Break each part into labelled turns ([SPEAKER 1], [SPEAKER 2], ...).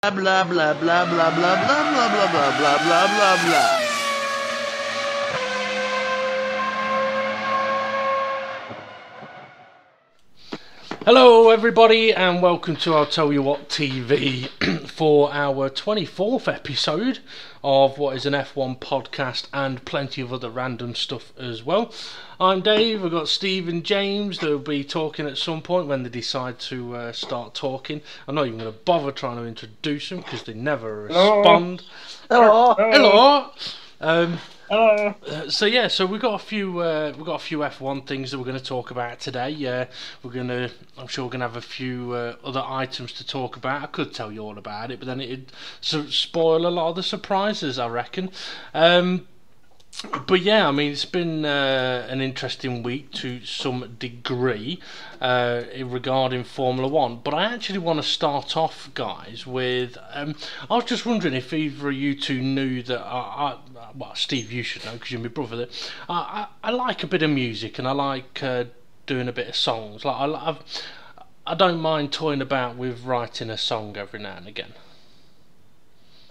[SPEAKER 1] Blah blah blah blah blah blah blah blah blah blah blah blah blah.
[SPEAKER 2] Hello everybody and welcome to I'll Tell You What TV for our 24th episode of what is an F1 podcast and plenty of other random stuff as well. I'm Dave, I've got Steve and James. They'll be talking at some point when they decide to start talking. I'm not even going to bother trying to introduce them because they never respond.
[SPEAKER 1] Hello.
[SPEAKER 2] Hello.
[SPEAKER 3] Hello.
[SPEAKER 2] So we've got a few F1 things that we're going to talk about today. I'm sure we're gonna have a few other items to talk about. I could tell you all about it, but then it'd spoil a lot of the surprises, I reckon. But yeah, I mean, it's been an interesting week to some degree regarding Formula 1. But I actually want to start off, guys, with... I was just wondering if either of you two knew that... well, Steve, you should know because you're my brother. That I like a bit of music and I like doing a bit of songs. Like I don't mind toying about with writing a song every now and again.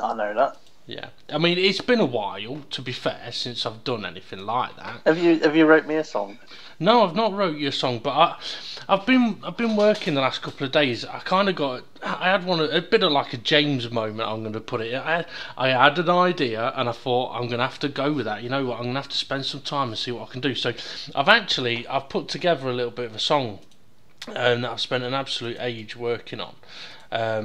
[SPEAKER 1] I know that.
[SPEAKER 2] Yeah, I mean it's been a while, to be fair, since I've done anything like that.
[SPEAKER 1] Have you wrote me a song?
[SPEAKER 2] No, I've not wrote you a song, but I've been working the last couple of days. I had a bit of like a James moment. I'm going to put it. I had an idea, and I thought I'm going to have to go with that. You know what? I'm going to have to spend some time and see what I can do. So I've put together a little bit of a song, that I've spent an absolute age working on.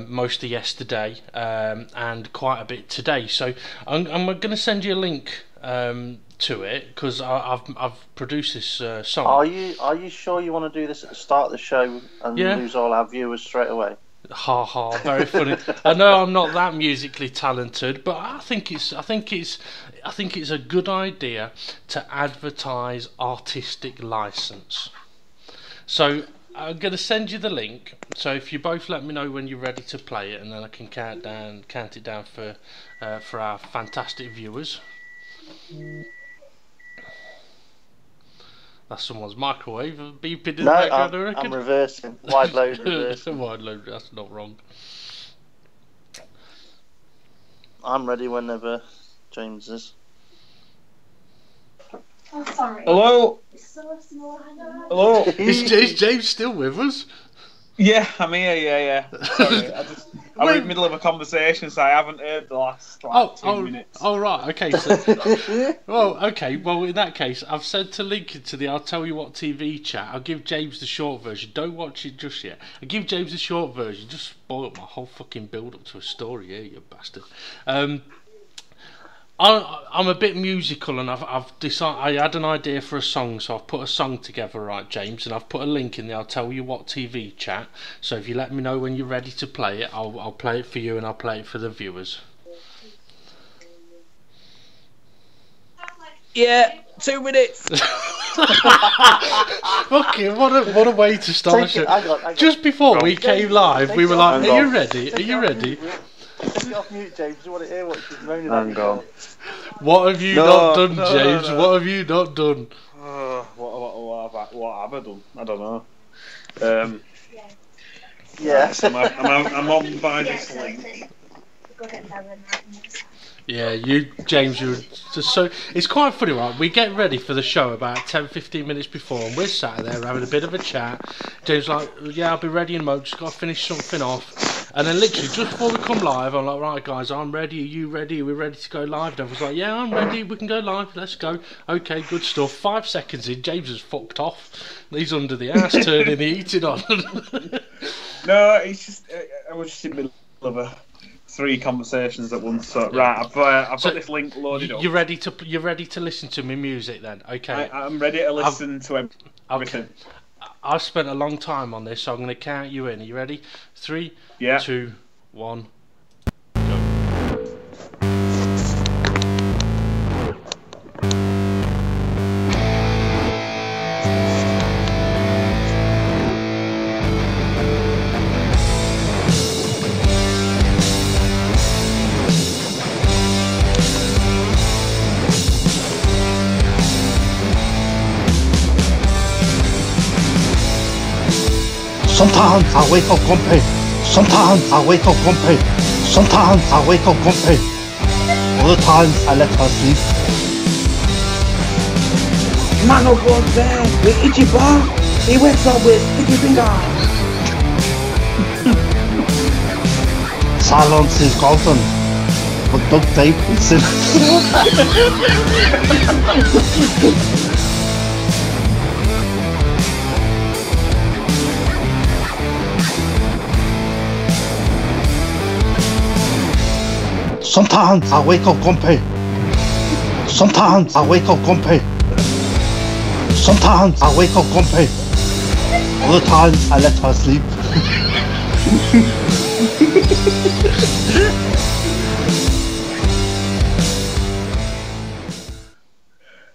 [SPEAKER 2] Mostly yesterday and quite a bit today. So I'm going to send you a link to it because I've produced this song.
[SPEAKER 1] Are you sure you want to do this at the start of the show and lose all our viewers straight away?
[SPEAKER 2] Ha ha! Very funny. I know I'm not that musically talented, but I think it's a good idea to advertise artistic license. So I'm going to send you the link. So if you both let me know when you're ready to play it, and then I can count it down for our fantastic viewers. That's someone's microwave beeping in the background, I reckon.
[SPEAKER 1] I'm reversing. Wide load reversing.
[SPEAKER 2] Wide load, that's not wrong.
[SPEAKER 1] I'm ready whenever James is.
[SPEAKER 4] Oh, sorry.
[SPEAKER 3] Hello. Hello.
[SPEAKER 2] Is James still with us?
[SPEAKER 3] Yeah, I'm here. Yeah. Sorry, I'm in the middle of a conversation, so I haven't heard the last 2 minutes.
[SPEAKER 2] Oh, right. Okay. So, well, in that case, I've sent a link to the I'll Tell You What TV chat. I'll give James the short version. Don't watch it just yet. I'll give James the short version. Just spoiled my whole fucking build up to a story here, you bastard. I'm a bit musical, and I've decided I had an idea for a song, so I've put a song together, right, James, and I've put a link in the I'll Tell You What TV chat. So if you let me know when you're ready to play it, I'll play it for you and I'll play it for the viewers.
[SPEAKER 3] Yeah, 2 minutes.
[SPEAKER 2] Fucking what a way to start a show.
[SPEAKER 1] I got
[SPEAKER 2] Just before we came live, we were like, "Are you ready? Are you ready?"
[SPEAKER 1] Take it off mute, James. You want to hear what she's moaning about?
[SPEAKER 2] What have you not done, James? What have you not done?
[SPEAKER 3] What have I done? I don't know.
[SPEAKER 1] Yeah.
[SPEAKER 3] I'm on by this link.
[SPEAKER 2] Yeah, James, you're just so... It's quite funny, right? We get ready for the show about 10-15 minutes before, and we're sat there having a bit of a chat. James like, yeah, I'll be ready in a moment, just got to finish something off. And then literally, just before we come live, I'm like, right, guys, I'm ready. Are you ready? Are we ready to go live? And everyone's like, yeah, I'm ready. We can go live. Let's go. Okay, good stuff. 5 seconds in, James has fucked off. He's under the ass, turning the heating on.
[SPEAKER 3] No, it's just... I was just in the middle of a... 3 conversations at once. So right, I've got this link loaded up.
[SPEAKER 2] You're ready to listen to my music then? Okay.
[SPEAKER 3] I'm ready to listen to everything.
[SPEAKER 2] Okay. I've spent a long time on this, so I'm going to count you in. Are you ready? 3, 2, 1.
[SPEAKER 5] Sometimes I wake up grumpy. Sometimes I wake up grumpy.
[SPEAKER 4] Sometimes I wake up grumpy. Other times I let her sleep.
[SPEAKER 5] Man will go to bed with itchy bar. He wakes up with sticky fingers.
[SPEAKER 4] Silence is golden, but duct tape is silver. Sometimes I wake up grumpy. Sometimes I wake up grumpy. Sometimes I wake up grumpy. Other times I let her sleep.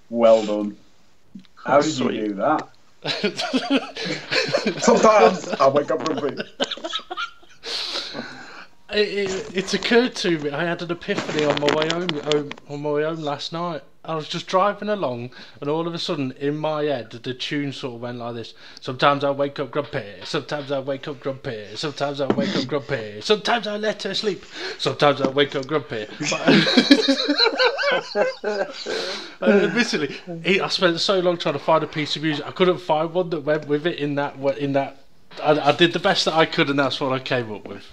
[SPEAKER 3] Well done. How did you do that? Sometimes I wake up grumpy.
[SPEAKER 2] It's occurred to me. I had an epiphany on my way home last night. I was just driving along, and all of a sudden, in my head, the tune sort of went like this: sometimes I wake up grumpy, sometimes I wake up grumpy, sometimes I wake up grumpy, sometimes I let her sleep, sometimes I wake up grumpy. Admittedly, I spent so long trying to find a piece of music, I couldn't find one that went with it. I did the best that I could, and that's what I came up with.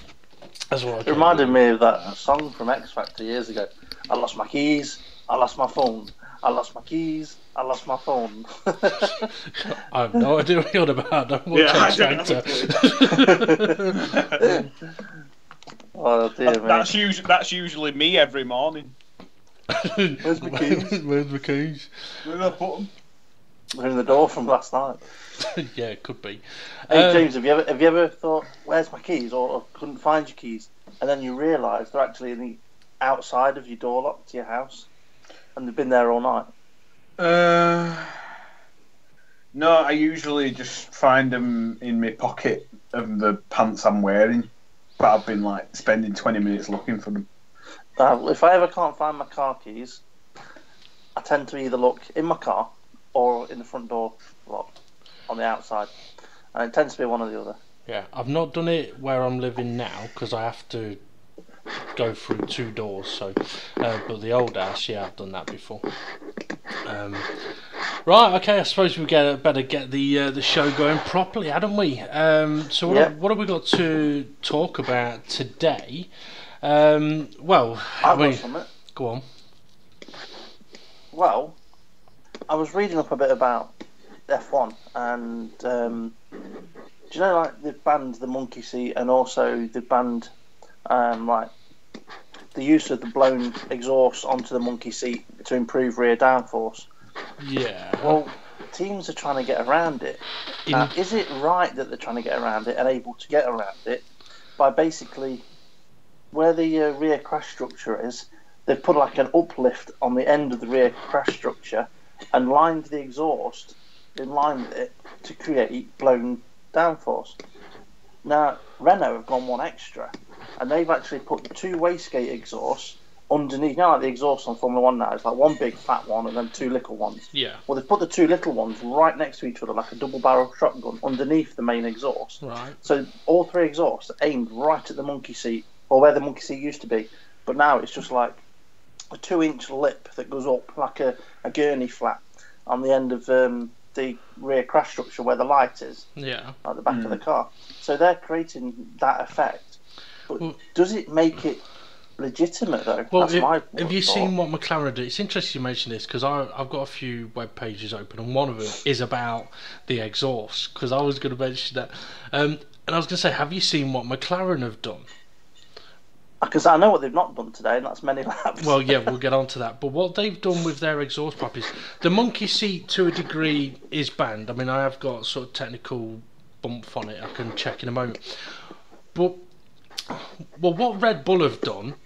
[SPEAKER 1] It reminded me of that song from X Factor years ago. I lost my keys, I lost my phone, I lost my keys, I lost my phone.
[SPEAKER 2] I have no idea what you're on about. Don't watch X Factor.
[SPEAKER 1] Oh dear me.
[SPEAKER 3] That's usually me every morning.
[SPEAKER 1] Where's my keys?
[SPEAKER 2] Where's my keys?
[SPEAKER 3] Where did I put them?
[SPEAKER 1] They're in the door from last night.
[SPEAKER 2] Yeah, it could be.
[SPEAKER 1] Hey James, have you ever thought, where's my keys, or couldn't find your keys, and then you realise they're actually in the outside of your door lock to your house, and they've been there all night?
[SPEAKER 3] No, I usually just find them in my pocket of the pants I'm wearing, but I've been like spending 20 minutes looking for them.
[SPEAKER 1] If I ever can't find my car keys, I tend to either look in my car or in the front door lock on the outside, and it tends to be one or the other.
[SPEAKER 2] Yeah, I've not done it where I'm living now because I have to go through 2 doors. So, but the old house, yeah, I've done that before. Right, okay. I suppose we better get the show going properly, hadn't we? So what have we got to talk about today? Well,
[SPEAKER 1] I've got something.
[SPEAKER 2] Go on.
[SPEAKER 1] Well, I was reading up a bit about F1, and do you know, like, they've banned the monkey seat, and also they've banned like the use of the blown exhaust onto the monkey seat to improve rear downforce.
[SPEAKER 2] Yeah.
[SPEAKER 1] Well, teams are trying to get around it. Is it right that they're trying to get around it and able to get around it by basically where the rear crash structure is? They've put like an uplift on the end of the rear crash structure and lined the exhaust in line with it to create blown downforce. Now, Renault have gone one extra, and they've actually put the 2 wastegate exhausts underneath. You know, like the exhaust on Formula 1 now, it's like one big fat one and then 2 little ones.
[SPEAKER 2] Yeah.
[SPEAKER 1] Well, they've put the 2 little ones right next to each other like a double-barrel shotgun underneath the main exhaust.
[SPEAKER 2] Right.
[SPEAKER 1] So all 3 exhausts are aimed right at the monkey seat, or where the monkey seat used to be. But now it's just like a 2-inch lip that goes up like a gurney flap on the end of the rear crash structure where the light is.
[SPEAKER 2] Yeah.
[SPEAKER 1] At the back of the car. So they're creating that effect. But does it make it legitimate though?
[SPEAKER 2] Well,
[SPEAKER 1] That's
[SPEAKER 2] have you seen what McLaren did? It's interesting you mention this because I've got a few web pages open, and one of them is about the exhaust, because I was going to mention that. And I was going to say, have you seen what McLaren have done?
[SPEAKER 1] Because I know what they've not done today, and that's many laps.
[SPEAKER 2] Well, yeah, we'll get on to that. But what they've done with their exhaust pipe is the monkey seat, to a degree, is banned. I mean, I have got sort of technical bump on it. I can check in a moment. But what Red Bull have done,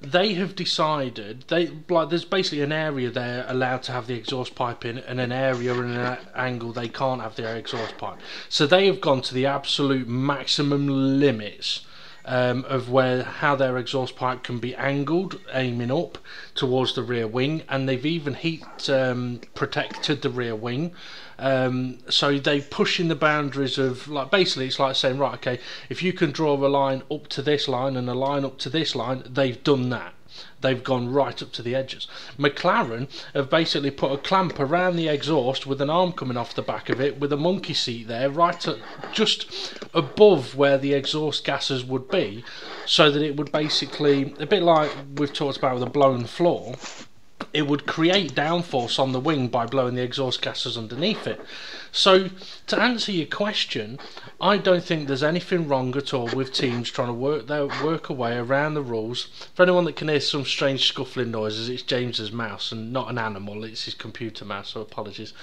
[SPEAKER 2] they have decided there's basically an area they're allowed to have the exhaust pipe in, and an area and an angle they can't have their exhaust pipe. So they have gone to the absolute maximum limits of how their exhaust pipe can be angled, aiming up towards the rear wing, and they've even heat protected the rear wing. So they're pushing the boundaries of, like, basically it's like saying, right, okay, if you can draw a line up to this line and a line up to this line, they've done that. They've gone right up to the edges. McLaren have basically put a clamp around the exhaust with an arm coming off the back of it with a monkey seat there, right at just above where the exhaust gases would be, so that it would basically, a bit like we've talked about with a blown floor, it would create downforce on the wing by blowing the exhaust gases underneath it. So, to answer your question, I don't think there's anything wrong at all with teams trying to work a way around the rules. For anyone that can hear some strange scuffling noises, it's James's mouse and not an animal, it's his computer mouse, so apologies.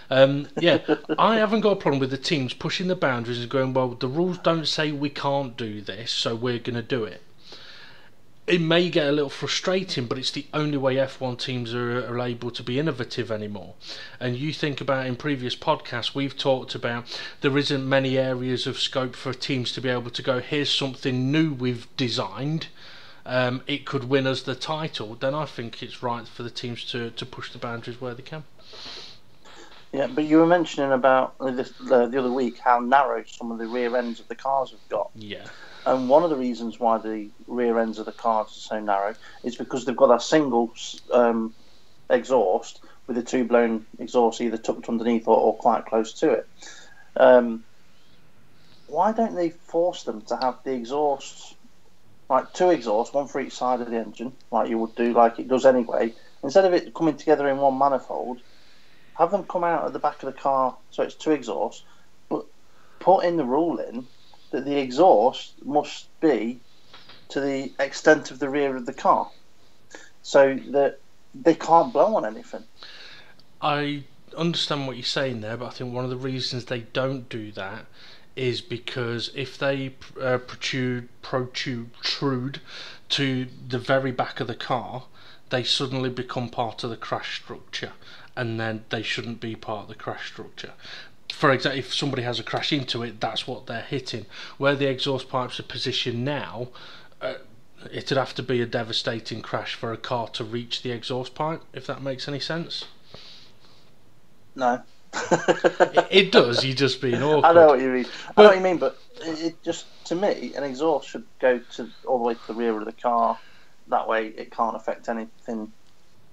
[SPEAKER 2] Yeah, I haven't got a problem with the teams pushing the boundaries and going, well, the rules don't say we can't do this, so we're going to do it. It may get a little frustrating, but it's the only way F1 teams are able to be innovative anymore. And you think about, in previous podcasts, we've talked about there isn't many areas of scope for teams to be able to go, here's something new we've designed, it could win us the title. Then I think it's right for the teams to push the boundaries where they can.
[SPEAKER 1] Yeah, but you were mentioning about the other week how narrow some of the rear ends of the cars have got.
[SPEAKER 2] Yeah.
[SPEAKER 1] And one of the reasons why the rear ends of the cars are so narrow is because they've got that single exhaust with the two blown exhausts either tucked underneath or quite close to it. Why don't they force them to have the exhausts, like two exhausts, one for each side of the engine, like you would do, like it does anyway, instead of it coming together in one manifold, have them come out at the back of the car so it's two exhausts, but put in the rule in that the exhaust must be to the extent of the rear of the car, so that they can't blow on anything. I
[SPEAKER 2] understand what you're saying there, but I think one of the reasons they don't do that is because if they protrude to the very back of the car, they suddenly become part of the crash structure, and then they shouldn't be part of the crash structure. For example, if somebody has a crash into it, that's what they're hitting. Where the exhaust pipes are positioned now, it'd have to be a devastating crash for a car to reach the exhaust pipe, if that makes any sense.
[SPEAKER 1] No.
[SPEAKER 2] It does, you're just being awkward.
[SPEAKER 1] I know what you mean. I know what you mean, but it just, to me, an exhaust should go all the way to the rear of the car. That way it can't affect anything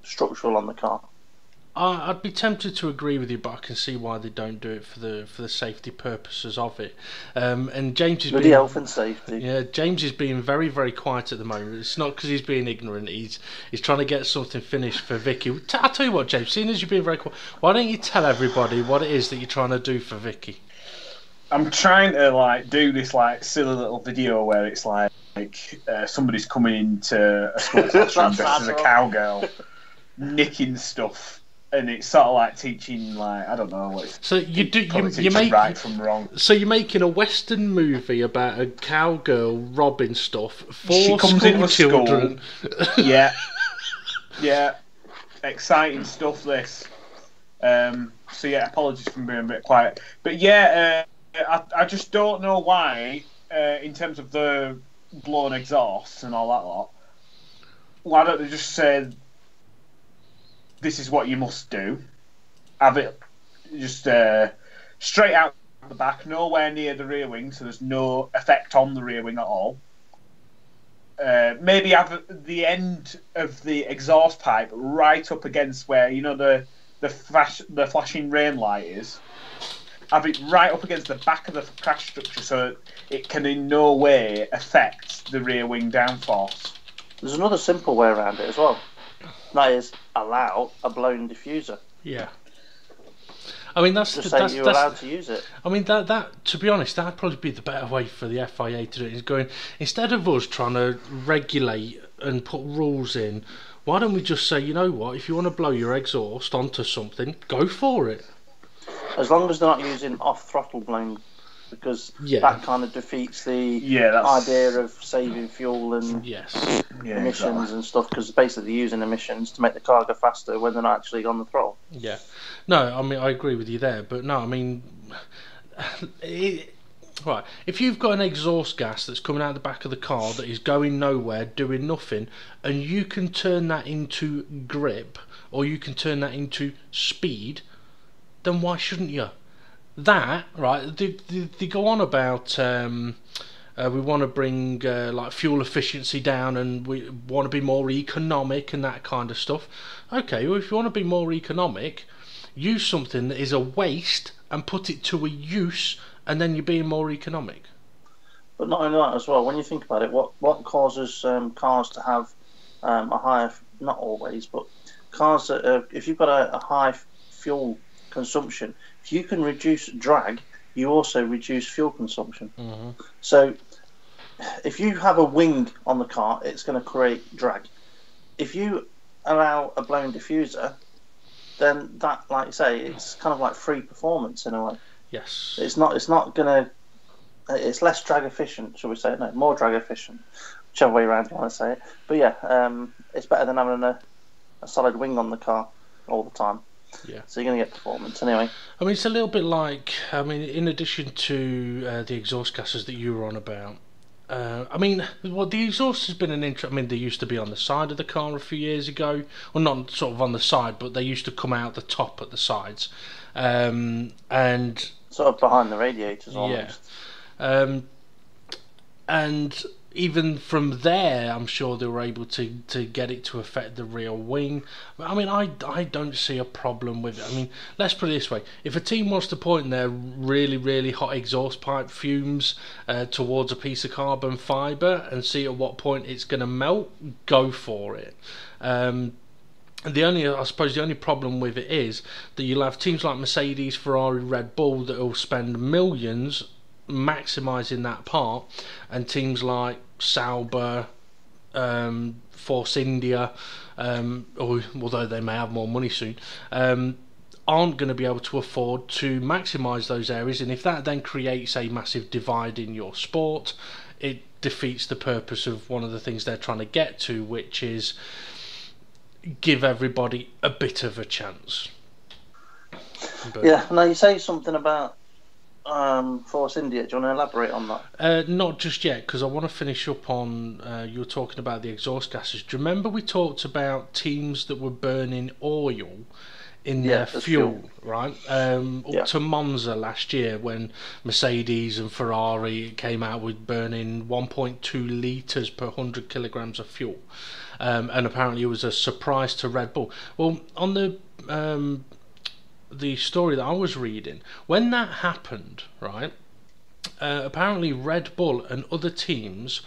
[SPEAKER 1] structural on the car.
[SPEAKER 2] I'd be tempted to agree with you, but I can see why they don't do it for the safety purposes of it. And James is
[SPEAKER 1] being health and safety.
[SPEAKER 2] Yeah, James is being very, very quiet at the moment. It's not because he's being ignorant. He's trying to get something finished for Vicky. I'll tell you what, James. Seeing as you're being very quiet, why don't you tell everybody what it is that you're trying to do for Vicky?
[SPEAKER 3] I'm trying to do this silly little video where it's somebody's coming into a school classroom dressed as a cowgirl, nicking stuff. And it's sort of teaching, I don't know what it's.
[SPEAKER 2] So you make
[SPEAKER 3] right from wrong.
[SPEAKER 2] So you're making a Western movie about a cowgirl robbing stuff for
[SPEAKER 3] she comes
[SPEAKER 2] school
[SPEAKER 3] into
[SPEAKER 2] children.
[SPEAKER 3] School. Yeah, exciting stuff. This. So yeah, apologies for being a bit quiet, but yeah, I just don't know why, in terms of the blown exhausts and all that lot. Why don't they just say, this is what you must do? Have it just straight out the back, nowhere near the rear wing, so there's no effect on the rear wing at all. Maybe have the end of the exhaust pipe right up against where the flashing rain light is. Have it right up against the back of the crash structure, so it can in no way affect the rear wing downforce.
[SPEAKER 1] There's another simple way around it as well. That is, allow a blown diffuser.
[SPEAKER 2] Yeah. I mean, that's
[SPEAKER 1] you're allowed to use it.
[SPEAKER 2] I mean, that to be honest, that'd probably be the better way for the FIA to do it. Is going, instead of us trying to regulate and put rules in, why don't we just say, you know what, if you want to blow your exhaust onto something, go for it.
[SPEAKER 1] As long as they're not using off-throttle blown, because that kind of defeats the idea of saving fuel and emissions and stuff, because basically they're using emissions to make the car go faster when they're not actually on the throttle.
[SPEAKER 2] Yeah. No, I mean, I agree with you there, but no, I mean, Right, if you've got an exhaust gas that's coming out the back of the car that is going nowhere, doing nothing, and you can turn that into grip, or you can turn that into speed, then why shouldn't you? That, right, they go on about we want to bring like fuel efficiency down, and we want to be more economic and that kind of stuff. Okay, well, if you want to be more economic, use something that is a waste and put it to a use, and then you're being more economic.
[SPEAKER 1] But not only that as well, when you think about it, what causes cars to have a higher, not always, but cars that if you've got a high fuel consumption, if you can reduce drag, you also reduce fuel consumption.
[SPEAKER 2] Mm-hmm.
[SPEAKER 1] So if you have a wing on the car, it's going to create drag. If you allow a blown diffuser, then that, like you say, it's kind of like free performance in a way.
[SPEAKER 2] Yes.
[SPEAKER 1] It's not gonna. It's less drag efficient, shall we say? No, more drag efficient, whichever way around you want to say it. But yeah, it's better than having a solid wing on the car all the time.
[SPEAKER 2] Yeah.
[SPEAKER 1] So you're gonna get performance anyway.
[SPEAKER 2] I mean, it's a little bit like, I mean, in addition to the exhaust gases that you were on about. I mean, well, the exhaust has been an I mean, they used to be on the side of the car a few years ago. Well, not sort of on the side, but they used to come out the top at the sides. And
[SPEAKER 1] sort of behind the radiators almost.
[SPEAKER 2] Yeah. And even from there, I'm sure they were able to get it to affect the rear wing. I mean, I don't see a problem with it. I mean, let's put it this way. If a team wants to point their really, really hot exhaust pipe fumes towards a piece of carbon fibre and see at what point it's going to melt, go for it. I suppose the only problem with it is that you'll have teams like Mercedes, Ferrari, Red Bull that will spend millions maximising that part, and teams like Sauber, Force India, although they may have more money soon, aren't going to be able to afford to maximise those areas, and if that then creates a massive divide in your sport, it defeats the purpose of one of the things they're trying to get to, which is give everybody a bit of a chance. But,
[SPEAKER 1] yeah, now you say something about Force India. Do you want to elaborate on that?
[SPEAKER 2] Not just yet, because I want to finish up on you were talking about the exhaust gases. Do you remember we talked about teams that were burning oil in their fuel, right? Up to Monza last year, when Mercedes and Ferrari came out with burning 1.2 litres per 100 kilograms of fuel. And apparently it was a surprise to Red Bull. Well, on the story that I was reading, when that happened, right, apparently Red Bull and other teams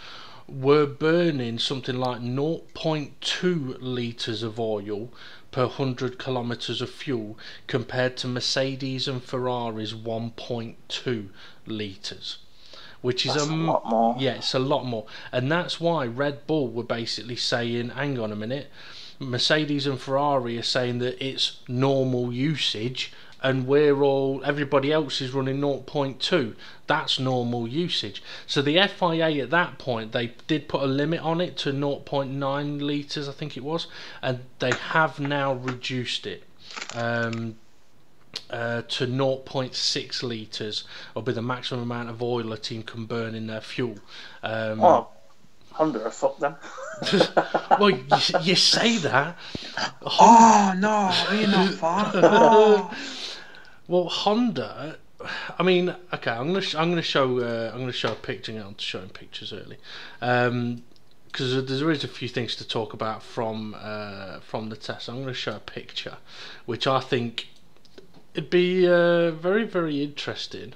[SPEAKER 2] were burning something like 0.2 litres of oil per 100 kilometres of fuel, compared to Mercedes and Ferrari's 1.2 litres. Which is
[SPEAKER 1] a lot more.
[SPEAKER 2] Yeah, it's a lot more. And that's why Red Bull were basically saying, hang on a minute, Mercedes and Ferrari are saying that it's normal usage, and everybody else is running 0.2. That's normal usage. So the FIA at that point, they did put a limit on it to 0.9 litres, I think it was, and they have now reduced it to 0.6 litres, will be the maximum amount of oil a team can burn in their fuel.
[SPEAKER 1] Honda, fuck them.
[SPEAKER 2] Well, you say that.
[SPEAKER 3] Oh no, we're not far. Oh.
[SPEAKER 2] Well, Honda. I mean, okay, I'm gonna show a picture. I'm showing pictures early, because there is a few things to talk about from the test. I'm gonna show a picture, which I think it'd be very, very interesting.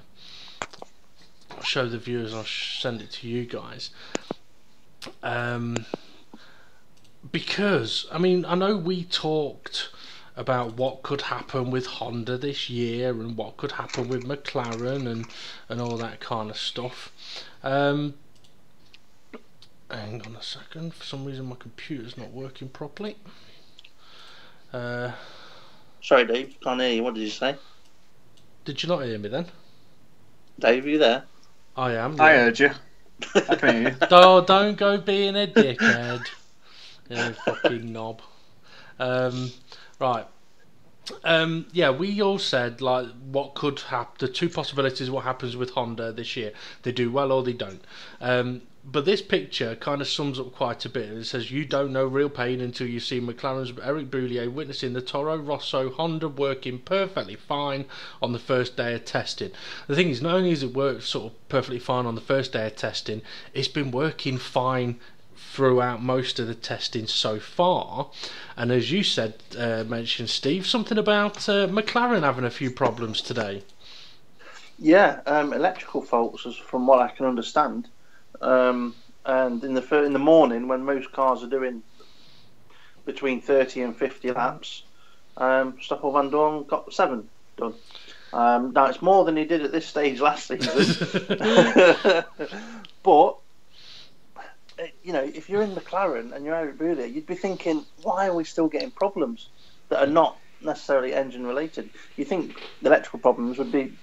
[SPEAKER 2] I'll show the viewers. I'll send it to you guys. Because I mean, I know we talked about what could happen with Honda this year and what could happen with McLaren and all that kind of stuff. Hang on a second, for some reason my computer's not working properly.
[SPEAKER 1] Sorry Dave, can't hear you. What did you say?
[SPEAKER 2] Did you not hear me then?
[SPEAKER 1] Dave, are you there?
[SPEAKER 2] I am. Yeah.
[SPEAKER 3] I heard you. I can hear you.
[SPEAKER 2] Oh, don't go being a dickhead. You fucking knob. Right. Yeah, we all said like what could happen. The two possibilities: what happens with Honda this year? They do well or they don't. But this picture kind of sums up quite a bit. It says, "You don't know real pain until you see McLaren's Eric Boulier witnessing the Toro Rosso Honda working perfectly fine on the first day of testing." The thing is, not only has it worked sort of perfectly fine on the first day of testing, it's been working fine throughout most of the testing so far. And as you said, mentioned Steve, something about McLaren having a few problems today.
[SPEAKER 1] Yeah, electrical faults, from what I can understand. And in the morning, when most cars are doing between 30 and 50 laps, Stoffel Van Dorn got 7 done. Now it's more than he did at this stage last season, but you know, if you're in McLaren and you're Eric Boulier, you'd be thinking, why are we still getting problems that are not necessarily engine related? You think the electrical problems would be,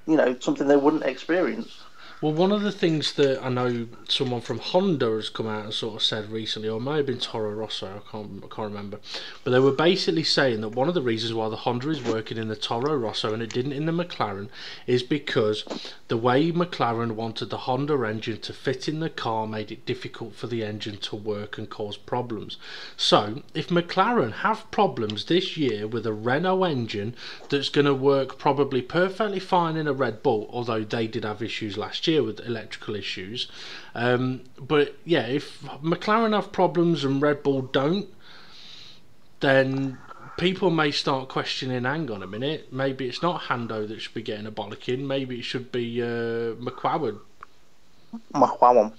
[SPEAKER 1] you know, something they wouldn't experience.
[SPEAKER 2] Well, one of the things that I know someone from Honda has come out and sort of said recently, or it may have been Toro Rosso, I can't remember, but they were basically saying that one of the reasons why the Honda is working in the Toro Rosso and it didn't in the McLaren is because the way McLaren wanted the Honda engine to fit in the car made it difficult for the engine to work and cause problems. So, if McLaren have problems this year with a Renault engine that's going to work probably perfectly fine in a Red Bull, although they did have issues last year with electrical issues, but yeah, if McLaren have problems and Red Bull don't, then people may start questioning, hang on a minute, maybe it's not Hando that should be getting a bollocking, maybe it should be McQuarrie.
[SPEAKER 1] But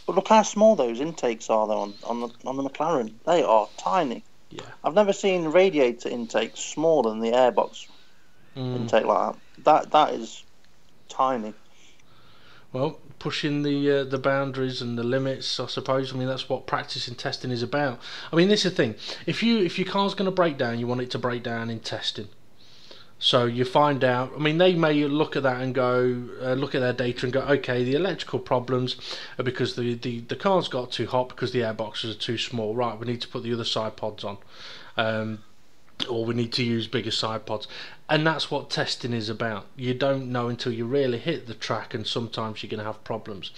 [SPEAKER 1] look how small those intakes are though on the McLaren. They are tiny.
[SPEAKER 2] Yeah,
[SPEAKER 1] I've never seen radiator intakes smaller than the airbox intake like that. That is tiny.
[SPEAKER 2] Well, pushing the boundaries and the limits, I suppose. I mean, that's what practice and testing is about. I mean, this is the thing. If your car's going to break down, you want it to break down in testing. So you find out. I mean, they may look at that and go, look at their data and go, okay, the electrical problems are because the car's got too hot because the airboxes are too small. Right, we need to put the other side pods on. Or we need to use bigger side pods, and that's what testing is about. You don't know until you really hit the track, and sometimes you're going to have problems.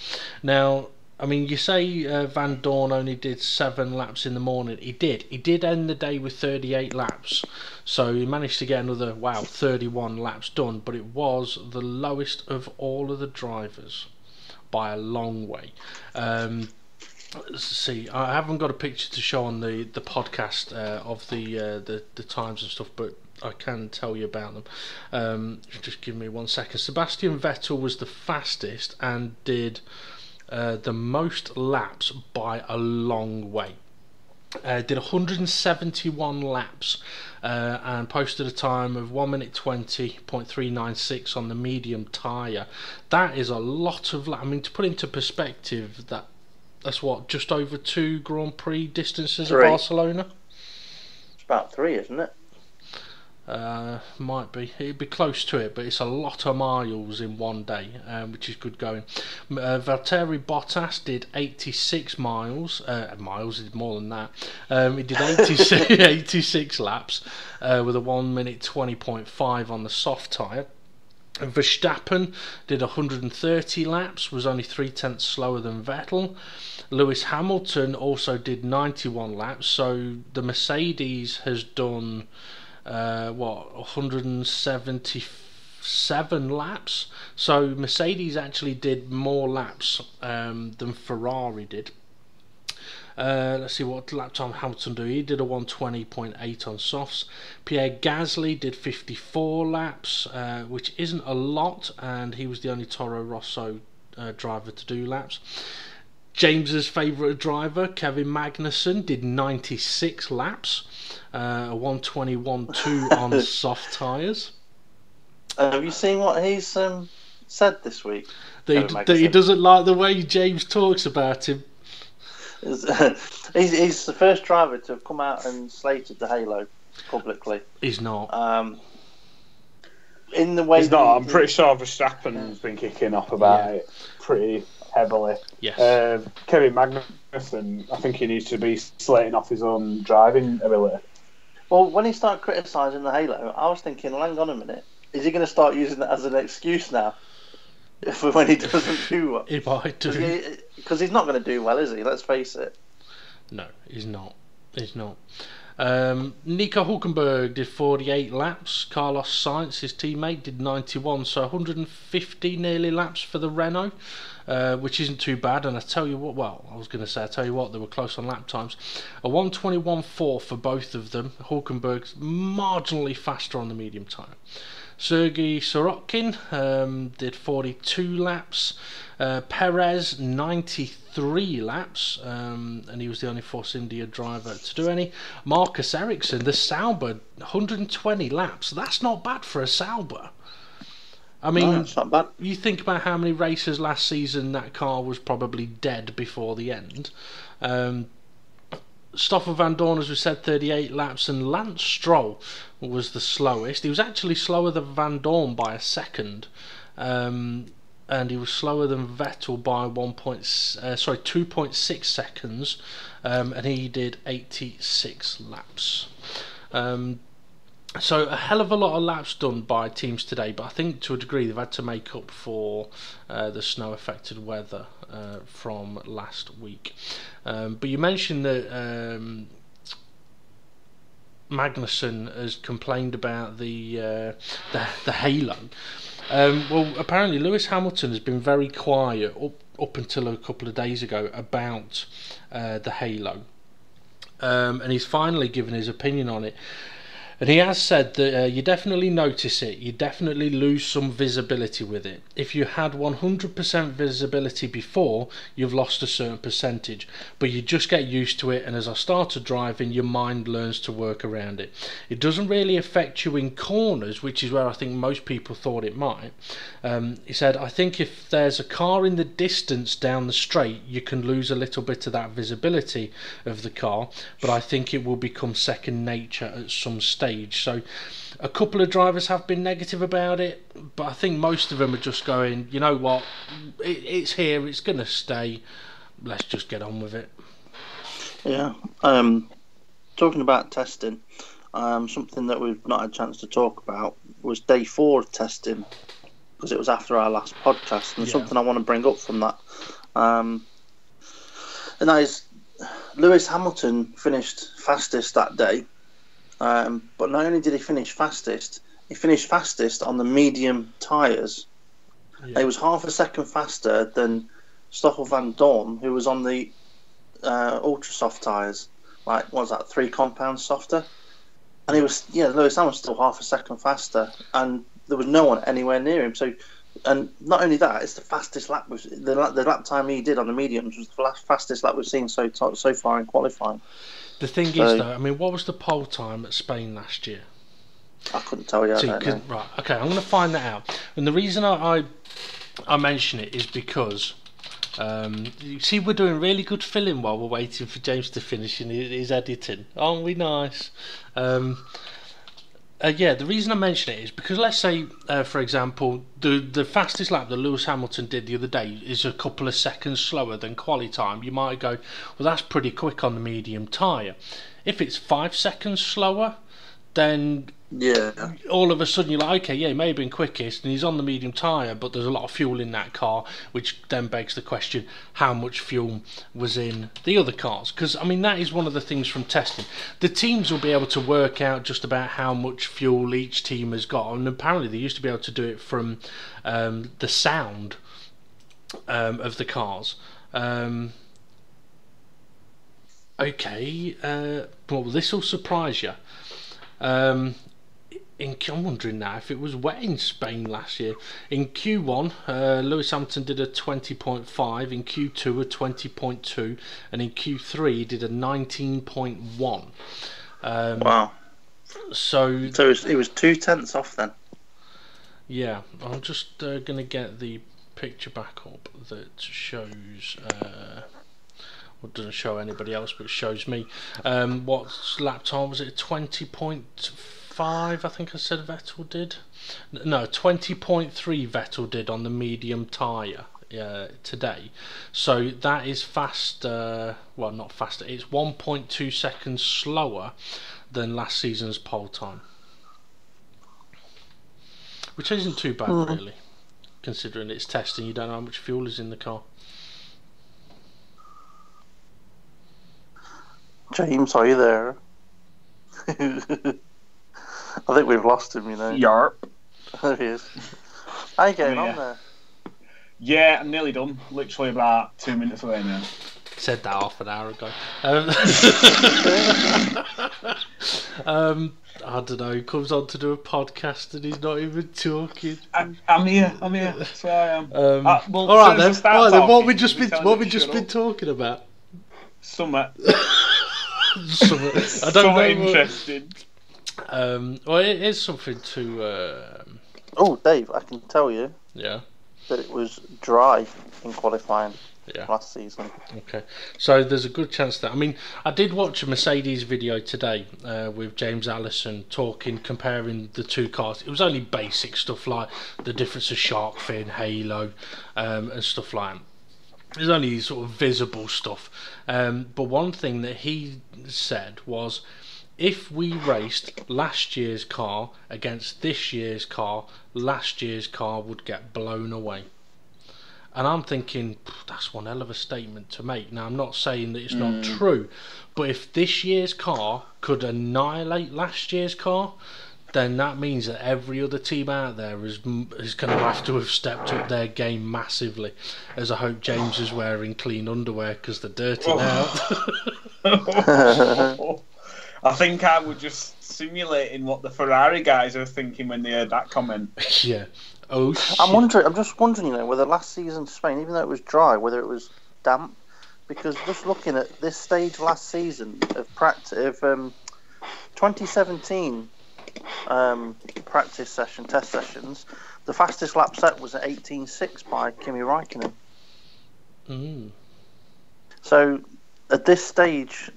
[SPEAKER 2] Now, I mean, you say Van Dorn only did 7 laps in the morning. He did end the day with 38 laps, so he managed to get another 31 laps done, but it was the lowest of all of the drivers by a long way. Let's see, I haven't got a picture to show on the podcast of the times and stuff, but I can tell you about them. Just give me 1 second. Sebastian Vettel was the fastest and did the most laps by a long way. Did 171 laps and posted a time of 1 minute 20.396 on the medium tyre. That is a lot of laps. I mean, to put into perspective, that's what, just over 2 Grand Prix distances of Barcelona?
[SPEAKER 1] It's about 3, isn't it?
[SPEAKER 2] Might be. It'd be close to it, but it's a lot of miles in one day, which is good going. Valtteri Bottas did 86 miles. Miles is more than that. He did 86 laps with a 1 minute 20.5 on the soft tyre. Verstappen did 130 laps, was only 0.3 slower than Vettel. Lewis Hamilton also did 91 laps, so the Mercedes has done 177 laps. So Mercedes actually did more laps than Ferrari did. Let's see what lap time Hamilton do. He did a 120.8 on softs. Pierre Gasly did 54 laps, which isn't a lot, and he was the only Toro Rosso driver to do laps. James's favourite driver, Kevin Magnussen, did 96 laps, a 121.2 on soft tyres.
[SPEAKER 1] Have you seen what he's said this week?
[SPEAKER 2] That he doesn't like the way James talks about him.
[SPEAKER 1] He's the first driver to have come out and slated the Halo publicly.
[SPEAKER 2] He's not.
[SPEAKER 1] In the way
[SPEAKER 3] he's not. I'm pretty sure Verstappen's been kicking off about it pretty heavily.
[SPEAKER 2] Yes.
[SPEAKER 3] Kevin Magnussen, I think he needs to be slating off his own driving ability.
[SPEAKER 1] Well, when he started criticising the Halo, I was thinking, well, hang on a minute. Is he going to start using that as an excuse now? For when he doesn't do well?
[SPEAKER 2] He might do.
[SPEAKER 1] Because he's not going to do well, is he? Let's face it.
[SPEAKER 2] No, he's not. He's not. Nico Hulkenberg did 48 laps. Carlos Sainz, his teammate, did 91. So 150 nearly laps for the Renault, which isn't too bad. And I tell you what, they were close on lap times. A 121.4 for both of them. Hulkenberg's marginally faster on the medium tyre. Sergei Sorokin did 42 laps. Perez 93 laps, and he was the only Force India driver to do any. Marcus Ericsson, the Sauber, 120 laps. That's not bad for a Sauber. I mean,
[SPEAKER 1] no, it's not bad.
[SPEAKER 2] You think about how many races last season that car was probably dead before the end. Stoffel Van Dorn, as we said, 38 laps, and Lance Stroll was the slowest. He was actually slower than Van Dorn by a second, and he was slower than Vettel by 2.6 seconds, and he did 86 laps. So a hell of a lot of laps done by teams today, but I think to a degree they've had to make up for the snow-affected weather from last week. But you mentioned that Magnussen has complained about the halo. Well, apparently Lewis Hamilton has been very quiet up until a couple of days ago about the halo, and he's finally given his opinion on it. And he has said that you definitely notice it, you definitely lose some visibility with it. If you had 100% visibility before, you've lost a certain percentage, but you just get used to it, and as I started driving, your mind learns to work around it. It doesn't really affect you in corners, which is where I think most people thought it might. He said, I think if there's a car in the distance down the straight, you can lose a little bit of that visibility of the car, but I think it will become second nature at some stage. So a couple of drivers have been negative about it, but I think most of them are just going, you know what, it's here, it's going to stay, let's just get on with it.
[SPEAKER 1] Yeah. Talking about testing, something that we've not had a chance to talk about was day 4 of testing, because it was after our last podcast, and something I want to bring up from that. And that is, Lewis Hamilton finished fastest that day. But not only did he finish fastest, he finished fastest on the medium tyres. Yeah. He was half a second faster than Stoffel Van Dorn, who was on the ultra soft tyres. Like, what was that, 3 compounds softer? And he was, Lewis Hamilton was still half a second faster, and there was no one anywhere near him. So, and not only that, it's the fastest lap. The lap time he did on the mediums was the fastest lap we've seen so far in qualifying.
[SPEAKER 2] The thing is, though, I mean, what was the pole time at Spain last year?
[SPEAKER 1] I couldn't tell you.
[SPEAKER 2] Right, okay, I'm going to find that out. And the reason I mention it is because, you see, we're doing really good filling while we're waiting for James to finish in his editing. Aren't we nice? The reason I mention it is because, let's say, for example, the fastest lap that Lewis Hamilton did the other day is a couple of seconds slower than quali time. You might go, well, that's pretty quick on the medium tyre. If it's 5 seconds slower, then all of a sudden you're like, okay, he may have been quickest, and he's on the medium tyre, but there's a lot of fuel in that car, which then begs the question, how much fuel was in the other cars? Because, I mean, that is one of the things from testing. The teams will be able to work out just about how much fuel each team has got, and apparently they used to be able to do it from the sound of the cars. Well, this will surprise you. I'm wondering now if it was wet in Spain last year. In Q1, Lewis Hamilton did a 20.5, in Q2 a 20.2, and in Q3 he did a 19.1.
[SPEAKER 1] Wow. So it was 2 tenths off then.
[SPEAKER 2] Yeah, I'm just going to get the picture back up that shows... Well, it doesn't show anybody else, but it shows me. What lap time was it? 20.5, I think I said Vettel did. No, 20.3 Vettel did on the medium tyre today. So that is faster. Well, not faster. It's 1.2 seconds slower than last season's pole time, which isn't too bad really, considering it's testing. You don't know how much fuel is in the car.
[SPEAKER 1] James, are you there? I think we've lost him, you know.
[SPEAKER 3] Yarp.
[SPEAKER 1] There he is. How you getting on there?
[SPEAKER 3] Yeah, I'm nearly done. Literally about 2 minutes away now.
[SPEAKER 2] Said that half an hour ago. I don't know. He comes on to do a podcast and he's not even talking.
[SPEAKER 3] I'm here. So I am.
[SPEAKER 2] All right then. What we just been talking about?
[SPEAKER 3] Summer.
[SPEAKER 2] I don't know.
[SPEAKER 3] Interesting.
[SPEAKER 2] Well, it is something to.
[SPEAKER 1] Oh, Dave, I can tell you.
[SPEAKER 2] Yeah.
[SPEAKER 1] That it was dry in qualifying.
[SPEAKER 2] Yeah.
[SPEAKER 1] Last season.
[SPEAKER 2] Okay, so there's a good chance that, I mean, I did watch a Mercedes video today with James Allison comparing the two cars. It was only basic stuff like the difference of shark fin, halo, and stuff like that. There's only sort of visible stuff. But one thing that he said was, if we raced last year's car against this year's car, last year's car would get blown away. And I'm thinking, that's one hell of a statement to make. Now, I'm not saying that it's not true, but if this year's car could annihilate last year's car, then that means that every other team out there is going to have to have stepped up their game massively. As I hope James is wearing clean underwear because they're dirty now.
[SPEAKER 3] I think I was just simulating what the Ferrari guys are thinking when they heard that comment.
[SPEAKER 2] Yeah. Oh, shit.
[SPEAKER 1] I'm just wondering, you know, whether last season Spain, even though it was dry, whether it was damp, because just looking at this stage last season of practice, of 2017 practice session, test sessions, the fastest lap set was at 18.6 by Kimi Räikkönen. So at this stage,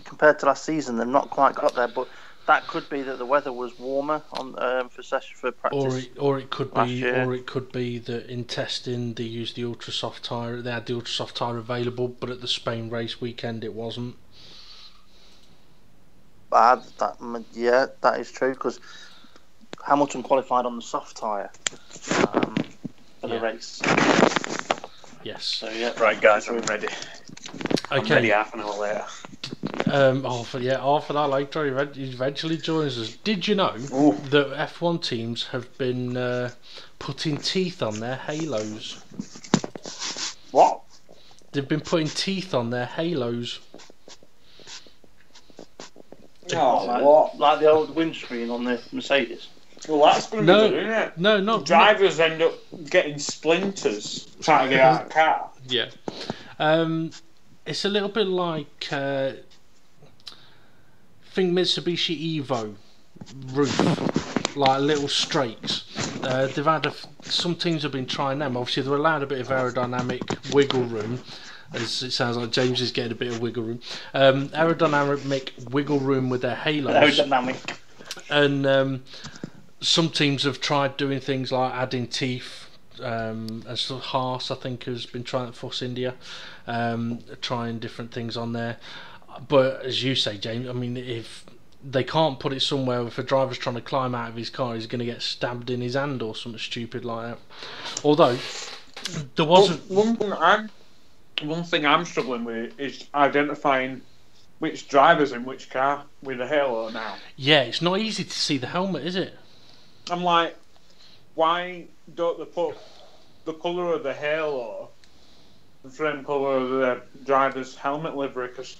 [SPEAKER 1] compared to last season, they've not quite got there, but that could be that the weather was warmer on for practice.
[SPEAKER 2] Or it could be that in testing they used the ultra soft tyre. They had the ultra soft tyre available, but at the Spain race weekend it wasn't. That is true, because Hamilton qualified on the soft tyre for the race. Yes.
[SPEAKER 3] So right, guys, I'm ready.
[SPEAKER 2] Okay.
[SPEAKER 3] I'm ready half an hour later.
[SPEAKER 2] Half an hour later, he eventually joins us. Did you know that F1 teams have been putting teeth on their halos?
[SPEAKER 3] What?
[SPEAKER 2] They've been putting teeth on their halos.
[SPEAKER 1] Like the old windscreen on the Mercedes.
[SPEAKER 3] Well, that's going to be good, isn't it?
[SPEAKER 2] No, not
[SPEAKER 3] drivers end up getting splinters trying to get out of the car.
[SPEAKER 2] Yeah. It's a little bit like think Mitsubishi Evo roof, like little strakes. They've had some teams have been trying them. Obviously, they're allowed a bit of aerodynamic wiggle room. As it sounds like James is getting a bit of wiggle room. Aerodynamic wiggle room with their halos.
[SPEAKER 1] Aerodynamic.
[SPEAKER 2] And some teams have tried doing things like adding teeth. And so Haas, I think, has been trying at Force India, trying different things on there. But as you say, James, I mean, if they can't put it somewhere, if a driver's trying to climb out of his car, he's going to get stabbed in his hand or something stupid like that. Although there wasn't
[SPEAKER 3] one thing I'm struggling with is identifying which driver's in which car with a halo now.
[SPEAKER 2] Yeah, it's not easy to see the helmet, is it?
[SPEAKER 3] I'm like, why don't they put the colour of the halo, the frame colour of the driver's helmet livery? Because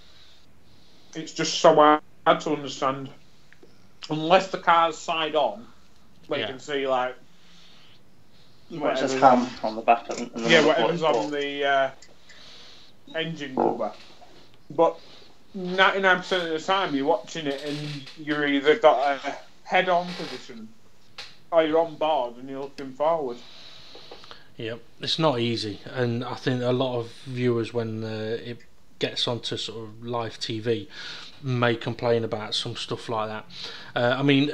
[SPEAKER 3] it's just so hard to understand. Unless the car's side on, where you can see like
[SPEAKER 1] where it says ham on the back.
[SPEAKER 3] Whatever's on the engine cover. But 99% of the time you're watching it and you're either got a head-on position or you're on board and you're looking forward.
[SPEAKER 2] Yep, it's not easy, and I think a lot of viewers, when it gets onto sort of live TV, may complain about some stuff like that. I mean,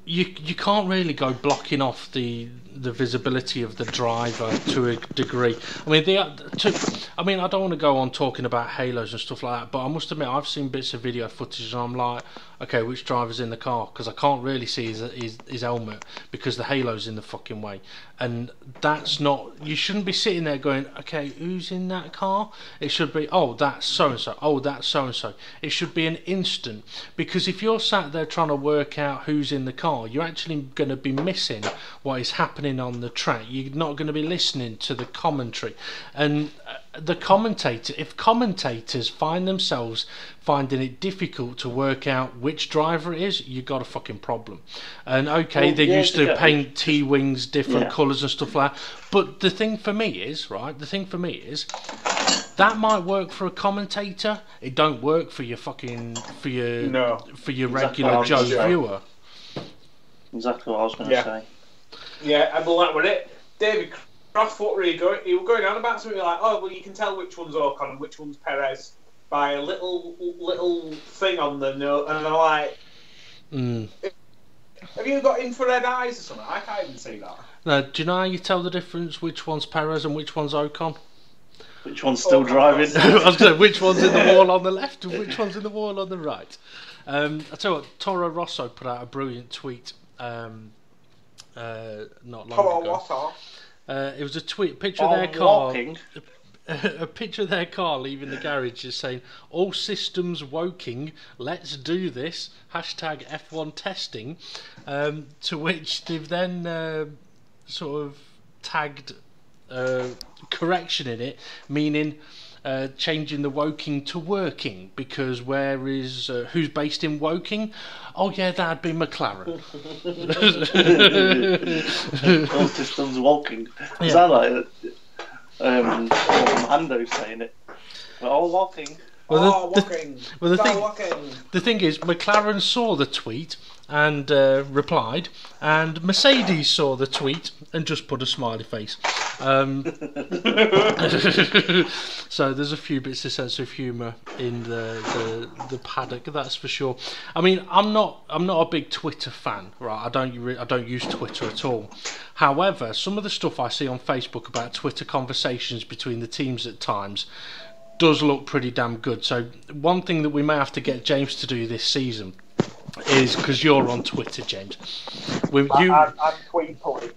[SPEAKER 2] you can't really go blocking off the visibility of the driver to a degree. I mean, I don't want to go on talking about halos and stuff like that, but I must admit I've seen bits of video footage and I'm like, okay, which driver's in the car? Because I can't really see his helmet because the halo's in the fucking way. And that's not, you shouldn't be sitting there going, okay, who's in that car? It should be, oh, that's so and so, oh, that's so and so. It should be an instant, because if you're sat there trying to work out who's in the car, you're actually going to be missing what is happening on the track. You're not going to be listening to the commentary. And the commentator, if commentators find themselves finding it difficult to work out which driver it is, you got a fucking problem. And okay, well, they used to paint T-wings different colours and stuff like that. But the thing for me is, right, that might work for a commentator. It don't work for your fucking, for your regular Joe viewer.
[SPEAKER 1] Exactly what I was going to say.
[SPEAKER 3] Yeah, and like with it, David Cross, what were you going? You were going on about something like, oh, well, you can tell which one's Ocon and which one's Perez by a little thing on the note, and I'm like, have you got infrared eyes or something? I can't even see that.
[SPEAKER 2] No, do you know how you tell the difference which one's Perez and which one's Ocon?
[SPEAKER 1] Which one's still driving?
[SPEAKER 2] I was going to say, which one's in the wall on the left and which one's in the wall on the right. I tell you what, Toro Rosso put out a brilliant tweet not long ago. It was a picture of their car. A picture of their car leaving the garage just saying, all systems woking, let's do this, hashtag F1 testing, to which they've then sort of tagged correction in it, meaning changing the woking to working, because where is who's based in Woking? Oh yeah, that'd be McLaren.
[SPEAKER 1] All systems woking. Is that like Mando saying it? We're all walking.
[SPEAKER 2] Well, the thing is, McLaren saw the tweet and replied, and Mercedes saw the tweet and just put a smiley face. So there's a few bits of sense of humour in the paddock, that's for sure. I mean, I'm not a big Twitter fan, right? I don't use Twitter at all. However, some of the stuff I see on Facebook about Twitter conversations between the teams at times does look pretty damn good. So one thing that we may have to get James to do this season is, because you're on Twitter, James,
[SPEAKER 3] I'm tweet police,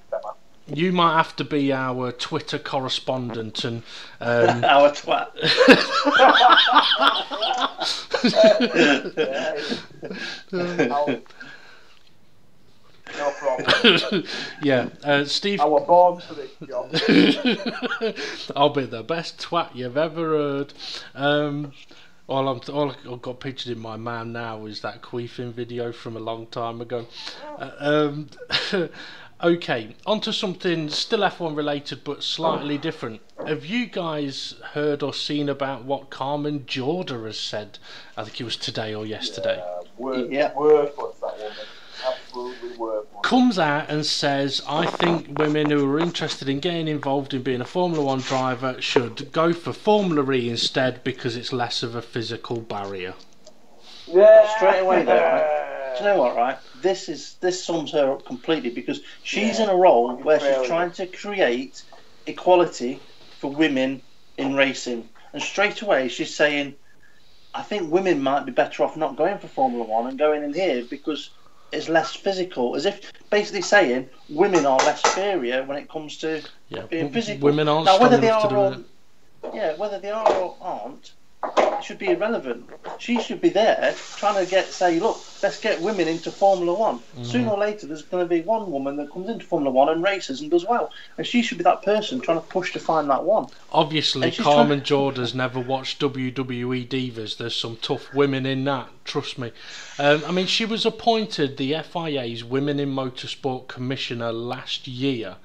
[SPEAKER 2] you might have to be our Twitter correspondent and
[SPEAKER 1] our twat.
[SPEAKER 3] No problem.
[SPEAKER 2] Yeah, Steve.
[SPEAKER 3] I was born for this job.
[SPEAKER 2] I'll be the best twat you've ever heard. All I've got pictured in my mind now is that queefing video from a long time ago. Okay, onto something still F1 related but slightly different. Have you guys heard or seen about what Carmen Jorda has said? I think it was today or yesterday.
[SPEAKER 3] Worthless, that woman. Absolutely worthless.
[SPEAKER 2] Comes out and says, I think women who are interested in getting involved in being a Formula 1 driver should go for Formula E instead, because it's less of a physical barrier.
[SPEAKER 1] Yeah. Straight away there, right? Do you know what, right? This sums her up completely, because she's in a role where she's trying to create equality for women in racing. And straight away she's saying, I think women might be better off not going for Formula 1 and going in here because it's less physical, as if basically saying women are less superior when it comes to being physical.
[SPEAKER 2] Women aren't strong enough to do it.
[SPEAKER 1] Yeah, whether they are or aren't, it should be irrelevant. She should be there trying to say, look, let's get women into Formula 1. Sooner or later there's going to be one woman that comes into Formula 1 and races and does well, and she should be that person trying to push to find that one.
[SPEAKER 2] Obviously Carmen Jorda's never watched WWE Divas. There's some tough women in that, trust me. I mean, she was appointed the FIA's Women in Motorsport Commissioner last year.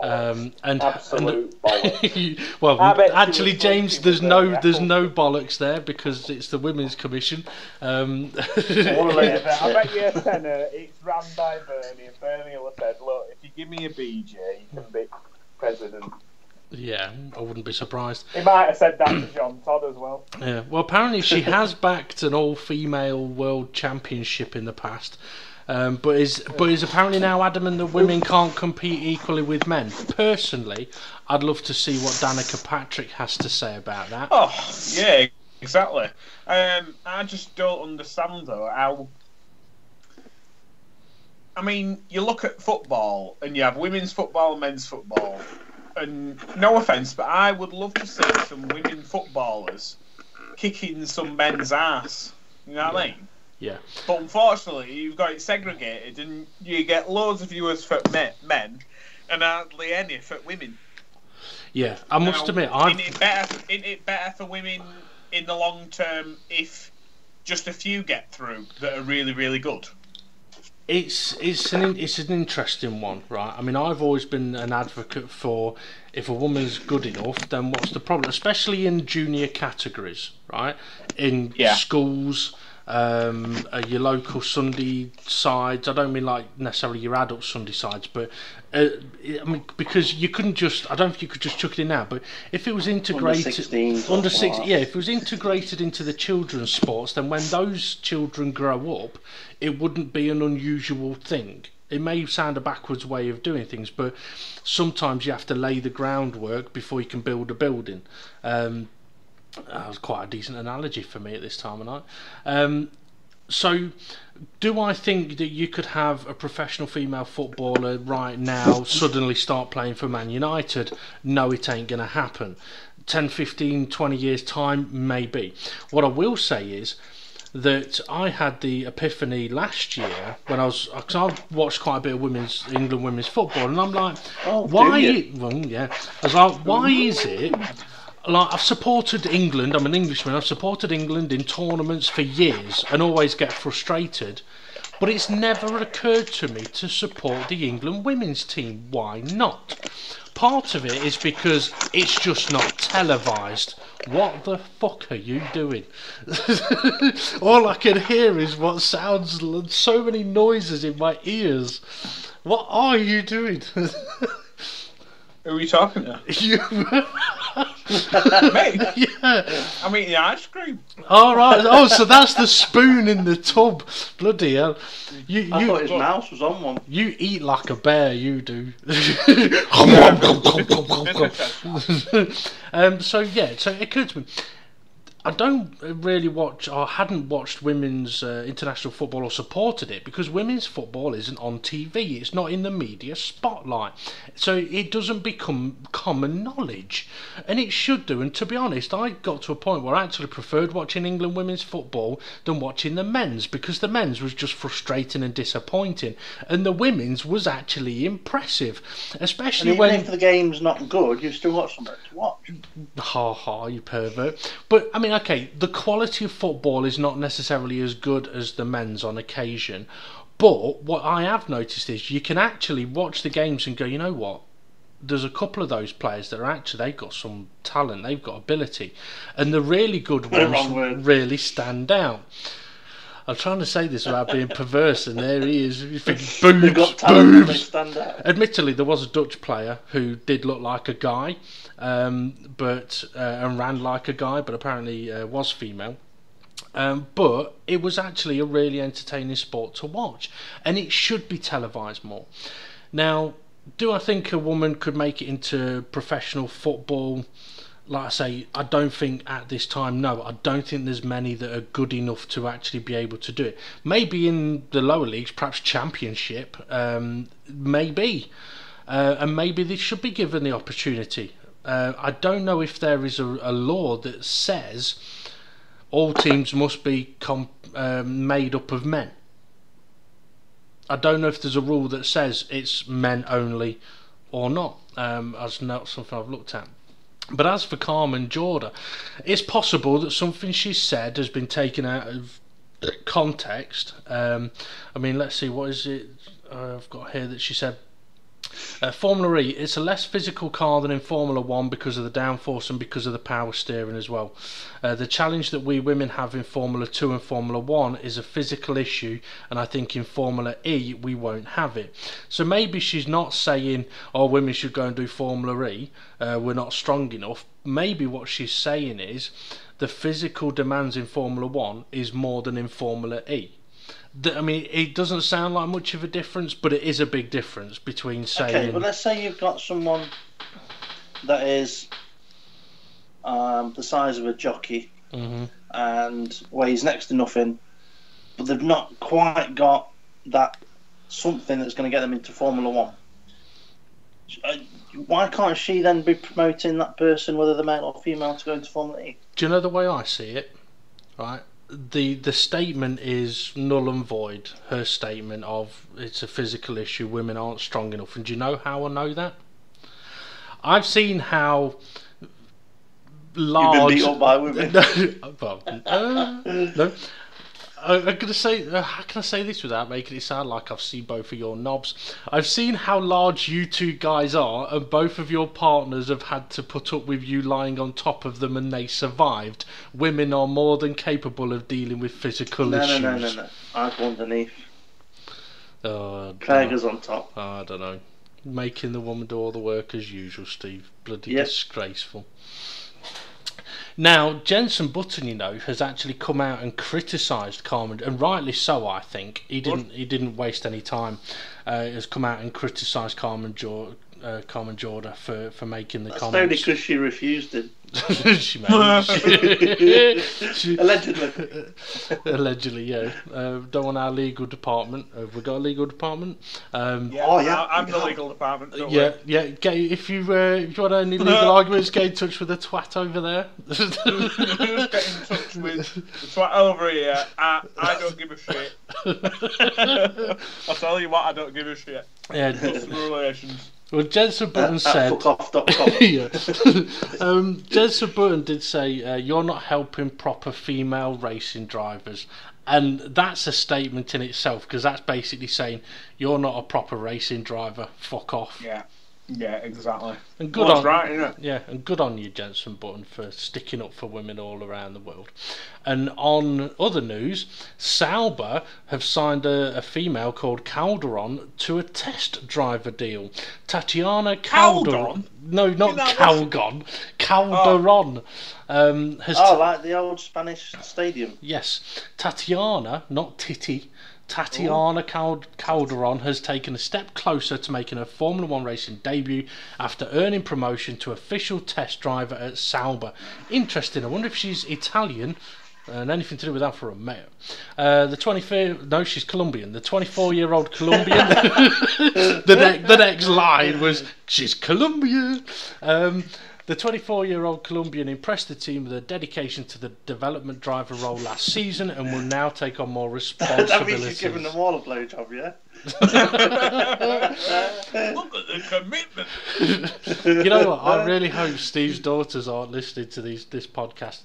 [SPEAKER 3] Absolute bollocks.
[SPEAKER 2] Well, actually, James, there's no bollocks there, because it's the Women's Commission.
[SPEAKER 3] I bet you a tenner it's run by Bernie, and Bernie will have said, look, if you give me a BJ, you can be president.
[SPEAKER 2] Yeah, I wouldn't be surprised.
[SPEAKER 3] He might have said that to John Todd as well.
[SPEAKER 2] Yeah, well, apparently she has backed an all-female world championship in the past. But is apparently now adamant that women can't compete equally with men. Personally, I'd love to see what Danica Patrick has to say about that.
[SPEAKER 3] Oh, yeah, exactly. I just don't understand, though, how... I mean, you look at football, and you have women's football and men's football, and no offence, but I would love to see some women footballers kicking some men's ass. You know what I mean?
[SPEAKER 2] Yeah.
[SPEAKER 3] But unfortunately, you've got it segregated, and you get loads of viewers for men, and hardly any for women.
[SPEAKER 2] Yeah, I must admit,
[SPEAKER 3] Isn't it better for women in the long term if just a few get through that are really, really good?
[SPEAKER 2] It's an interesting one, right? I mean, I've always been an advocate for if a woman's good enough, then what's the problem? Especially in junior categories, right? In schools, your local Sunday sides. I don't mean like necessarily your adult Sunday sides, but I mean, because you couldn't just. I don't think you could just chuck it in now. But if it was integrated under 16, yeah, if it was integrated into the children's sports, then when those children grow up, it wouldn't be an unusual thing. It may sound a backwards way of doing things, but sometimes you have to lay the groundwork before you can build a building. That was quite a decent analogy for me at this time of night. So, do I think that you could have a professional female footballer right now suddenly start playing for Man United? No, it ain't going to happen. 10, 15, 20 years' time, maybe. What I will say is that I had the epiphany last year when because I've watched quite a bit of England women's football, and I'm like, why? Well, yeah, I was like, why is it? Like, I've supported England. I'm an Englishman. I've supported England in tournaments for years and always get frustrated. But it's never occurred to me to support the England women's team. Why not? Part of it is because it's just not televised. What the fuck are you doing? All I can hear is what sounds, so many noises in my ears. What are you doing?
[SPEAKER 3] Who are you talking to?
[SPEAKER 2] You.
[SPEAKER 3] Mate?
[SPEAKER 2] Yeah.
[SPEAKER 3] I'm eating ice cream.
[SPEAKER 2] All right. Oh, so that's the spoon in the tub. Bloody hell.
[SPEAKER 1] I thought his mouse was on one.
[SPEAKER 2] You eat like a bear, you do. So it occurred to me, I don't really watch, or hadn't watched women's international football or supported it because women's football isn't on TV. It's not in the media spotlight. So it doesn't become common knowledge. And it should do. And to be honest, I got to a point where I actually preferred watching England women's football than watching the men's, because the men's was just frustrating and disappointing. And the women's was actually impressive. Especially
[SPEAKER 1] and even if the game's not good, you've still got something to watch.
[SPEAKER 2] Ha ha, you pervert. But, I mean, okay, the quality of football is not necessarily as good as the men's on occasion, but what I have noticed is you can actually watch the games and go, you know what, there's a couple of those players that are actually, they've got some talent, they've got ability, and the really good ones really stand out. I'm trying to say this without being perverse, and there he is. You think, boobs. Stand out. Admittedly, there was a Dutch player who did look like a guy, but and ran like a guy, but apparently was female. But it was actually a really entertaining sport to watch, and it should be televised more. Now, do I think a woman could make it into professional football? Like I say, I don't think at this time, no, I don't think there's many that are good enough to actually be able to do it. Maybe in the lower leagues, perhaps Championship, maybe. And maybe they should be given the opportunity. I don't know if there is a law that says all teams must be made up of men. I don't know if there's a rule that says it's men only or not. That's not something I've looked at. But as for Carmen Jorda, it's possible that something she said has been taken out of context. I mean, let's see, what is it I've got here that she said? Formula E, it's a less physical car than in Formula 1 because of the downforce and because of the power steering as well. The challenge that we women have in Formula 2 and Formula 1 is a physical issue, and I think in Formula E we won't have it. So maybe she's not saying, oh, women should go and do Formula E, we're not strong enough. Maybe what she's saying is the physical demands in Formula 1 is more than in Formula E. I mean, it doesn't sound like much of a difference, but it is a big difference between saying...
[SPEAKER 1] Okay, but let's say you've got someone that is the size of a jockey and weighs next to nothing, but they've not quite got that something that's going to get them into Formula One. Why can't she then be promoting that person, whether they're male or female, to go into Formula E?
[SPEAKER 2] Do you know the way I see it? Right, the statement is null and void. Her statement of it's a physical issue, women aren't strong enough. And do you know how I know that? I've seen how large.
[SPEAKER 1] You've been beat up by women.
[SPEAKER 2] No. I'm gonna say, how can I say this without making it sound like I've seen both of your knobs? I've seen how large you two guys are, and both of your partners have had to put up with you lying on top of them, and they survived. Women are more than capable of dealing with physical issues.
[SPEAKER 1] No. I've underneath.
[SPEAKER 2] Claire
[SPEAKER 1] goes on top.
[SPEAKER 2] I don't know. Making the woman do all the work as usual, Steve. Bloody disgraceful. Now, Jenson Button, you know, has actually come out and criticised Carmen, and rightly so, I think. He didn't waste any time. He has come out and criticised Carmen Jorda for making the comments.
[SPEAKER 1] That's only because she refused it.
[SPEAKER 2] She made
[SPEAKER 1] Allegedly,
[SPEAKER 2] yeah. Don't want our legal department. Have we got a legal department?
[SPEAKER 3] I'm the legal department.
[SPEAKER 2] Yeah. If you want any legal arguments, get in touch with the twat over there.
[SPEAKER 3] Get in touch with the twat over here. I don't give a shit. I'll tell you what, I don't give a shit.
[SPEAKER 2] Yeah.
[SPEAKER 3] Customer relations.
[SPEAKER 2] Well, Jenson Button said...
[SPEAKER 1] yeah.
[SPEAKER 2] Jenson Button did say, you're not helping proper female racing drivers. And that's a statement in itself, because that's basically saying, you're not a proper racing driver, fuck off.
[SPEAKER 3] Yeah, exactly.
[SPEAKER 2] And good
[SPEAKER 3] that's right, isn't it?
[SPEAKER 2] Yeah, and good on you, Jenson Button, for sticking up for women all around the world. And on other news, Sauber have signed a female called Calderon to a test driver deal. Tatiana Calderon? No, not Calgon. Calderon.
[SPEAKER 1] Like the old Spanish stadium.
[SPEAKER 2] Yes. Tatiana, not Titty. Tatiana Calderon has taken a step closer to making her Formula One racing debut after earning promotion to official test driver at Sauber. Interesting. I wonder if she's Italian and anything to do with Alfa Romeo. She's Colombian. The 24-year-old Colombian. the next line was, she's Colombian. The 24-year-old Colombian impressed the team with her dedication to the development driver role last season and will now take on more responsibilities.
[SPEAKER 1] That means she's giving them all a blowjob, yeah?
[SPEAKER 3] Look at the commitment.
[SPEAKER 2] You know what? I really hope Steve's daughters aren't listening to this podcast.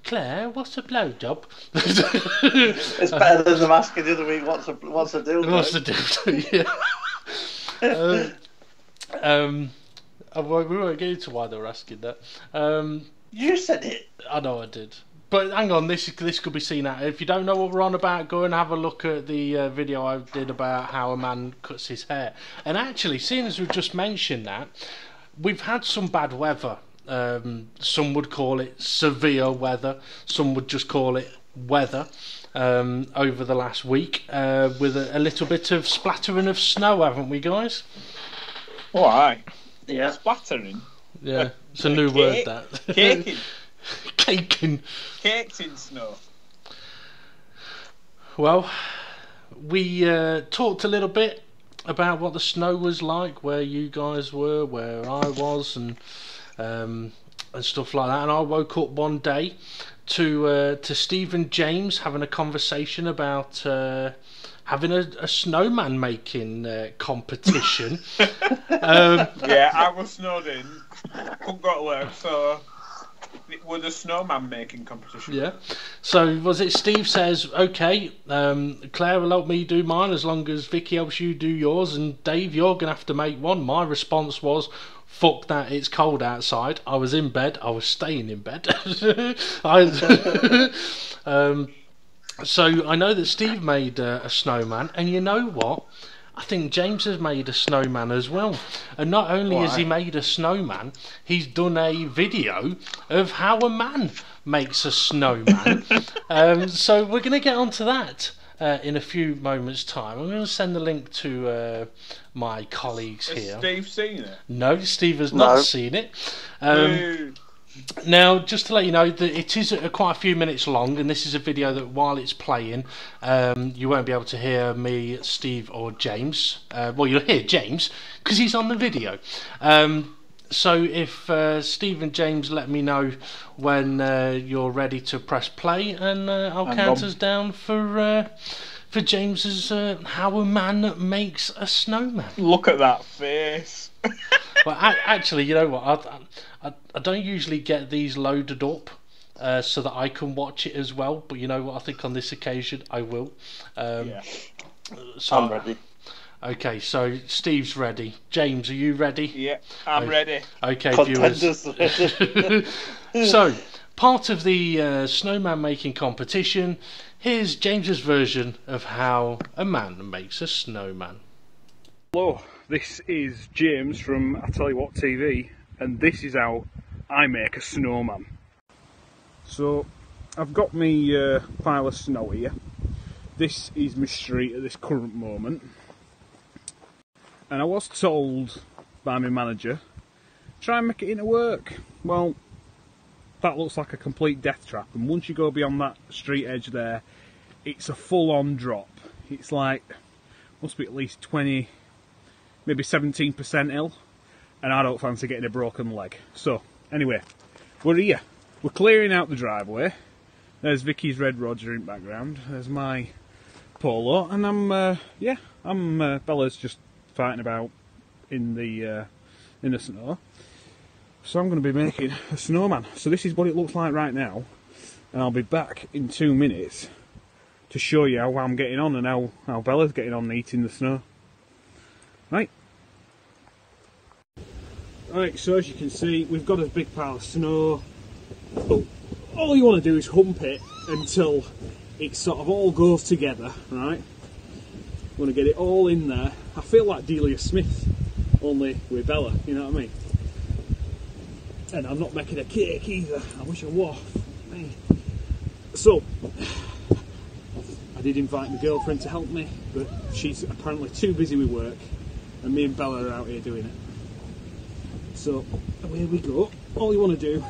[SPEAKER 2] Claire, what's a blowjob?
[SPEAKER 1] It's better than them asking the other week, what's a dildo?
[SPEAKER 2] What's a dildo, yeah. We won't get into why they were asking that.
[SPEAKER 1] You said it.
[SPEAKER 2] I know I did. But hang on, this could be seen out. If you don't know what we're on about, go and have a look at the video I did about how a man cuts his hair. And actually, seeing as we've just mentioned that, we've had some bad weather. Some would call it severe weather. Some would just call it weather. Over the last week, with a little bit of splattering of snow, haven't we, guys?
[SPEAKER 3] Oh, aye.
[SPEAKER 1] Yeah.
[SPEAKER 3] Splattering?
[SPEAKER 2] Yeah, it's a new word, that.
[SPEAKER 3] Caking.
[SPEAKER 2] Caking.
[SPEAKER 3] Caked in snow.
[SPEAKER 2] Well, we talked a little bit about what the snow was like, where you guys were, where I was, and stuff like that. And I woke up one day to Steve and James having a conversation about having a snowman making competition.
[SPEAKER 3] Yeah, I was snowed in, couldn't go to work, so it was a snowman making competition.
[SPEAKER 2] Yeah. So was it Steve says, okay, Claire will help me do mine as long as Vicky helps you do yours, and Dave, you're going to have to make one. My response was, fuck that, it's cold outside. I was in bed, I was staying in bed. So I know that Steve made a snowman, and you know what? I think James has made a snowman as well. And not only has he made a snowman, he's done a video of how a man makes a snowman. So we're going to get onto that in a few moments' time. I'm going to send the link to my colleagues here.
[SPEAKER 3] Has Steve seen it?
[SPEAKER 2] No, Steve has not seen it. Now, just to let you know that it is quite a few minutes long, and this is a video that while it's playing, you won't be able to hear me, Steve, or James. Well, you'll hear James because he's on the video. So if Steve and James let me know when you're ready to press play, and I'll count us down for James's How a Man Makes a Snowman.
[SPEAKER 3] Look at that face.
[SPEAKER 2] Well, actually, you know what? I don't usually get these loaded up so that I can watch it as well. But you know what? I think on this occasion I will.
[SPEAKER 3] Yeah.
[SPEAKER 2] So,
[SPEAKER 1] I'm ready.
[SPEAKER 2] Okay, so Steve's ready. James, are you ready?
[SPEAKER 3] Yeah, I'm ready.
[SPEAKER 2] Okay,
[SPEAKER 1] Contenders.
[SPEAKER 2] viewers. So, part of the snowman making competition, here's James's version of how a man makes a snowman.
[SPEAKER 6] Hello, this is James from illtellyouwhat.TV, and this is how I make a snowman. So, I've got me pile of snow here. This is my street at this current moment. And I was told by my manager, try and make it into work. Well, that looks like a complete death trap, and once you go beyond that street edge there, it's a full-on drop. It's like, must be at least 20, maybe 17% ill, and I don't fancy getting a broken leg. So, anyway, we're here. We're clearing out the driveway. There's Vicky's Red Roger in the background. There's my Polo, and Bella's just fighting about in the snow. So I'm going to be making a snowman. So this is what it looks like right now, and I'll be back in 2 minutes to show you how I'm getting on and how Bella's getting on eating the snow. Right. Right, so as you can see, we've got a big pile of snow. But all you want to do is hump it until it sort of all goes together, right? Want to get it all in there. I feel like Delia Smith, only with Bella, you know what I mean? And I'm not making a cake either. I wish I was. So, I did invite my girlfriend to help me, but she's apparently too busy with work, and me and Bella are out here doing it. So, away we go. All you want to do,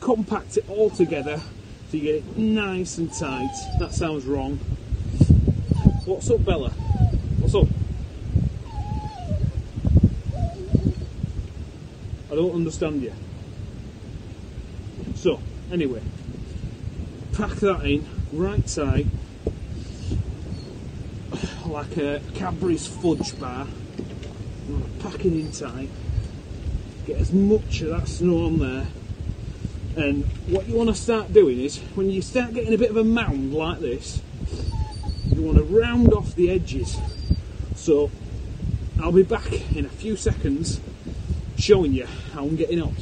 [SPEAKER 6] compact it all together so you get it nice and tight. That sounds wrong. What's up, Bella? What's up? I don't understand you. So, anyway, pack that in right tight, like a Cadbury's fudge bar. You want to pack it in tight, get as much of that snow on there, and what you want to start doing is, when you start getting a bit of a mound like this, you want to round off the edges. So I'll be back in a few seconds showing you how I'm getting on.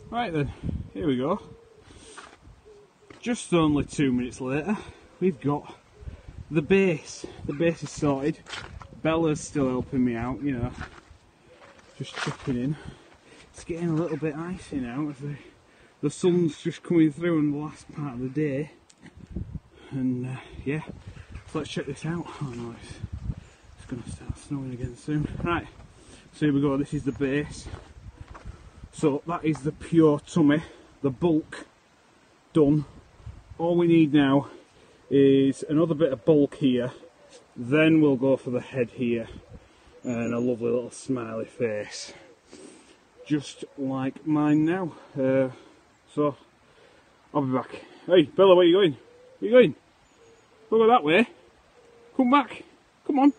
[SPEAKER 6] Right then, here we go. Just only 2 minutes later, we've got the base. The base is sorted. Bella's still helping me out, you know, just chipping in. It's getting a little bit icy now as the sun's just coming through in the last part of the day. And yeah, so let's check this out. Oh no, it's going to start snowing again soon. Right, so here we go, this is the base. So that is the pure tummy, the bulk done. All we need now is another bit of bulk here, then we'll go for the head here and a lovely little smiley face, just like mine now. So I'll be back. Hey Bella, where are you going? Where are you going? Don't go that way. Come back. Come on.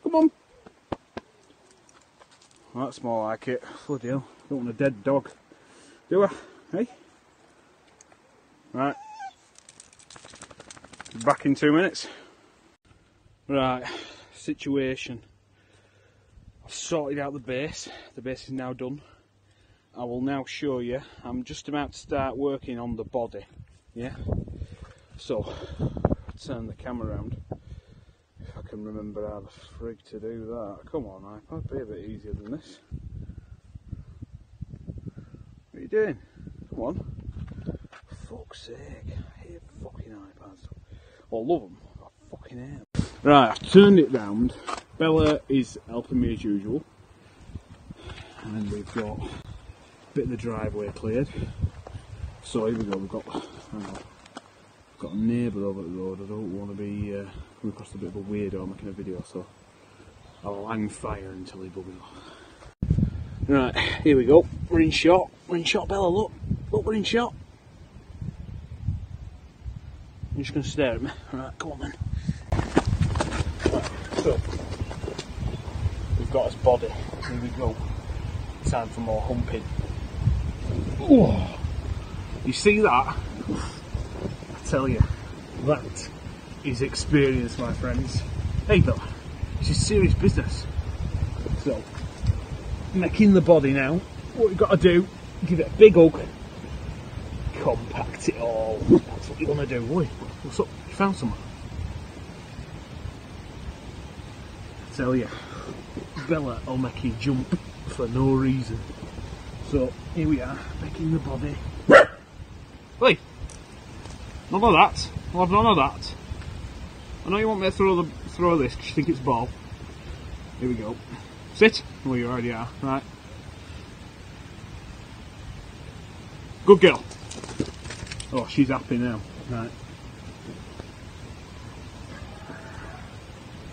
[SPEAKER 6] Come on. Well, that's more like it. Bloody hell. Don't want a dead dog, do I? Hey? Right. Back in 2 minutes. Right. Situation. I've sorted out the base. The base is now done. I will now show you. I'm just about to start working on the body. Yeah? So, turn the camera around. If I can remember how the frig to do that. Come on, iPad, be a bit easier than this. What are you doing? Come on. For fuck's sake, I hate fucking iPads. Well, I love them, I fucking hate them. Right, I've turned it round. Bella is helping me as usual. And we've got a bit of the driveway cleared. So here we go, we've got a neighbour over the road. I don't want to be coming across a bit of a weirdo making a video, so I'll hang fire until he buggers off. Right, here we go. We're in shot. We're in shot, Bella, look. Look, we're in shot. You're just going to stare at me. Right, come on then. Right, so, we've got his body. Here we go. Time for more humping. Ooh. You see that? I tell you, that is experience, my friends. Hey Bill, this is serious business. So, necking the body now. What we've got to do, give it a big hug, compact it all. That's what you want to do. Oi, what's up? You found someone? I tell you, Bella will make you jump for no reason. So, here we are, making the body. Oi! None of that. I'll have none of that. I know you want me to throw this because you think it's ball. Here we go. Sit. Well, you already are. Right. Good girl. Oh, she's happy now. Right.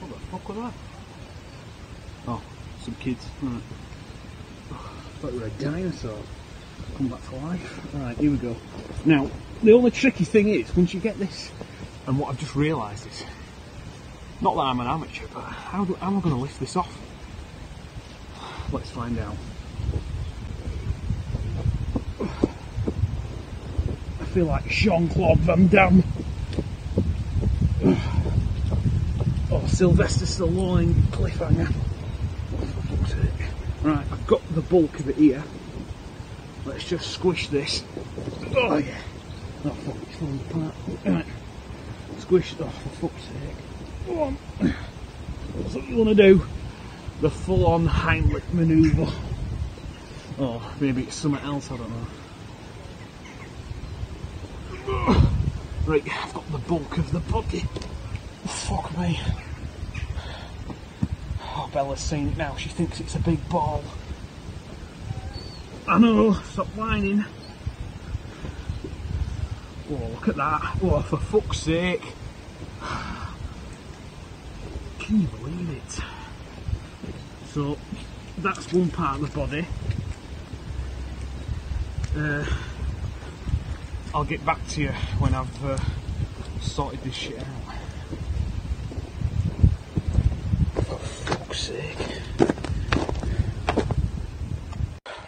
[SPEAKER 6] What the fuck was that? Oh, some kids. Right. Oh, I thought you were a dinosaur. Come back to life. Right, here we go. Now, the only tricky thing is, once you get this, and what I've just realised is, not that I'm an amateur, but how am I going to lift this off? Let's find out. I feel like Jean-Claude Van Damme. Oh, Sylvester Stallone cliffhanger. Right, I've got the bulk of it here. Let's just squish this. Oh yeah. Oh fuck, it's falling apart. Right. Squish it off, for fuck's sake. Go on. That's what you want to do. The full-on Heimlich manoeuvre. Oh, maybe it's something else, I don't know. Right, I've got the bulk of the body. Fuck me. Oh, Bella's seen it now. She thinks it's a big ball. I know, stop whining. Oh, look at that. Oh, for fuck's sake. Can you believe it? So, that's one part of the body. I'll get back to you when I've sorted this shit out. For fuck's sake.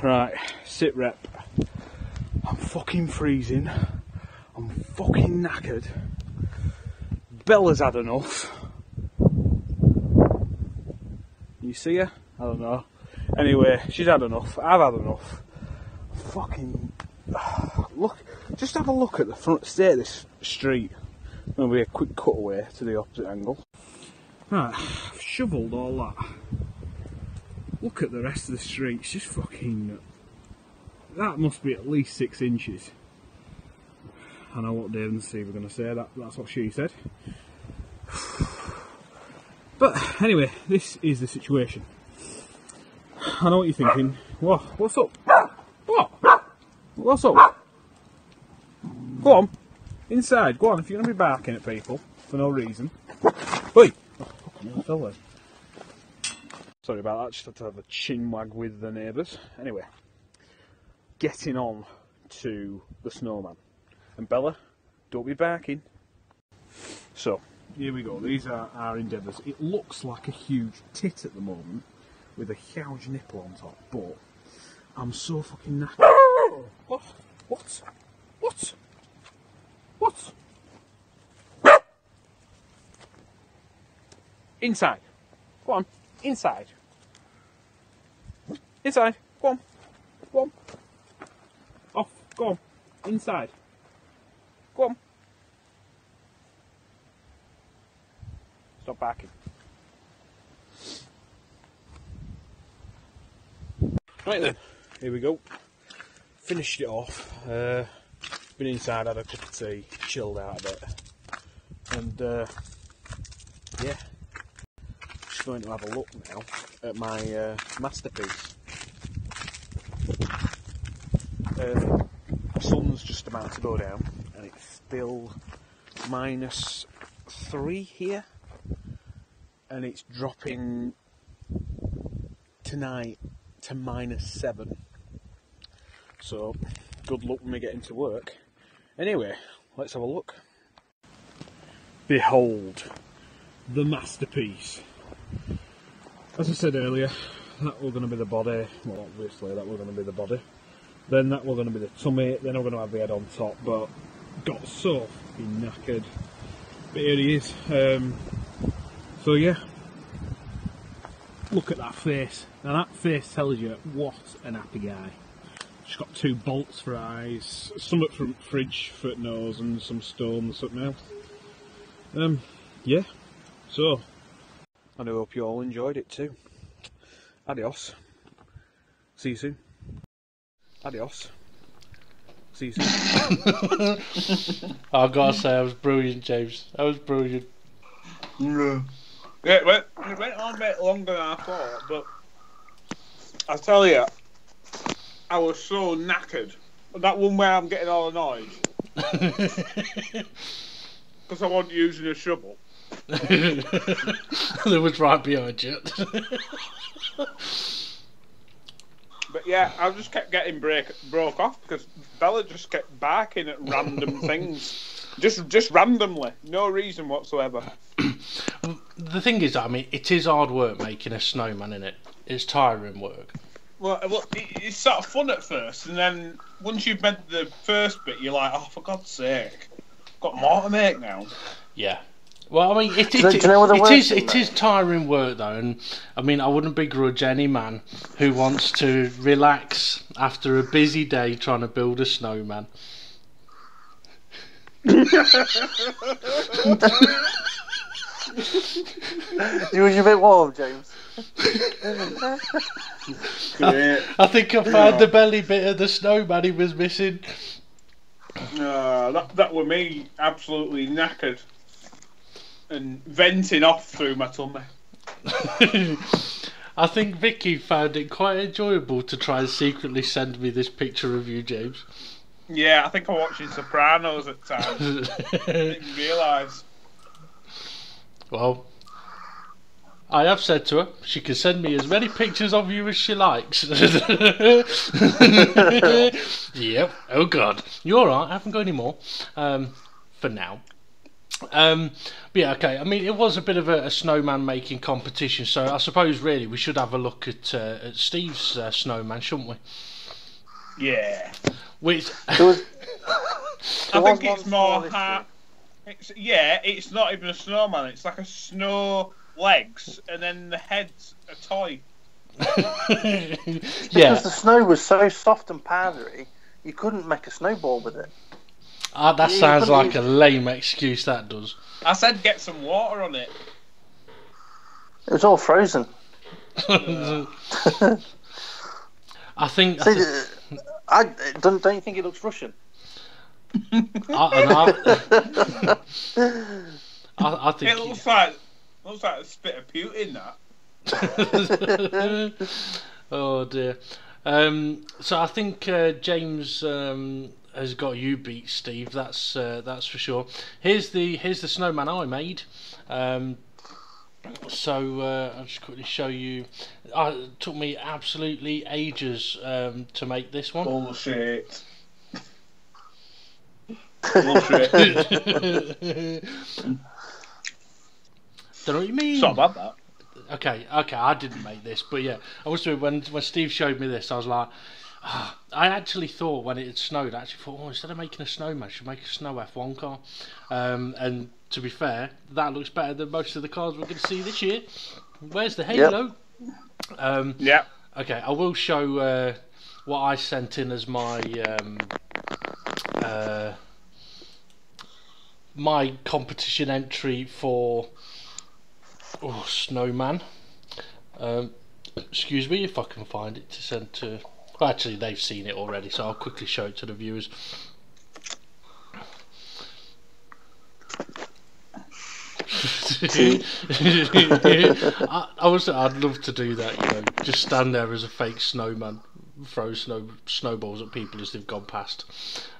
[SPEAKER 6] Right, sit rep. I'm fucking freezing. I'm fucking knackered. Bella's had enough. You see her? I don't know. Anyway, she's had enough. I've had enough. Fucking look. Just have a look at the front state of this street. There'll be a quick cutaway to the opposite angle. Right, I've shovelled all that. Look at the rest of the street. It's just fucking. That must be at least 6 inches. I know what Dave and Steve are going to say. That's what she said. But anyway, this is the situation. I know what you're thinking. What? What's up? What? What's up? Go on. Inside. Go on. If you're going to be barking at people for no reason. Oi! Oh, fucking hell, I fell there. Sorry about that. Just had to have a chin wag with the neighbours. Anyway. Getting on to the snowman. And Bella, don't be barking. So, here we go. These are our endeavours. It looks like a huge tit at the moment, with a huge nipple on top, but I'm so fucking knackered. What? What? What? What? Inside. Go on. Inside. Inside. Go on. Go on. Off. Go on. Inside. Go on. Stop barking. Right then, here we go. Finished it off. Been inside, had a cup of tea, chilled out a bit, and yeah, just going to have a look now at my masterpiece. The sun's just about to go down, and it's still -3 here, and it's dropping tonight to -7. So, good luck with me getting to work. Anyway, let's have a look. Behold, the masterpiece. As I said earlier, that was going to be the body. Well, obviously, that was going to be the body. Then that was going to be the tummy. Then I'm going to have the head on top, but got so fucking knackered. But here he is. So yeah, look at that face. Now that face tells you what an happy guy. She's got 2 bolts for eyes, something from fridge for nose, and some stone, something else. Yeah, so I do hope you all enjoyed it too. Adios. See you soon. Adios. See you soon.
[SPEAKER 2] I've got to say, I was brilliant, James. I was brilliant.
[SPEAKER 3] Yeah, it went on a bit longer than I thought, but I tell you, I was so knackered. That one where I'm getting all annoyed because I wasn't using a shovel.
[SPEAKER 2] That was right behind you.
[SPEAKER 3] But yeah, I just kept getting broke off because Bella just kept barking at random things. Just randomly. No reason whatsoever.
[SPEAKER 2] The thing is, I mean, it is hard work making a snowman, isn't it? It's tiring work.
[SPEAKER 3] Well, it's sort of fun at first, and then once you've made the first bit, you're like, oh, for God's sake, I've got more to make now.
[SPEAKER 2] Yeah. Well, I mean, it is tiring work though, and I mean, I wouldn't begrudge any man who wants to relax after a busy day trying to build a snowman.
[SPEAKER 1] You was a bit warm, James.
[SPEAKER 2] I think I found the belly bit of the snowman he was missing.
[SPEAKER 3] That were me, absolutely knackered and venting off through my tummy.
[SPEAKER 2] I think Vicky found it quite enjoyable to try and secretly send me this picture of you, James.
[SPEAKER 3] Yeah, I think I'm watching Sopranos at times. I didn't realise.
[SPEAKER 2] Well, I have said to her she can send me as many pictures of you as she likes. Yep. Oh God, you're alright. I haven't got any more for now. But yeah, okay. I mean, it was a bit of a snowman making competition, so I suppose really we should have a look at Steve's snowman, shouldn't we?
[SPEAKER 3] Yeah.
[SPEAKER 2] Which
[SPEAKER 3] I think it's more hard. It's not even a snowman. It's like a snow legs, and then the head's a toy.
[SPEAKER 2] Yeah.
[SPEAKER 1] Because the snow was so soft and powdery, you couldn't make a snowball with it.
[SPEAKER 2] That sounds like a lame excuse, that does.
[SPEAKER 3] I said get some water on it.
[SPEAKER 1] It was all frozen.
[SPEAKER 2] I think...
[SPEAKER 1] don't you think it looks Russian?
[SPEAKER 2] I think...
[SPEAKER 3] It looks like a spit of Putin, that.
[SPEAKER 2] Oh dear. So I think James has got you beat, Steve. That's for sure. Here's the snowman I made. So I'll just quickly show you. It took me absolutely ages to make this one.
[SPEAKER 3] Bullshit. Bullshit.
[SPEAKER 2] Don't know what you mean.
[SPEAKER 3] It's not bad, that.
[SPEAKER 2] Okay, I didn't make this, but yeah, I must admit, when Steve showed me this, I was like, I actually thought when it had snowed, instead of making a snowman, I should make a snow F1 car. And to be fair, that looks better than most of the cars we're going to see this year. Where's the halo? Yep.
[SPEAKER 3] Yeah.
[SPEAKER 2] Okay, I will show what I sent in as my my competition entry for Oh, snowman. Excuse me if I can find it to send to. Well, actually, they've seen it already, so I'll quickly show it to the viewers. I'd love to do that, you know, just stand there as a fake snowman, throw snowballs at people as they've gone past.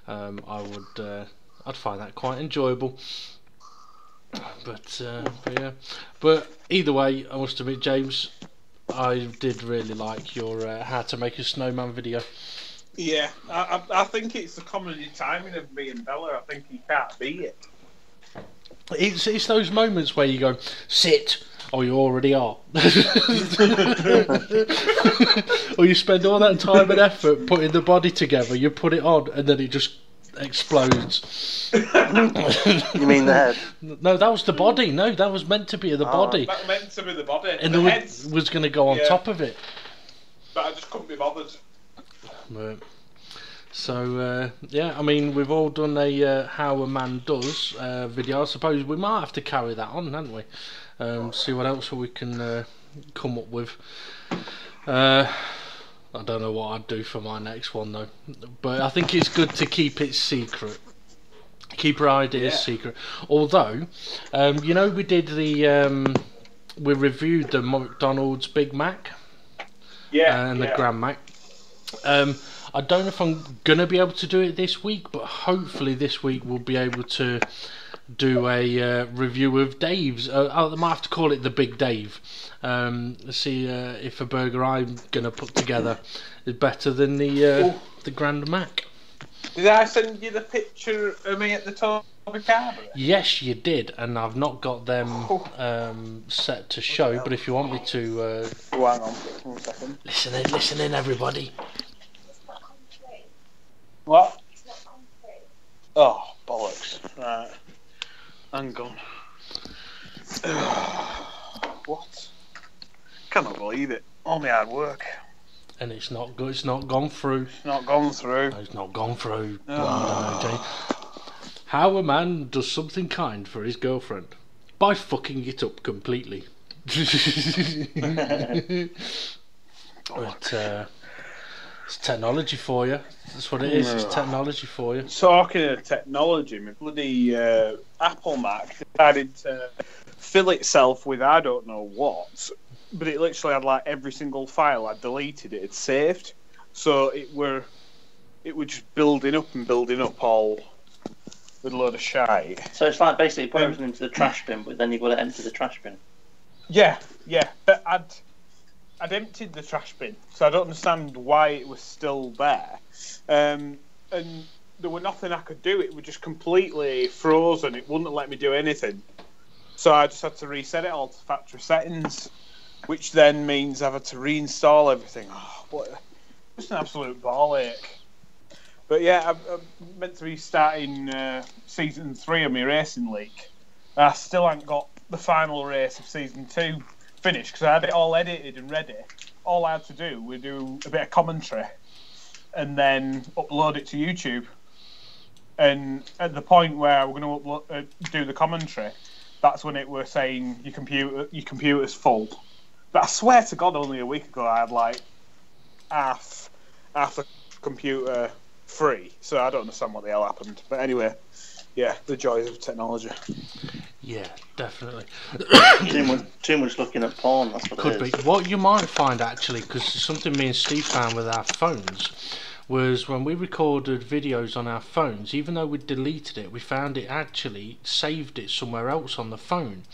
[SPEAKER 2] I'd find that quite enjoyable. But yeah, but either way, I must admit, James, I did really like your how to make a snowman video.
[SPEAKER 3] Yeah, I think it's the comedy timing of me and Bella. I think you can't beat it.
[SPEAKER 2] It's those moments where you go, sit, or you already are. Or you spend all that time and effort putting the body together, you put it on, and then it just explodes.
[SPEAKER 1] You mean the head?
[SPEAKER 2] No, that was the body. No, that was meant to be the body.
[SPEAKER 3] That meant to be the body.
[SPEAKER 2] And
[SPEAKER 3] the
[SPEAKER 2] the
[SPEAKER 3] head
[SPEAKER 2] was going to go on top of it.
[SPEAKER 3] But I just couldn't be bothered.
[SPEAKER 2] Right. So yeah, I mean, we've all done a how a man does video. I suppose we might have to carry that on, haven't we? See what else we can come up with. I don't know what I'd do for my next one though, but I think it's good to keep it secret. Keep our ideas secret. Although, you know, we did the we reviewed the McDonald's Big Mac, and the Grand Mac. I don't know if I'm gonna be able to do it this week, but hopefully this week we'll be able to do a review of Dave's. I might have to call it the Big Dave. See if a burger I'm gonna put together is better than the Grand Mac.
[SPEAKER 3] Did I send you the picture of me at the top of a car?
[SPEAKER 2] Yes, you did, and I've not got them set to show. But if you want me to,
[SPEAKER 3] hang on 1 second.
[SPEAKER 2] Listen in, everybody.
[SPEAKER 3] What? Oh, bollocks. Right. Hang on. What? Cannot believe it. All my hard work.
[SPEAKER 2] And it's not good. It's not gone through.
[SPEAKER 3] It's not gone through.
[SPEAKER 2] No, it's not gone through. Oh. No, Jane. How a man does something kind for his girlfriend by fucking it up completely. But it's technology for you. That's what it is. It's technology for you.
[SPEAKER 3] Talking of technology, my bloody Apple Mac decided to fill itself with I don't know what, but it literally had like every single file I deleted it had saved, so it were just building up all with a load of shite.
[SPEAKER 1] So it's like basically put everything into the trash bin, but then you've got to empty the trash bin.
[SPEAKER 3] Yeah, but I'd emptied the trash bin, so I don't understand why it was still there. And there was nothing I could do. It was just completely frozen. It wouldn't let me do anything. So I just had to reset it all to factory settings, which then means I've had to reinstall everything. Oh, what, just an absolute ball ache. But yeah, I'm meant to be starting season 3 of my racing league. I still haven't got the final race of season 2 finished because I had it all edited and ready. All I had to do was do a bit of commentary and then upload it to YouTube. And at the point where we're going to do the commentary, that's when it was saying your computer's full. But I swear to God, only a week ago I had like half the computer free. So I don't understand what the hell happened. But anyway, yeah, the joys of technology.
[SPEAKER 2] Yeah, definitely.
[SPEAKER 1] too much looking at porn. That's what
[SPEAKER 2] Could
[SPEAKER 1] it is.
[SPEAKER 2] be. What you might find actually, because something me and Steve found with our phones, was when we recorded videos on our phones, even though we deleted it, we found it actually saved it somewhere else on the phone.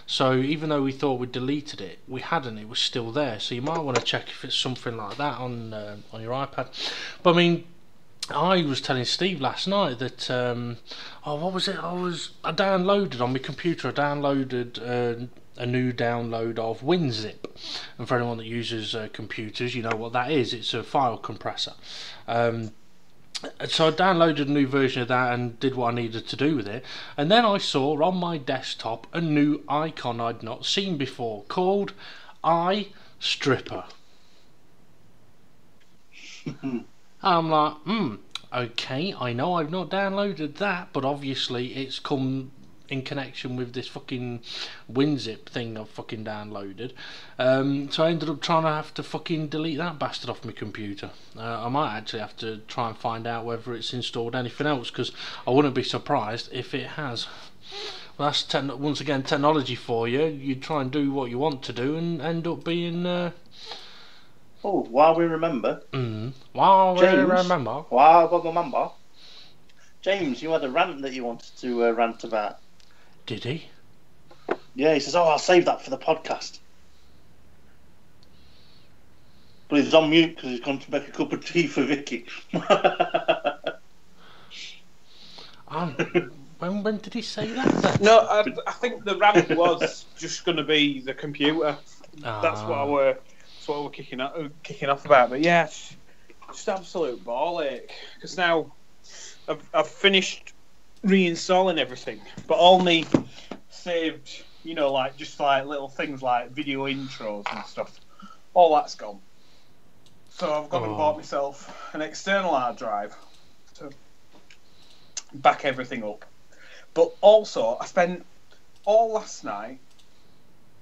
[SPEAKER 2] So even though we thought we deleted it, we hadn't. It was still there. So you might want to check if it's something like that on your iPad. But I mean, I was telling Steve last night that what was it? I downloaded on my computer. I downloaded a new download of WinZip, and for anyone that uses computers, you know what that is. It's a file compressor. So I downloaded a new version of that and did what I needed to do with it, and then I saw on my desktop a new icon I'd not seen before called iStripper. I'm like, okay, I know I've not downloaded that, but obviously it's come in connection with this fucking WinZip thing I've fucking downloaded. So I ended up trying to have to fucking delete that bastard off my computer. I might actually have to try and find out whether it's installed anything else, because I wouldn't be surprised if it has. Well, that's once again technology for you. You try and do what you want to do and end up being.
[SPEAKER 1] Oh, while we remember.
[SPEAKER 2] While we
[SPEAKER 1] James,
[SPEAKER 2] remember.
[SPEAKER 1] While we remember. James, you had a rant that you wanted to rant about.
[SPEAKER 2] Did he?
[SPEAKER 1] Yeah, he says, "Oh, I'll save that for the podcast." But he's on mute because he's gone to make a cup of tea for Vicky.
[SPEAKER 2] When did he say that then?
[SPEAKER 3] No, I think the rant was just going to be the computer. That's what we're kicking off about. But yeah, just absolute ball ache. Because now I've finished reinstalling everything, but only saved, just little things like video intros and stuff. All that's gone. So I've gone and bought myself an external hard drive to back everything up. But also, I spent all last night,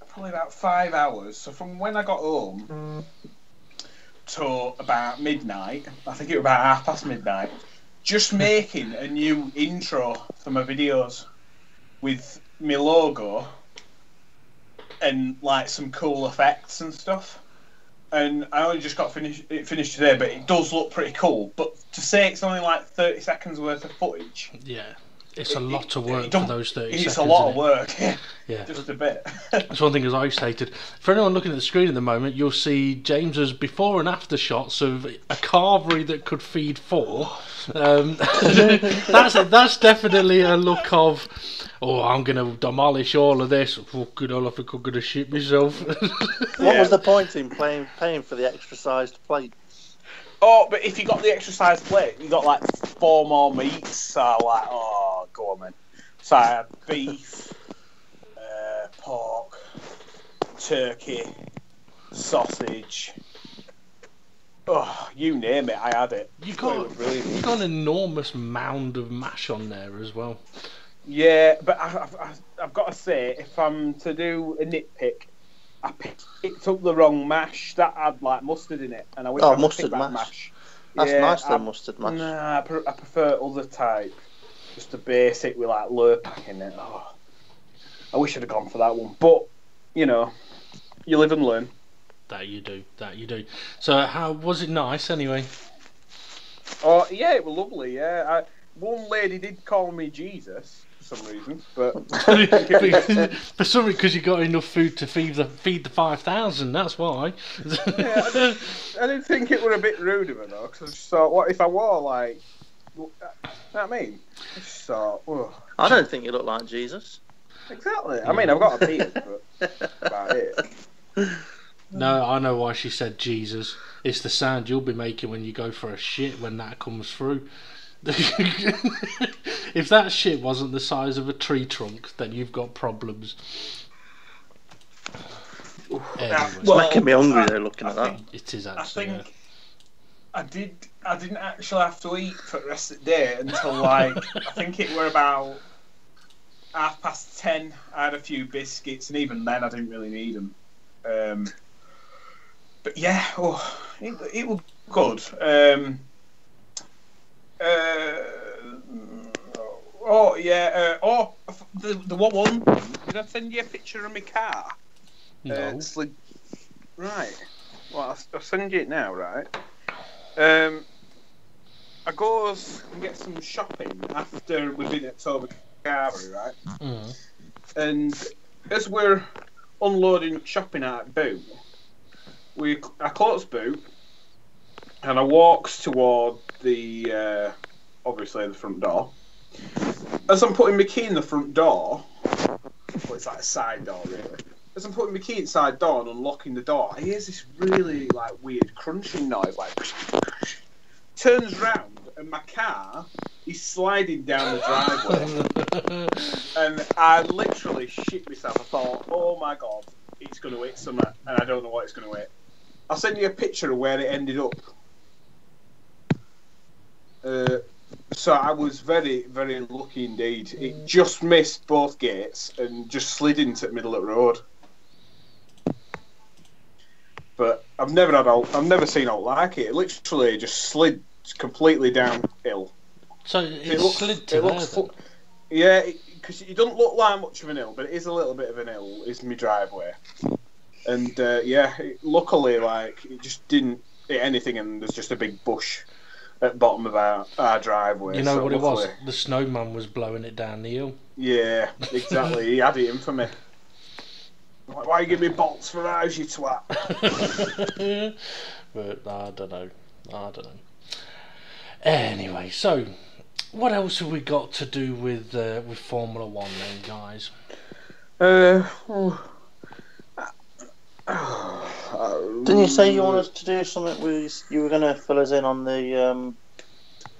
[SPEAKER 3] probably about 5 hours, so from when I got home to about midnight, I think it was about midnight, just making a new intro for my videos with my logo and some cool effects and stuff. And I only just got finished today, but it does look pretty cool. But to say it's only 30 seconds worth of footage,
[SPEAKER 2] yeah, it's a lot of work for those 30 seconds.
[SPEAKER 3] It's a lot of work,
[SPEAKER 2] yeah,
[SPEAKER 3] just a bit.
[SPEAKER 2] That's one thing, as I stated. For anyone looking at the screen at the moment, you'll see James's before and after shots of a carvery that could feed 4. That's definitely a look of, I'm going to demolish all of this. Fucking hell, I think I'm going to shit myself.
[SPEAKER 1] What was the point in paying for the extra sized plate?
[SPEAKER 3] Oh, but if you got the extra sized plate, you got 4 more meats. So go on then. So I had beef, pork, turkey, sausage. Oh, you name it, I had it.
[SPEAKER 2] You got an enormous mound of mash on there as well.
[SPEAKER 3] Yeah, but I've got to say, if I'm to do a nitpick, I picked up the wrong mash. That had mustard in it, and I wish I
[SPEAKER 1] mustard
[SPEAKER 3] that
[SPEAKER 1] mash. That's nice, though, mustard mash.
[SPEAKER 3] Nah, I prefer other type, just the basic with Lurpak in it. Oh, I wish I'd have gone for that one, but you live and learn.
[SPEAKER 2] That you do. So, how was it? Nice, anyway.
[SPEAKER 3] Oh yeah, it was lovely. Yeah, one lady did call me Jesus. For some reason, but
[SPEAKER 2] for some reason, because you got enough food to feed the 5,000. That's why.
[SPEAKER 3] Yeah, I didn't think it were a bit rude of her though, because I just thought, what if I wore you know what I mean? I just thought,
[SPEAKER 1] I don't think you look like Jesus.
[SPEAKER 3] Exactly. I mean, I've got a beard, but that's about it.
[SPEAKER 2] No, I know why she said Jesus. It's the sound you'll be making when you go for a shit when that comes through. If that shit wasn't the size of a tree trunk, then you've got problems. Anyway.
[SPEAKER 1] It's making me hungry though, looking at that.
[SPEAKER 2] It is actually.
[SPEAKER 3] I think I didn't actually have to eat for the rest of the day until I think it were about 10:30. I had a few biscuits, and even then I didn't really need them. But yeah, it was good. The one. Did I send you a picture of my car?
[SPEAKER 2] No.
[SPEAKER 3] Right. Well, I'll send you it now, right? I goes and get some shopping after we've been at Toby Carvery, right?
[SPEAKER 2] Mm.
[SPEAKER 3] And as we're unloading shopping out boot, I close boot and I walks toward the obviously the front door. As I'm putting my key in the front door, well, it's a side door really. As I'm putting my key inside door and unlocking the door, I hear this really weird crunching noise, turns round and my car is sliding down the driveway. And I literally shit myself. I thought, oh my god, it's going to hit something, and I don't know what it's going to hit. I'll send you a picture of where it ended up. So I was very, very lucky indeed. It just missed both gates and just slid into the middle of the road. But I've never seen out like it. It literally just slid completely downhill.
[SPEAKER 2] So it slid to there.
[SPEAKER 3] Yeah, because it doesn't look like much of an hill, but it is a little bit of an hill. Is my driveway, and luckily, like it just didn't hit anything, and there's just a big bush at the bottom of our driveway.
[SPEAKER 2] You know
[SPEAKER 3] so
[SPEAKER 2] what
[SPEAKER 3] luckily,
[SPEAKER 2] it was? The snowman was blowing it down the hill.
[SPEAKER 3] Yeah, exactly. He had it in for me. Like, why you give me bolts for eyes, you twat?
[SPEAKER 2] But I don't know. Anyway, so what else have we got to do with Formula One then, guys?
[SPEAKER 1] Didn't you say you wanted to do something with? You were going to fill us in on the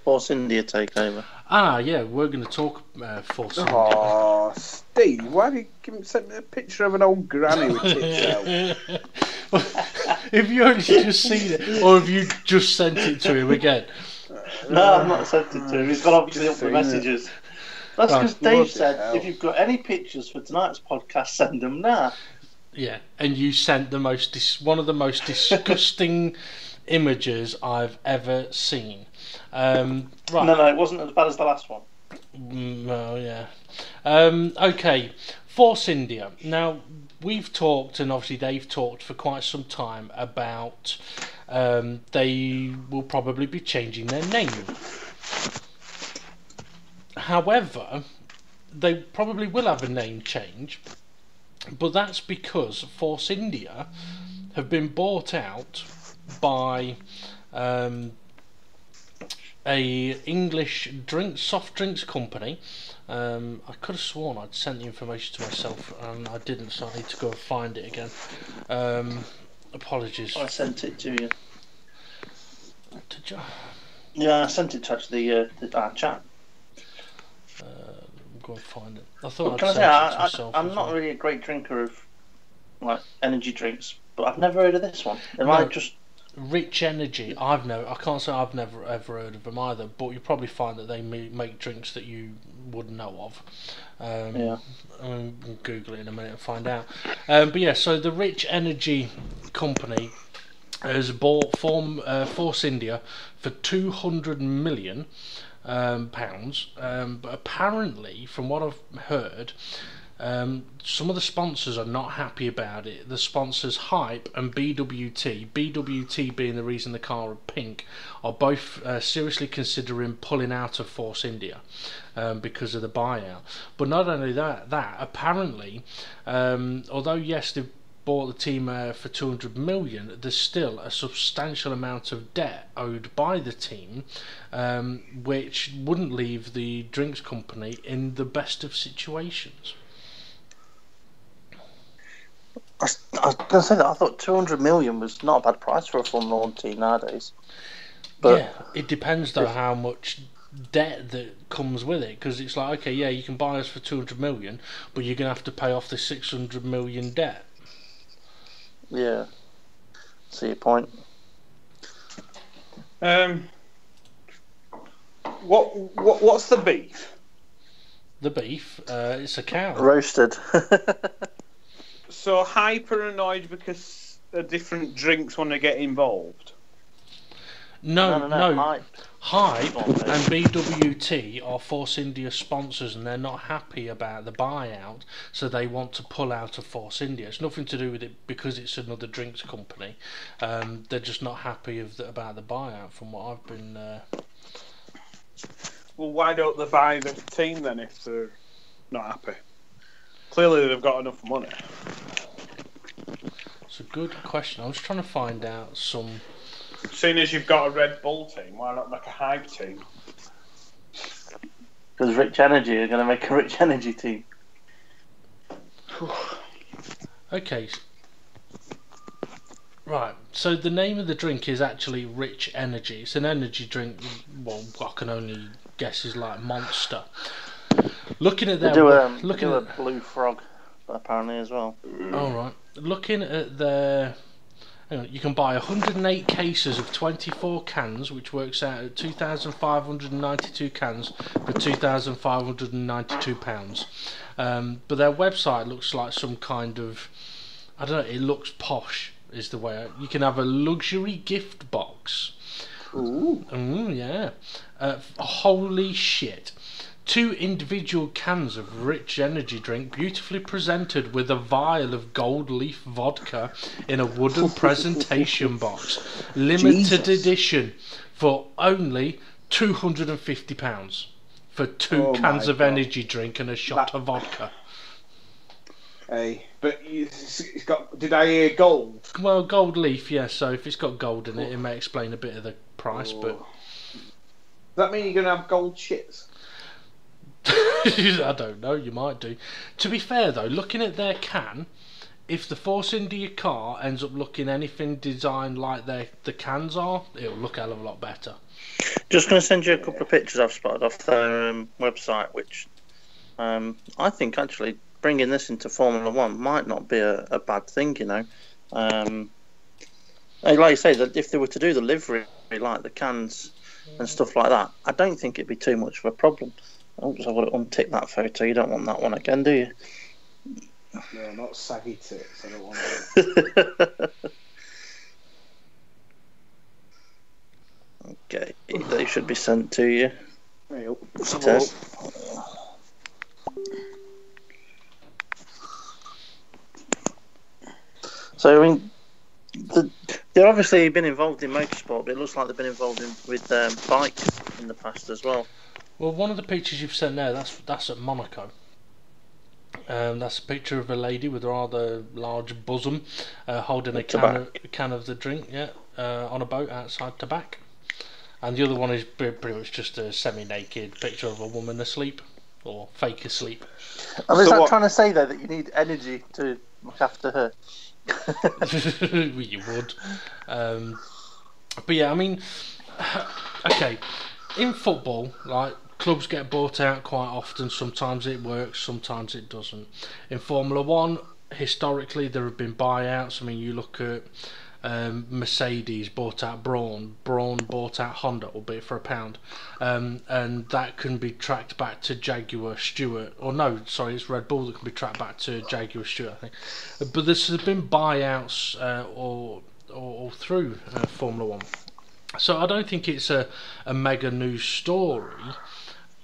[SPEAKER 1] Force India takeover.
[SPEAKER 2] Ah, yeah, we're going to talk Force India.
[SPEAKER 3] Oh, Steve, why did you send me a picture of an old granny with tits out?
[SPEAKER 2] Have you only just seen it, or have you just sent it to him again?
[SPEAKER 1] No, I've not sent it to him. He's got obviously up the messages. That's because Dave said, if you've got any pictures for tonight's podcast, send them now.
[SPEAKER 2] Yeah, and you sent one of the most disgusting images I've ever seen. Right.
[SPEAKER 1] No, it wasn't as bad as the last one.
[SPEAKER 2] Well, yeah. Okay, Force India. Now, we've talked, and obviously they've talked for quite some time about they will probably be changing their name. However, they probably will have a name change, but that's because Force India have been bought out by a English soft drinks company. I could have sworn I'd sent the information to myself and I didn't, so I need to go and find it again. Apologies.
[SPEAKER 1] I sent it to you.
[SPEAKER 2] Did you?
[SPEAKER 1] Yeah, I sent it to our chat.
[SPEAKER 2] Go and find it. I thought
[SPEAKER 1] Can
[SPEAKER 2] I'd
[SPEAKER 1] I
[SPEAKER 2] sent it to myself.
[SPEAKER 1] I'm not really a great drinker of like energy drinks, but I've never heard of this one. I just
[SPEAKER 2] Rich Energy. I can't say I've never ever heard of them either, but you probably find that they make drinks that you wouldn't know of.
[SPEAKER 1] Yeah.
[SPEAKER 2] I'll Google it in a minute and find out. But yeah, so the Rich Energy company has bought Force India for £200 million. Pounds, but apparently, from what I've heard, some of the sponsors are not happy about it. The sponsors Hype and BWT being the reason the car are pink, are both seriously considering pulling out of Force India because of the buyout. But not only that apparently, although yes, they've bought the team for 200 million, there's still a substantial amount of debt owed by the team, which wouldn't leave the drinks company in the best of situations.
[SPEAKER 1] I was going to say that I thought 200 million was not a bad price for a Formula 1 team nowadays. But
[SPEAKER 2] yeah, it depends though how much debt that comes with it, because it's like, okay, yeah, you can buy us for 200 million, but you're going to have to pay off the 600 million debt.
[SPEAKER 1] Yeah, see your point.
[SPEAKER 3] What's the beef?
[SPEAKER 2] The beef, it's a cow.
[SPEAKER 1] Roasted.
[SPEAKER 3] So hyper annoyed because the different drinks want to get involved?
[SPEAKER 2] No. Hype and BWT are Force India sponsors, and they're not happy about the buyout, so they want to pull out of Force India. It's nothing to do with it because it's another drinks company. They're just not happy about the buyout, from what I've been.
[SPEAKER 3] Well, why don't they buy the team then if they're not happy? Clearly, they've got enough money.
[SPEAKER 2] It's a good question. I was trying to find out some.
[SPEAKER 3] Seeing as you've got a Red Bull team, why not make a Hype team?
[SPEAKER 1] Because Rich Energy are going to make a Rich Energy team.
[SPEAKER 2] Okay. Right, so the name of the drink is actually Rich Energy. It's an energy drink, well, I can only guess is like Monster. Looking at their...
[SPEAKER 1] They do a Blue Frog, apparently, as well.
[SPEAKER 2] Alright. Looking at their Hang on, you can buy 108 cases of 24 cans, which works out at 2,592 cans for £2,592. But their website looks like some kind of, I don't know, it looks posh is the way. You can have a luxury gift box.
[SPEAKER 3] Ooh.
[SPEAKER 2] Yeah. Holy shit. 2 individual cans of rich energy drink, beautifully presented with a vial of gold leaf vodka in a wooden presentation box. Limited edition for only £250 for 2 cans of energy drink and a shot of vodka.
[SPEAKER 3] Hey, but it's got. Did I hear gold?
[SPEAKER 2] Well, gold leaf, yeah. So if it's got gold in it, it may explain a bit of the price. But
[SPEAKER 3] does that mean you're gonna have gold shits?
[SPEAKER 2] I don't know. You might do. To be fair, though, looking at their can, if the Force India car ends up looking anything designed like the cans are, it'll look a hell of a lot better.
[SPEAKER 1] Just going to send you a couple of pictures I've spotted off their website, which I think actually bringing this into Formula One might not be a bad thing, you know. Like you say, that if they were to do the livery like the cans and stuff like that, I don't think it'd be too much of a problem. Oops, I've got to untick that photo. You don't want that one again, do you?
[SPEAKER 3] No, not saggy tits. I don't want that.
[SPEAKER 1] Okay, they should be sent to you. Test. So, I mean, they've obviously been involved in motorsport, but it looks like they've been involved with bikes in the past as well.
[SPEAKER 2] Well, one of the pictures you've sent there, that's at Monaco. That's a picture of a lady with a rather large bosom holding a can of the drink, on a boat outside to back. And the other one is pretty much just a semi-naked picture of a woman asleep, or fake asleep.
[SPEAKER 1] And is that trying to say, though, that you need energy to look after her?
[SPEAKER 2] Well, you would. But yeah, I mean, okay, in football, like, clubs get bought out quite often. Sometimes it works, sometimes it doesn't. In Formula One, historically, there have been buyouts. I mean, you look at Mercedes bought out Brawn bought out Honda, albeit for £1, and that can be tracked back to Jaguar Stewart, or no, sorry, it's Red Bull that can be tracked back to Jaguar Stewart, I think. But there's been buyouts all through Formula One, so I don't think it's a mega news story.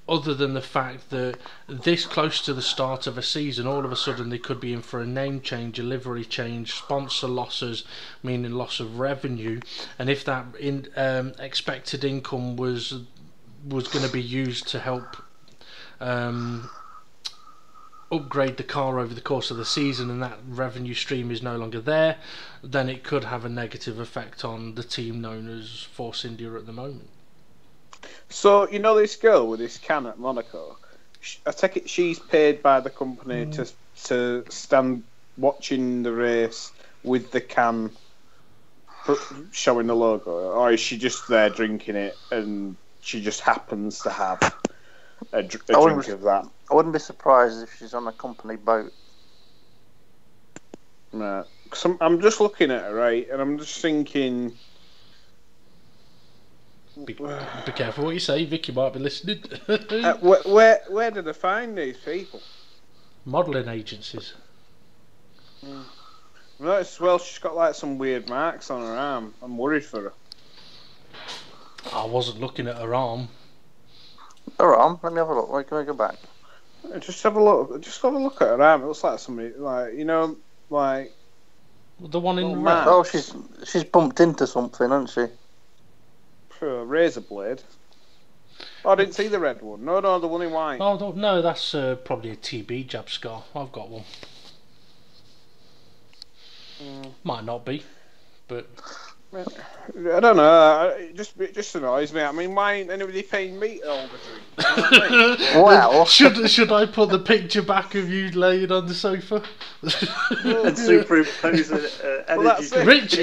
[SPEAKER 2] Other than the fact that this close to the start of a season, all of a sudden they could be in for a name change, a livery change, sponsor losses, meaning loss of revenue, and if that expected income was going to be used to help upgrade the car over the course of the season, and that revenue stream is no longer there, then it could have a negative effect on the team known as Force India at the moment.
[SPEAKER 3] So, you know this girl with this can at Monaco? I take it she's paid by the company to stand watching the race with the can showing the logo? Or is she just there drinking it and she just happens to have a drink of that?
[SPEAKER 1] I wouldn't be surprised if she's on a company boat.
[SPEAKER 3] Right. 'Cause I'm just looking at her, right, and I'm just thinking...
[SPEAKER 2] Be careful what you say, Vicky might be listening.
[SPEAKER 3] Where did I find these people?
[SPEAKER 2] Modelling agencies.
[SPEAKER 3] Notice, well, she's got like some weird marks on her arm. I'm worried for her.
[SPEAKER 2] I wasn't looking at her arm.
[SPEAKER 1] Her arm? Let me have a look. Wait, can I go back?
[SPEAKER 3] Just have a look. Just have a look at her arm. It looks like somebody, like, you know, like
[SPEAKER 2] the one in
[SPEAKER 3] red.
[SPEAKER 1] Oh, she's bumped into something, hasn't she?
[SPEAKER 3] A razor blade. Oh, I didn't see the red one. No, the one in white.
[SPEAKER 2] Oh no, that's probably a TB jab scar. I've got one. Might not be, but
[SPEAKER 3] I don't know. It just annoys me. I mean, why ain't anybody paying me to hold a drink? You know what I mean?
[SPEAKER 1] Well,
[SPEAKER 2] should I put the picture back of you laying on the sofa?
[SPEAKER 1] and superimpose an energy drink.
[SPEAKER 2] Rich,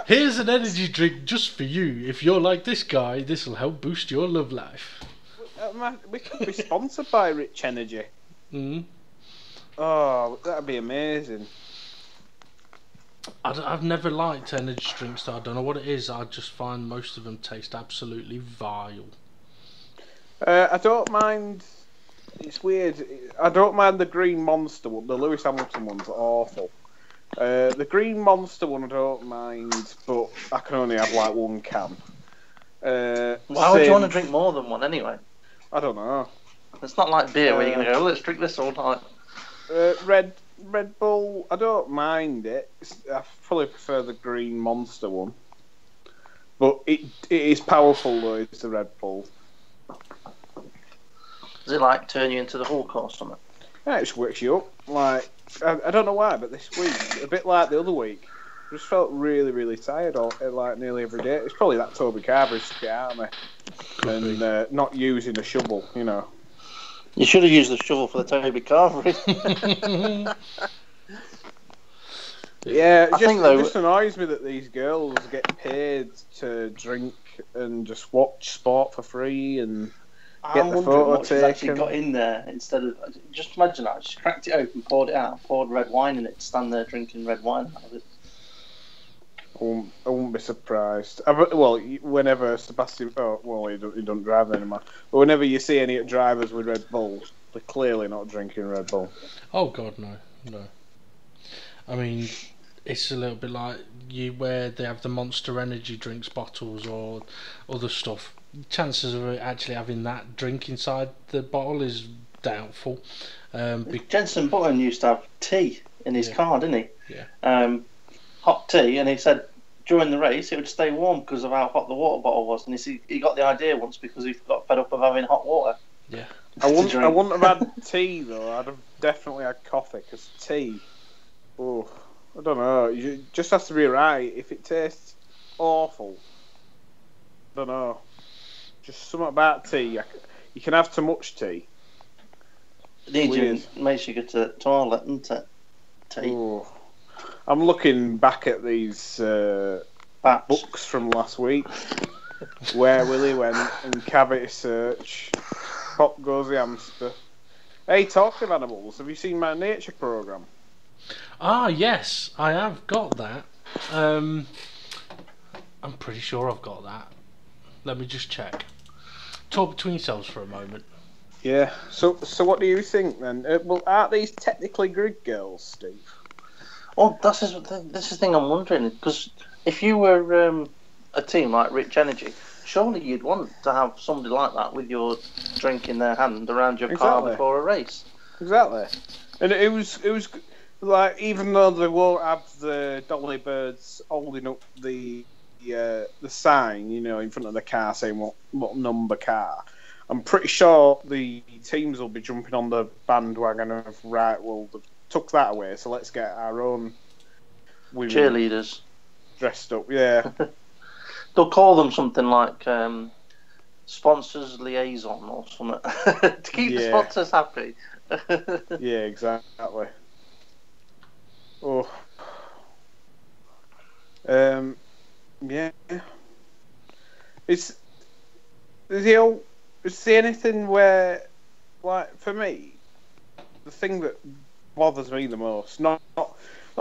[SPEAKER 2] here's an energy drink just for you. If you're like this guy, this will help boost your love life.
[SPEAKER 3] We could be sponsored by Rich Energy.
[SPEAKER 2] Mm.
[SPEAKER 3] Oh, that'd be amazing.
[SPEAKER 2] I've never liked energy drinks, though. I don't know what it is. I just find most of them taste absolutely vile.
[SPEAKER 3] I don't mind. It's weird. I don't mind the Green Monster one. The Lewis Hamilton one's awful. The Green Monster one I don't mind, but I can only have like one can.
[SPEAKER 1] Why would you want to drink more than one anyway?
[SPEAKER 3] I don't know.
[SPEAKER 1] It's not like beer where you're going to go, let's drink this all night.
[SPEAKER 3] Red Bull, I don't mind it. I probably prefer the Green Monster one. But it is powerful though, it's the Red Bull.
[SPEAKER 1] Does it like turn you into the Hulk or something?
[SPEAKER 3] Yeah, it just wakes you up. Like, I don't know why, but this week, a bit like the other week, I just felt really, really tired like nearly every day. It's probably that Toby Carver took it out of me. And not using a shovel, you know.
[SPEAKER 1] You should have used the shovel for the Toby Carver.
[SPEAKER 3] Yeah, it just annoys me that these girls get paid to drink and just watch sport for free and get the photo
[SPEAKER 1] what she's actually
[SPEAKER 3] taken.
[SPEAKER 1] got in there instead of... Just imagine that. She cracked it open, poured it out, poured red wine in it, stand there drinking red wine out of it.
[SPEAKER 3] I wouldn't be surprised. Whenever Sebastian... Oh, well, he doesn't drive anymore. But whenever you see any drivers with Red Bull, they're clearly not drinking Red Bull.
[SPEAKER 2] Oh, God, no. I mean, it's a little bit like where they have the Monster Energy drinks bottles or other stuff. Chances of actually having that drink inside the bottle is doubtful.
[SPEAKER 1] Jensen Button used to have tea in his car, didn't he?
[SPEAKER 2] Yeah.
[SPEAKER 1] Hot tea, and he said during the race it would stay warm because of how hot the water bottle was. And he got the idea once because he got fed up of having hot water.
[SPEAKER 2] Yeah.
[SPEAKER 3] I wouldn't have had tea though. I'd have definitely had coffee because tea. Oh, I don't know. You just has to be right. If it tastes awful, I don't know. Just something about tea. You can have too much tea.
[SPEAKER 1] Makes you go to the toilet, doesn't it? Tea.
[SPEAKER 3] Oh. I'm looking back at these books from last week. Where Willie Went and Cavity Search. Pop Goes the Hamster. Hey, talking of animals, have you seen my nature programme?
[SPEAKER 2] Ah, yes, I have got that. I'm pretty sure I've got that. Let me just check. Talk between yourselves for a moment.
[SPEAKER 3] Yeah. So what do you think then? Well, aren't these technically grid girls, Steve?
[SPEAKER 1] Well, this is the thing I'm wondering, because if you were a team like Rich Energy, surely you'd want to have somebody like that with your drink in their hand around your car before a race.
[SPEAKER 3] Exactly. And it was like, even though they won't have the dolly birds holding up the sign, you know, in front of the car saying what number car, I'm pretty sure the teams will be jumping on the bandwagon of, right, well, they've took that away, so let's get our own women
[SPEAKER 1] cheerleaders
[SPEAKER 3] dressed up. Yeah.
[SPEAKER 1] They'll call them something like sponsors liaison or something to keep the sponsors happy.
[SPEAKER 3] Yeah, exactly. Oh. Yeah. Is there anything where, like, for me, the thing that bothers me the most, not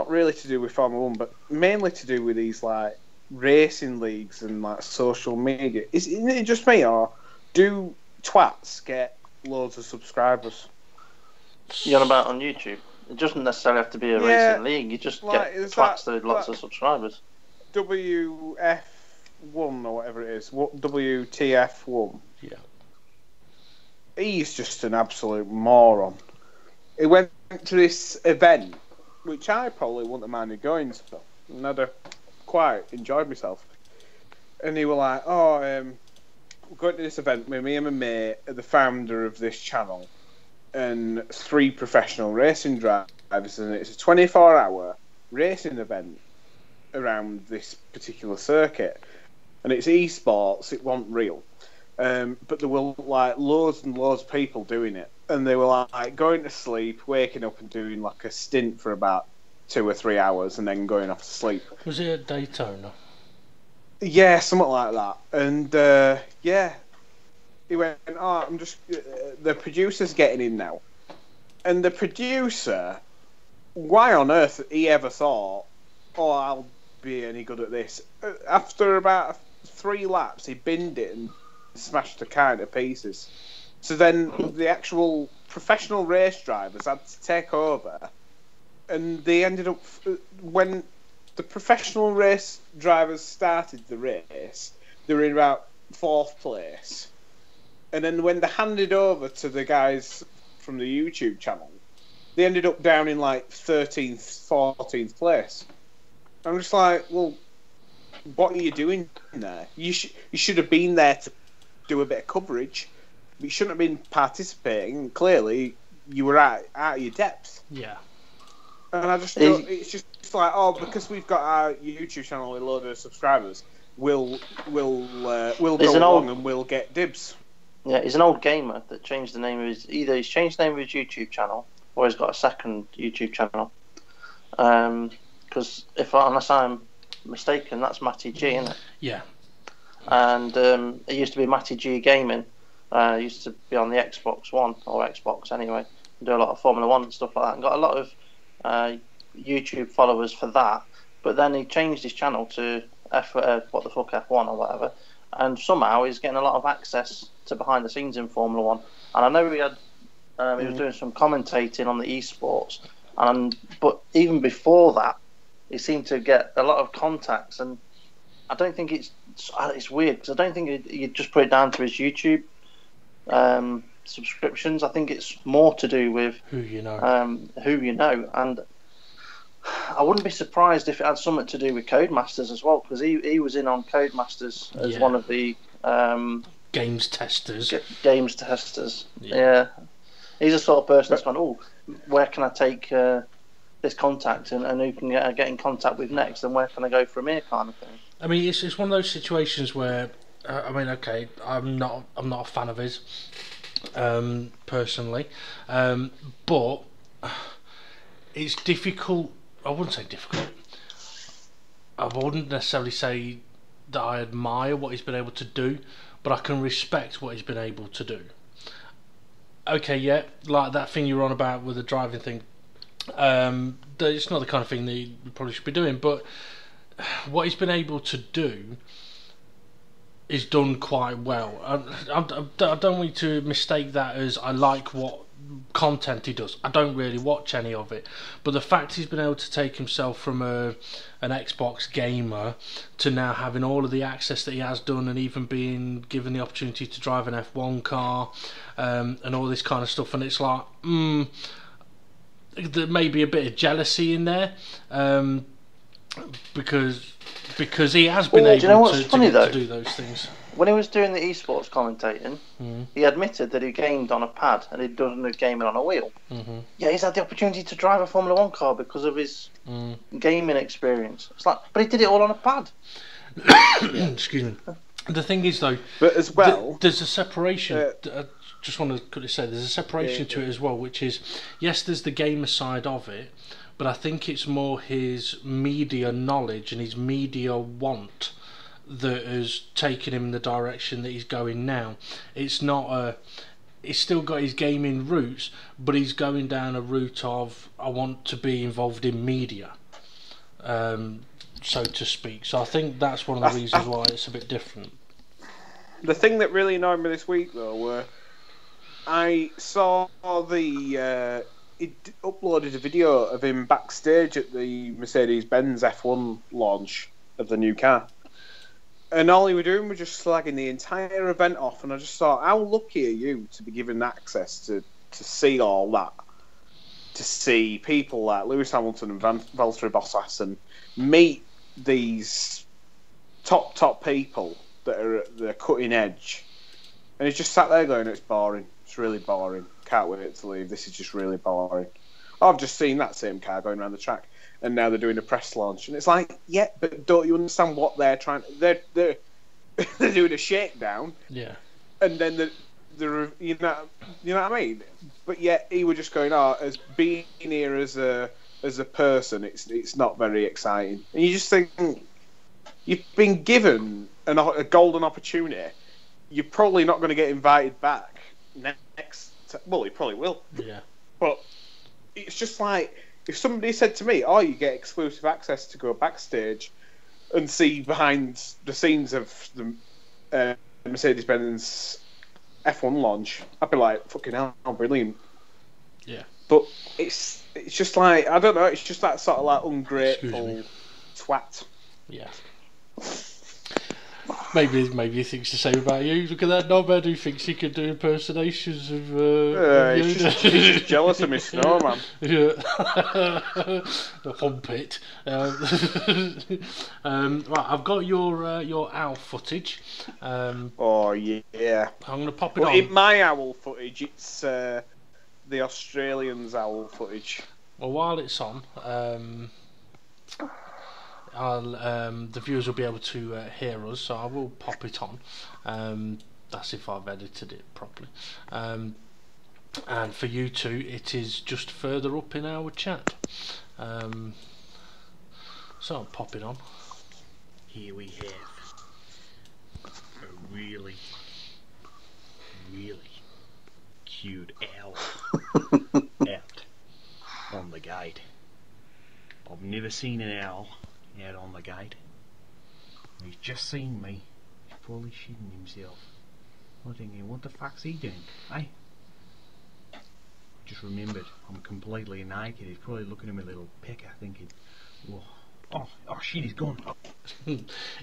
[SPEAKER 3] really to do with Formula 1, but mainly to do with these, like, racing leagues and, like, social media. Isn't it just me, or do twats get loads of subscribers?
[SPEAKER 1] You're on about on YouTube? It doesn't necessarily have to be a racing league. You just get twats with lots of subscribers.
[SPEAKER 3] WF1 or whatever it is. WTF1.
[SPEAKER 2] Yeah.
[SPEAKER 3] He's just an absolute moron. He went to this event, which I probably wouldn't have minded going to, and I'd have quite enjoyed myself. And he was like, we're going to this event with me and my mate, the founder of this channel, and 3 professional racing drivers, and it's a 24-hour racing event around this particular circuit. And it's esports, it wasn't real. But there were like loads and loads of people doing it, and they were like going to sleep, waking up and doing like a stint for about 2 or 3 hours, and then going off to sleep.
[SPEAKER 2] Was it at Daytona?
[SPEAKER 3] Yeah, something like that. And he went, I'm just the producer's getting in now, and the producer, why on earth he ever thought oh, I'll be any good at this. After about 3 laps, he binned it and smashed the car into pieces. So then the actual professional race drivers had to take over, and they ended up, when the professional race drivers started the race, they were in about 4th place. And then when they handed over to the guys from the YouTube channel, they ended up down in like 13th, 14th place. I'm just like, well, what are you doing there? You should have been there to do a bit of coverage. You shouldn't have been participating. Clearly, you were out of your depth.
[SPEAKER 2] Yeah.
[SPEAKER 3] And I just feel it's just like, oh, because we've got our YouTube channel with a load of subscribers, we'll go along and we'll get dibs.
[SPEAKER 1] Yeah, he's an old gamer that changed the name of his. Either he's changed the name of his YouTube channel, or he's got a second YouTube channel. Because unless I'm mistaken, that's Matty G, isn't it?
[SPEAKER 2] Yeah.
[SPEAKER 1] And it used to be Matty G Gaming. Used to be on the Xbox One, or Xbox anyway, and do a lot of Formula 1 and stuff like that, and got a lot of YouTube followers for that. But then he changed his channel to F1 or whatever, and somehow he's getting a lot of access to behind the scenes in Formula 1. And I know he was doing some commentating on the esports, but even before that, he seemed to get a lot of contacts. And I don't think it's weird, because I don't think you just put it down to his YouTube subscriptions. I think it's more to do with
[SPEAKER 2] who you know.
[SPEAKER 1] And I wouldn't be surprised if it had something to do with Codemasters as well, because he was in on Codemasters as one of the
[SPEAKER 2] games testers.
[SPEAKER 1] Yeah. He's the sort of person that's gone, oh, where can I take this contact, and who can I get in contact with next, and where can I go from here, kind of thing.
[SPEAKER 2] I mean, it's one of those situations where okay, I'm not a fan of his personally, but it's difficult. I wouldn't say difficult. I wouldn't necessarily say that I admire what he's been able to do, but I can respect what he's been able to do. Okay, yeah, like that thing you were on about with the driving thing. It's not the kind of thing that you probably should be doing, but what he's been able to do is done quite well. I don't want you to mistake that as I like what content he does. I don't really watch any of it, but the fact he's been able to take himself from an Xbox gamer to now having all of the access that he has done, and even being given the opportunity to drive an F1 car and all this kind of stuff, and it's like there may be a bit of jealousy in there, because he has been able to do those things.
[SPEAKER 1] When he was doing the esports commentating, he admitted that he gamed on a pad and he'd done the gaming on a wheel. Yeah, he's had the opportunity to drive a Formula 1 car because of his gaming experience. It's like, but he did it all on a pad.
[SPEAKER 2] Excuse me. The thing is, though,
[SPEAKER 3] but as well,
[SPEAKER 2] there's a separation. I just want to quickly say there's a separation to it as well, which is, yes, there's the gamer side of it, but I think it's more his media knowledge and his media want that has taken him in the direction that he's going now. It's not he's still got his gaming roots, but he's going down a route of, I want to be involved in media, so to speak. So I think that's one of the reasons why it's a bit different.
[SPEAKER 3] The thing that really annoyed me this week, though, were I saw he uploaded a video of him backstage at the Mercedes-Benz F1 launch of the new car. And all he was doing was just slagging the entire event off, and I just thought, how lucky are you to be given access to see all that? To see people like Lewis Hamilton and Valtteri Bottas and meet these top people that are at the cutting edge. And he's just sat there going, it's boring. It's really boring. Can't wait to leave. This is just really boring. I've just seen that same car going around the track, and now they're doing a press launch, and it's like, yeah, but don't you understand what they're trying? They're doing a shakedown,
[SPEAKER 2] yeah,
[SPEAKER 3] and then the you know what I mean. But yet he was just going, as being here as a person, it's not very exciting, and you just think you've been given a golden opportunity. You're probably not going to get invited back next. Well, he probably will.
[SPEAKER 2] Yeah,
[SPEAKER 3] but it's just like, if somebody said to me, "Oh, you get exclusive access to go backstage and see behind the scenes of the Mercedes-Benz F1 launch," I'd be like, "Fucking hell, brilliant!"
[SPEAKER 2] Yeah.
[SPEAKER 3] But it's just like, I don't know. It's just that sort of like ungrateful twat.
[SPEAKER 2] Yeah. Maybe he thinks the same about you. Look at that knobhead who thinks he could do impersonations of
[SPEAKER 3] he's just jealous of my snowman.
[SPEAKER 2] Yeah. The humpet. Right, I've got your owl footage.
[SPEAKER 3] Oh yeah.
[SPEAKER 2] I'm going to pop it
[SPEAKER 3] But
[SPEAKER 2] on.
[SPEAKER 3] in my owl footage, it's the Australians' owl footage.
[SPEAKER 2] Well, while it's on, the viewers will be able to hear us, so I will pop it on. That's if I've edited it properly. And for you two, it is just further up in our chat. So I'll pop it on. Here we have a really, really cute owl out on the gate. I've never seen an owl out on the gate. He's just seen me. He's fully shitting himself. I'm thinking, what the fuck's he doing? Hey? Just remembered, I'm completely naked. He's probably looking at me little pecker thinking, whoa. Oh shit, he's gone.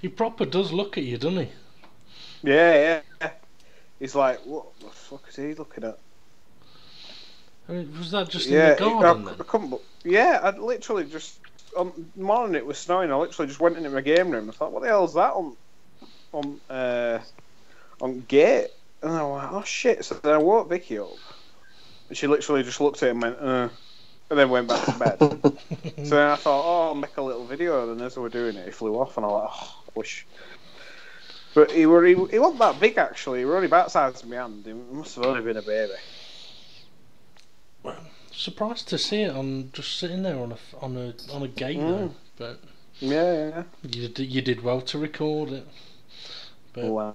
[SPEAKER 2] He proper does look at you, doesn't he?
[SPEAKER 3] Yeah. He's like, what the fuck is he looking at?
[SPEAKER 2] I mean, was that just in the garden then?
[SPEAKER 3] I literally just, on the morning it was snowing, I literally just went into my game room. I thought, what the hell's that on gate? And I went, oh shit. So then I woke Vicky up. And she literally just looked at him and went, and then went back to bed. So then I thought, oh, I'll make a little video. And as we were doing it, he flew off, and I was like, oh, I wish. But he wasn't that big actually. He was only about the size of my hand. He must have only been a baby.
[SPEAKER 2] Well, surprised to see it on just sitting there on a gate though. But
[SPEAKER 3] yeah.
[SPEAKER 2] You did well to record it. But
[SPEAKER 3] why?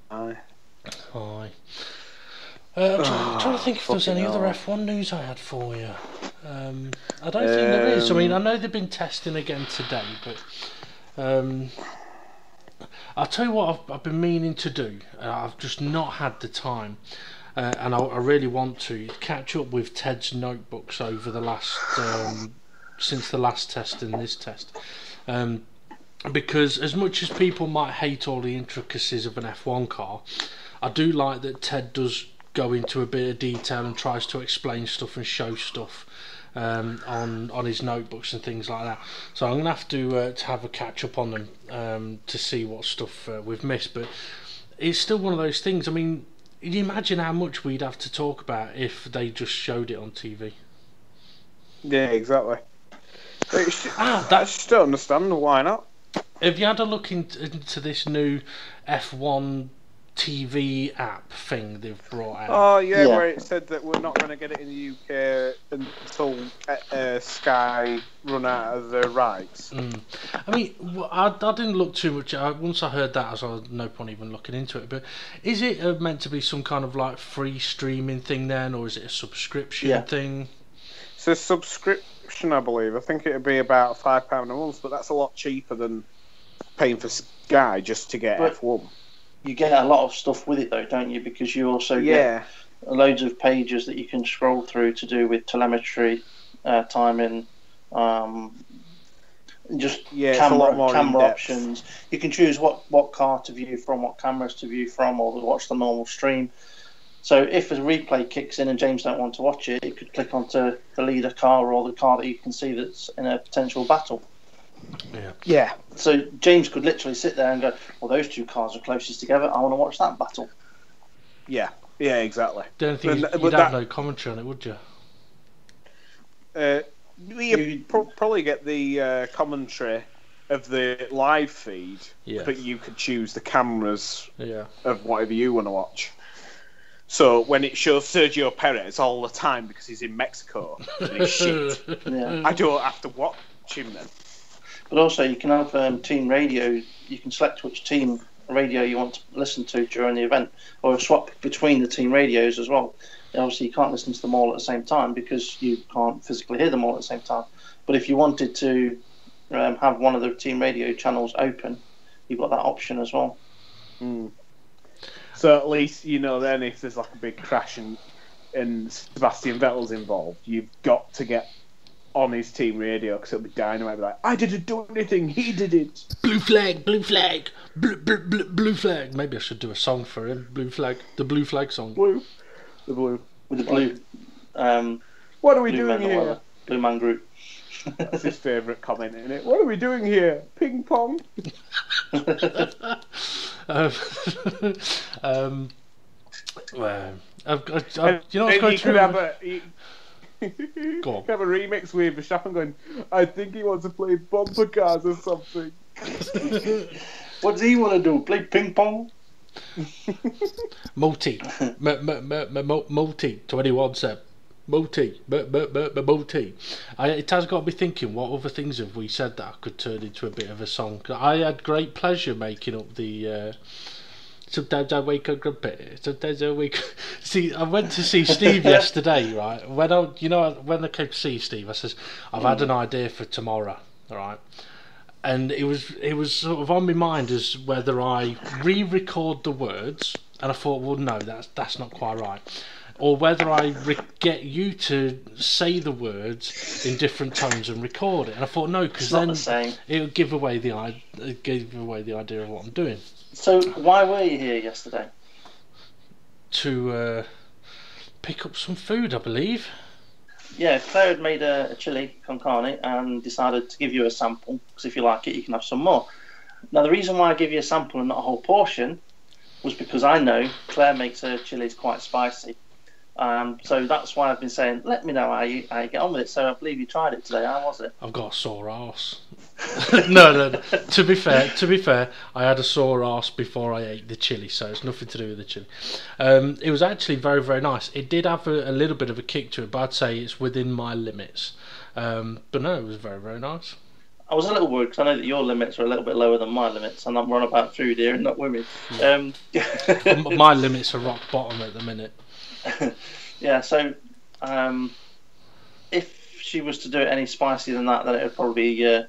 [SPEAKER 2] I'm trying to think if there's any other F1 news I had for you. I don't think there is. I mean, I know they've been testing again today, but I'll tell you what I've been meaning to do. I've just not had the time, and I really want to catch up with Ted's notebooks over the last since the last test and this test. Because as much as people might hate all the intricacies of an F1 car, I do like that Ted does go into a bit of detail and tries to explain stuff and show stuff on his notebooks and things like that. So I'm going to have a catch up on them to see what stuff we've missed. But it's still one of those things. I mean, can you imagine how much we'd have to talk about if they just showed it on TV?
[SPEAKER 3] Yeah, exactly. I just don't understand why not.
[SPEAKER 2] Have you had a look into this new F1 TV app thing they've brought out?
[SPEAKER 3] Oh yeah, where it said that we're not going to get it in the UK until Sky run out of their rights.
[SPEAKER 2] I mean, I didn't look too much. Once I heard that, I was no point even looking into it. But is it meant to be some kind of like free streaming thing then, or is it a subscription thing?
[SPEAKER 3] It's a subscription, I believe. I think it'd be about £5 a month, but that's a lot cheaper than paying for Sky just to get F1.
[SPEAKER 1] You get a lot of stuff with it though, don't you? Because you also get loads of pages that you can scroll through to do with telemetry, timing, camera options. You can choose what car to view from, what cameras to view from, or watch the normal stream. So if a replay kicks in and James don't want to watch it, he could click onto the leader car or the car that you can see that's in a potential battle.
[SPEAKER 3] Yeah.
[SPEAKER 1] So James could literally sit there and go, well, those two cars are closest together. I want to watch that battle.
[SPEAKER 3] Yeah, exactly.
[SPEAKER 2] The only thing you'd have no commentary on it, would you?
[SPEAKER 3] You'd probably get the commentary of the live feed, but you could choose the cameras of whatever you want to watch. So when it shows Sergio Perez all the time because he's in Mexico and he's shit, I don't have to watch him then.
[SPEAKER 1] But also you can have team radio. You can select which team radio you want to listen to during the event, or swap between the team radios as well. Obviously, you can't listen to them all at the same time because you can't physically hear them all at the same time. But if you wanted to have one of the team radio channels open, you've got that option as well.
[SPEAKER 3] So at least you know then if there's like a big crash and Sebastian Vettel's involved, you've got to get on his team radio because it'll be dynamite. Be like, I didn't do anything, he did it.
[SPEAKER 2] Blue flag, blue flag, blue flag. Maybe I should do a song for him. Blue flag, the blue flag song.
[SPEAKER 3] The blue.
[SPEAKER 1] With the blue.
[SPEAKER 3] What are we
[SPEAKER 1] blue
[SPEAKER 3] doing here?
[SPEAKER 1] Blue Man Group.
[SPEAKER 3] That's his favourite comment, isn't it? What are we doing here? Ping pong.
[SPEAKER 2] Well, you know what's going through? Go on.
[SPEAKER 3] Have a remix with Verstappen going, I think he wants to play bumper cars or something.
[SPEAKER 1] What does he want to do? Play ping pong?
[SPEAKER 2] Multi 21 Seb. Multi. It has got me thinking, what other things have we said that I could turn into a bit of a song? 'Cause I had great pleasure making up the sometimes I wake up grumpy, sometimes I wake up... See, I went to see Steve yesterday, right? When I came to see Steve, I says, I've had an idea for tomorrow, right? And it was sort of on my mind as whether I re-record the words, and I thought, well, no, that's not quite right. Or whether I get you to say the words in different tones and record it. And I thought, no, because then it would give away the idea of what I'm doing.
[SPEAKER 1] So why were you here yesterday?
[SPEAKER 2] To pick up some food, I believe.
[SPEAKER 1] Yeah, Claire had made a chili con carne and decided to give you a sample, because if you like it, you can have some more. Now, the reason why I give you a sample and not a whole portion was because I know Claire makes her chilies quite spicy. So that's why I've been saying, let me know how you get on with it. So I believe you tried it today. How was it?
[SPEAKER 2] I've got a sore arse. No. To be fair, I had a sore arse before I ate the chili, so it's nothing to do with the chili. It was actually very, very nice. It did have a little bit of a kick to it, but I'd say it's within my limits. But no, it was very, very nice.
[SPEAKER 1] I was a little worried because I know that your limits are a little bit lower than my limits, and I'm on about food here and not women.
[SPEAKER 2] My limits are rock bottom at the minute.
[SPEAKER 1] Yeah, so if she was to do it any spicier than that, then it would probably be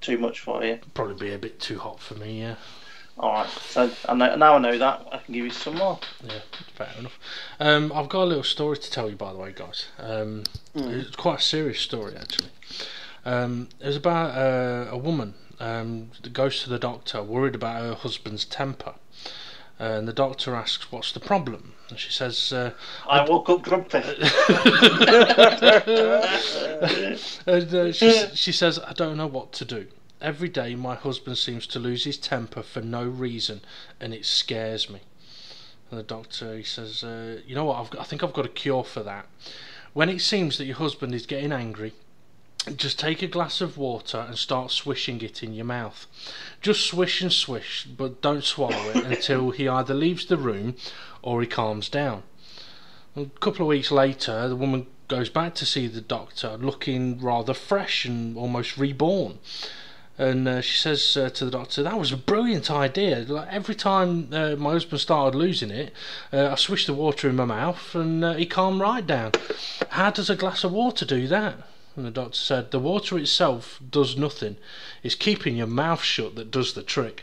[SPEAKER 1] too much for you.
[SPEAKER 2] Probably be a bit too hot for me, yeah.
[SPEAKER 1] Alright, so now I know that, I can give you some more.
[SPEAKER 2] Yeah, fair enough. I've got a little story to tell you, by the way, guys. It's quite a serious story, actually. It was about a woman that goes to the doctor worried about her husband's temper. And the doctor asks, what's the problem? And she says,
[SPEAKER 1] I woke up grumpy.
[SPEAKER 2] And she says, I don't know what to do. Every day my husband seems to lose his temper for no reason, and it scares me. And the doctor, he says, you know what, I think I've got a cure for that. When it seems that your husband is getting angry, just take a glass of water and start swishing it in your mouth. Just swish and swish, but don't swallow it until he either leaves the room or he calms down. A couple of weeks later, the woman goes back to see the doctor looking rather fresh and almost reborn. And she says to the doctor, that was a brilliant idea. Like, every time my husband started losing it, I swished the water in my mouth and he calmed right down. How does a glass of water do that? And the doctor said, the water itself does nothing. It's keeping your mouth shut that does the trick.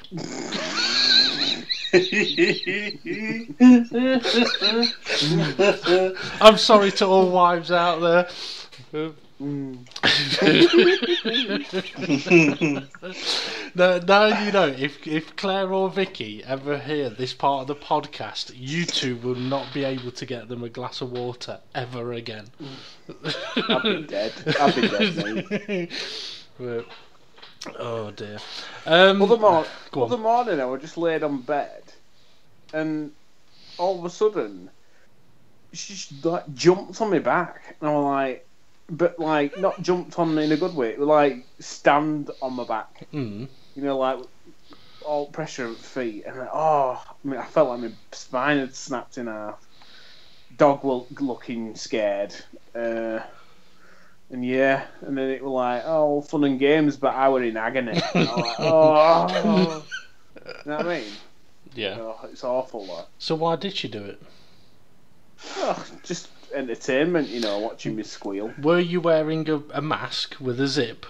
[SPEAKER 2] I'm sorry to all wives out there. Now you know, if Claire or Vicky ever hear this part of the podcast, you two will not be able to get them a glass of water ever again.
[SPEAKER 3] I'll be dead, mate.
[SPEAKER 2] But, oh dear.
[SPEAKER 3] Other morning I was just laid on bed and all of a sudden she just, like, jumped on my back and I was like, but like not jumped on in a good way, like stand on my back. You know, like all pressure at feet, and I felt like my spine had snapped in half. Dog looking scared, and then it was like, oh, fun and games, but I were in agony. And I was like, oh, you know what I mean?
[SPEAKER 2] Yeah.
[SPEAKER 3] Oh, it's awful. That.
[SPEAKER 2] So why did she do it?
[SPEAKER 3] Oh, just entertainment, you know, watching me squeal.
[SPEAKER 2] Were you wearing a mask with a zip?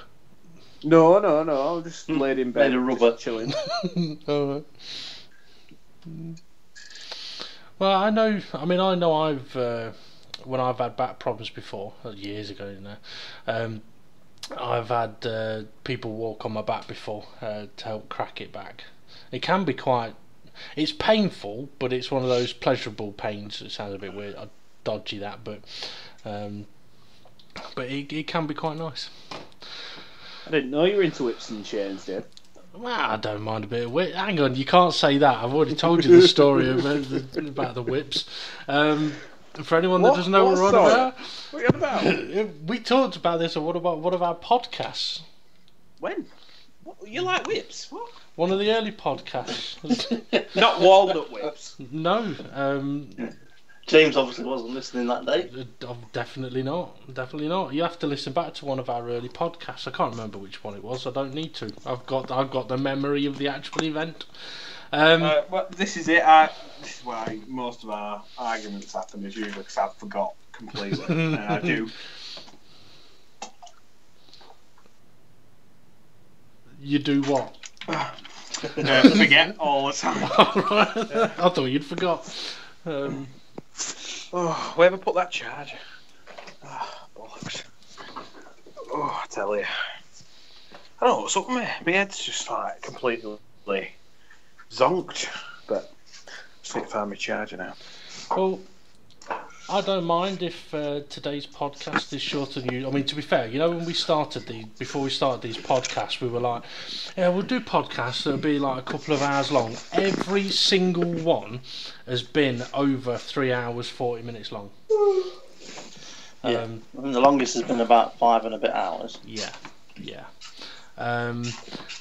[SPEAKER 3] No, I was just laid in bed,
[SPEAKER 1] Made of rubber,
[SPEAKER 3] chilling.
[SPEAKER 2] Alright. Well, I know I've when I've had back problems before, years ago now, I've had people walk on my back before to help crack it back. It can be it's painful, but it's one of those pleasurable pains. It sounds a bit weird, dodgy that, but it can be quite nice.
[SPEAKER 3] I didn't know you were into whips and chains, Dave.
[SPEAKER 2] Well, I don't mind a bit of whip. Hang on, you can't say that. I've already told you the story about the whips. For anyone that doesn't know what we're on about,
[SPEAKER 3] what are you on about?
[SPEAKER 2] We talked about this on one of our podcasts.
[SPEAKER 3] When? You like whips? What?
[SPEAKER 2] One of the early podcasts.
[SPEAKER 3] Not walnut whips.
[SPEAKER 2] No.
[SPEAKER 1] James obviously wasn't listening that day.
[SPEAKER 2] Definitely not. You have to listen back to one of our early podcasts. I can't remember which one it was. I don't need to. I've got the memory of the actual event.
[SPEAKER 3] Well, this is it. This is why most of our arguments happen, is usually because I've forgot completely, and I do.
[SPEAKER 2] You do what?
[SPEAKER 3] Forget all the time.
[SPEAKER 2] I thought you'd forgot.
[SPEAKER 3] Where have I put that charger? Bollocks. I tell you. I don't know what's up with me. My head's just like completely zonked. But just need to find my charger now.
[SPEAKER 2] Well, I don't mind if today's podcast is shorter than you. I mean, to be fair, you know, when before we started these podcasts, we were like, yeah, we'll do podcasts that'll be like a couple of hours long. Every single one has been over 3 hours, 40 minutes long.
[SPEAKER 1] Yeah. I mean, the longest has been about 5 and a bit hours.
[SPEAKER 2] Yeah.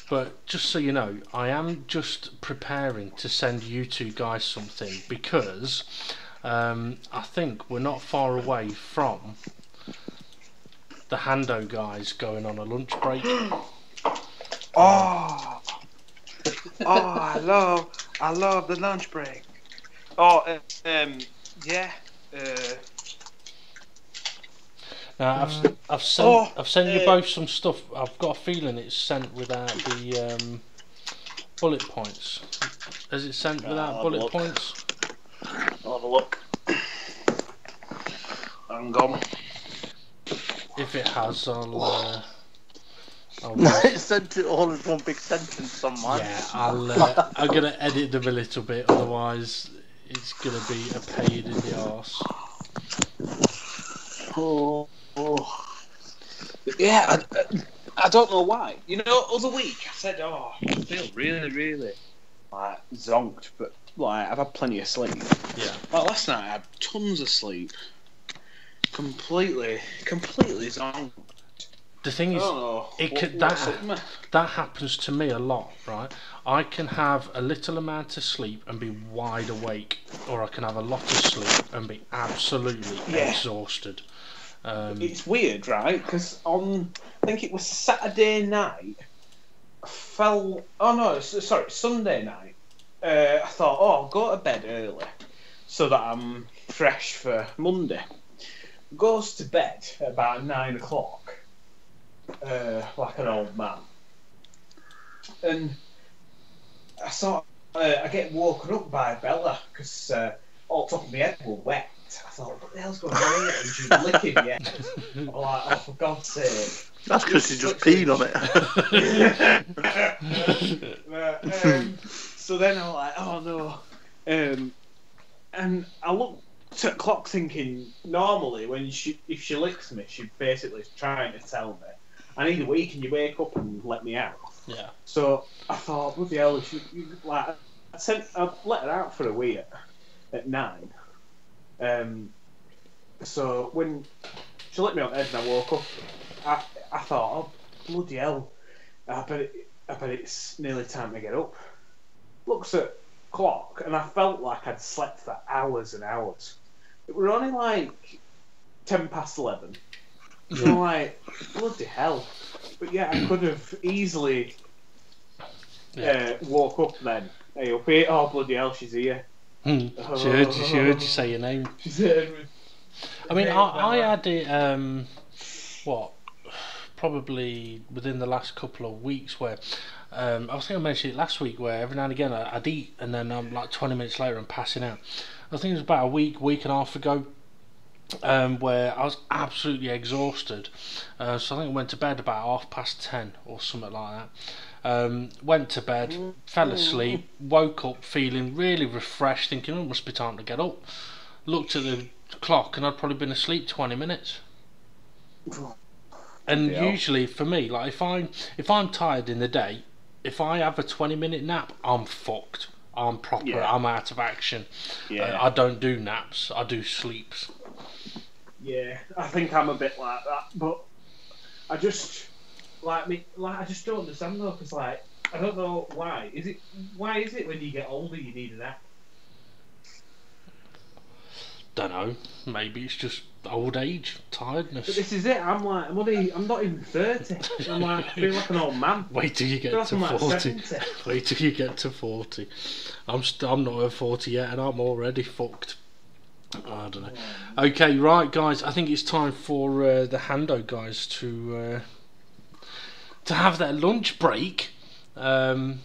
[SPEAKER 2] But just so you know, I am just preparing to send you two guys something because I think we're not far away from the Hando guys going on a lunch break.
[SPEAKER 3] I love the lunch break. Yeah.
[SPEAKER 2] Now I've sent you both some stuff. I've got a feeling it's sent without the bullet points. Is it sent without bullet points?
[SPEAKER 1] I'll have a look.
[SPEAKER 3] I'm gone.
[SPEAKER 2] If it has, I'll
[SPEAKER 1] It sent it all as one big sentence on mine.
[SPEAKER 2] Yeah, I'm gonna edit them a little bit, otherwise it's gonna be a pain in the arse.
[SPEAKER 3] Yeah, I don't know why. You know, other week I said, I feel really, really like zonked, but like I've had plenty of sleep.
[SPEAKER 2] Yeah.
[SPEAKER 3] Like last night I had tons of sleep. Completely zonked.
[SPEAKER 2] The thing is, that happens to me a lot, right? I can have a little amount of sleep and be wide awake, or I can have a lot of sleep and be absolutely exhausted.
[SPEAKER 3] It's weird, right? Because I think it was Saturday night, Sunday night. I thought, I'll go to bed early so that I'm fresh for Monday. Goes to bed about 9 o'clock, like an old man. And I get woken up by Bella because all top of my head was wet. I thought, what the hell's going on here? And she was licking me. I'm like, for God's sake.
[SPEAKER 1] That's because she just peed on
[SPEAKER 3] it. So then I'm like, oh no. And I looked at the clock thinking, normally if she licks me, she's basically trying to tell me, I need a wee, can you wake up and let me out?
[SPEAKER 2] Yeah.
[SPEAKER 3] So I thought, bloody hell, I'd let her out for a wee at 9. So when she let me on the head and I woke up, I thought, bloody hell, I bet it's nearly time to get up. Looks at clock and I felt like I'd slept for hours and hours. It were only like 11:10. So I'm like, bloody hell. But yeah, I could have easily woke up then. Hey, up here, oh bloody hell, she's here.
[SPEAKER 2] She heard you say your name.
[SPEAKER 3] She's hitting me.
[SPEAKER 2] I mean, I had it, probably within the last couple of weeks where, I was thinking I mentioned it last week, where every now and again I'd eat and then I'm like 20 minutes later I'm passing out. I think it was about a week and a half ago, where I was absolutely exhausted. So I think I went to bed about 10:30 or something like that. Went to bed, fell asleep, woke up feeling really refreshed, thinking, oh, it must be time to get up. Looked at the clock and I'd probably been asleep 20 minutes. And usually for me, like if I'm tired in the day, if I have a 20-minute nap, I'm fucked. I'm proper.
[SPEAKER 3] Yeah.
[SPEAKER 2] I'm out of action.
[SPEAKER 3] Yeah.
[SPEAKER 2] I don't do naps. I do sleeps.
[SPEAKER 3] Yeah, I think I'm a bit like that, but I just I just don't understand though, because I don't know why. Why is it when you get older you need a nap?
[SPEAKER 2] Don't know. Maybe it's just old age, tiredness.
[SPEAKER 3] But this is it. I'm not even 30. I'm like, I feel like an old man.
[SPEAKER 2] Wait till you get to 40. Wait till you get to 40. I'm not at 40 yet, and I'm already fucked. I don't know. Okay, right, guys. I think it's time for the Hando guys to have their lunch break.
[SPEAKER 3] This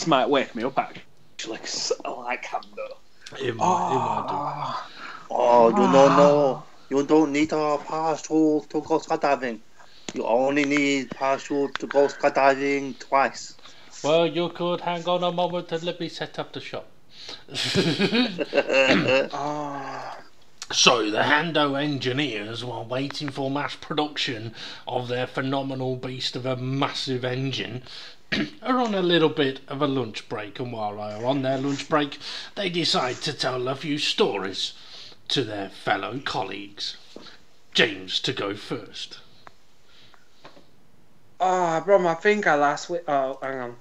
[SPEAKER 3] might wake me up actually, 'cause I like Hando.
[SPEAKER 2] It might do.
[SPEAKER 1] Oh, you don't know. You don't need a parachute to go skydiving. You only need parachute to go skydiving twice.
[SPEAKER 2] Well, you could hang on a moment and let me set up the shop. So the Hando engineers, while waiting for mass production of their phenomenal beast of a massive engine, are on a little bit of a lunch break, and while they are on their lunch break, they decide to tell a few stories to their fellow colleagues. James, to go first.
[SPEAKER 7] Oh, I broke my finger last week. Oh, hang on.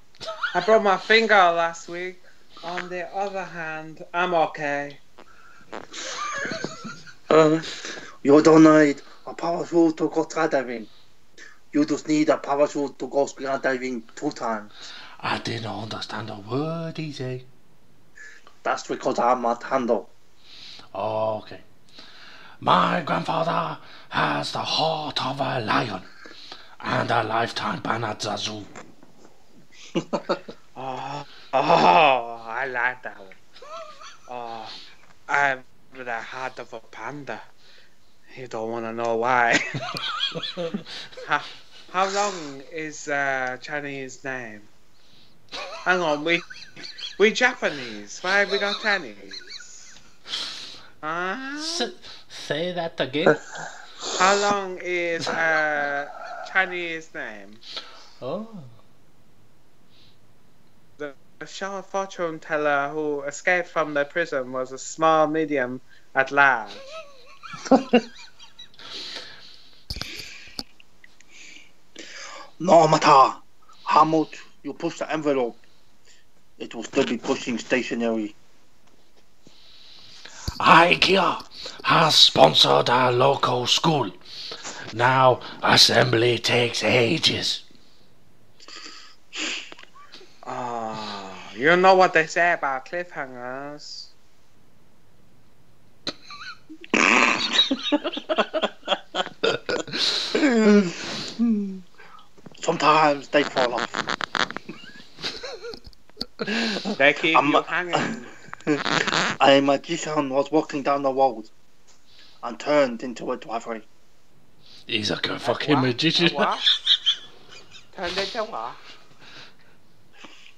[SPEAKER 7] I broke my finger last week. On the other hand, I'm okay.
[SPEAKER 1] You don't need a parachute to go skydiving. You just need a parachute to go skydiving 2 times.
[SPEAKER 2] I didn't understand a word he said.
[SPEAKER 1] That's because I'm at Hando.
[SPEAKER 2] Oh, okay. My grandfather has the heart of a lion and a lifetime ban at the zoo.
[SPEAKER 7] Oh, I like that one. Oh, I'm the heart of a panda. You don't want to know why. How long is Chinese name? Hang on, we Japanese. Why we not Chinese?
[SPEAKER 2] Say that again.
[SPEAKER 7] How long is Chinese name?
[SPEAKER 2] Oh.
[SPEAKER 7] The short fortune teller who escaped from the prison was a small medium at large.
[SPEAKER 1] No matter how much you push the envelope, it will still be pushing stationary.
[SPEAKER 2] IKEA has sponsored our local school. Now assembly takes ages.
[SPEAKER 7] You know what they say about cliffhangers.
[SPEAKER 1] Sometimes they fall off.
[SPEAKER 7] They keep you hanging.
[SPEAKER 1] A magician was walking down the road and turned into a driveway.
[SPEAKER 2] He's like a fucking magician.
[SPEAKER 7] What? Turned into what?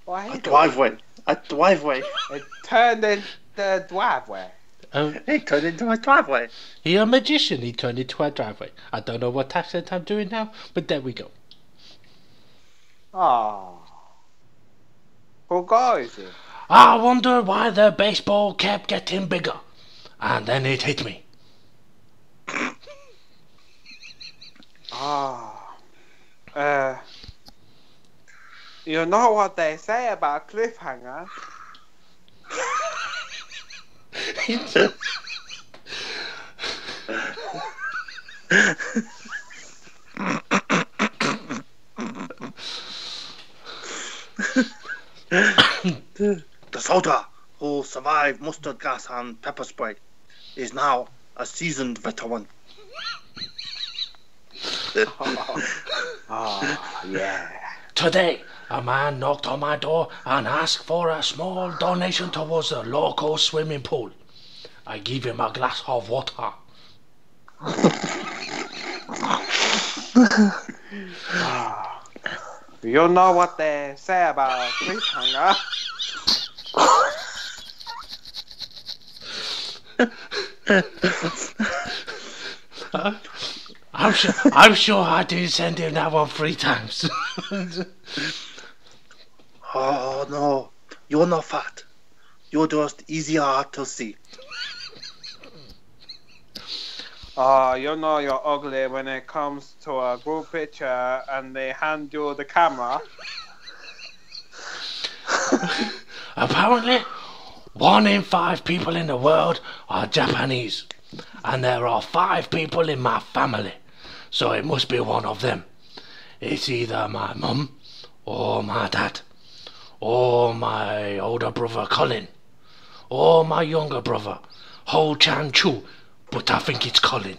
[SPEAKER 1] A driveway. A driveway.
[SPEAKER 7] It turned into the driveway.
[SPEAKER 1] He turned into a driveway.
[SPEAKER 2] He's a magician. He turned into a driveway. I don't know what accent I'm doing now, but there we go.
[SPEAKER 7] Oh. Who goes it?
[SPEAKER 2] I wonder why the baseball kept getting bigger. And then it hit me.
[SPEAKER 7] You know what they say about cliffhangers?
[SPEAKER 1] The soldier who survived mustard gas and pepper spray is now a seasoned veteran.
[SPEAKER 7] Yeah.
[SPEAKER 2] Today, a man knocked on my door and asked for a small donation towards the local swimming pool. I give him a glass of water.
[SPEAKER 7] You know what they say about street hunger?
[SPEAKER 2] I'm sure I did send him that one 3 times.
[SPEAKER 1] Oh no, you're not fat. You're just easier to see.
[SPEAKER 7] You know you're ugly when it comes to a group picture and they hand you the camera.
[SPEAKER 2] Apparently, 1 in 5 people in the world are Japanese. And there are 5 people in my family. So it must be one of them. It's either my mum, or my dad, or my older brother Colin, or my younger brother Ho Chan Chu, but I think it's Colin.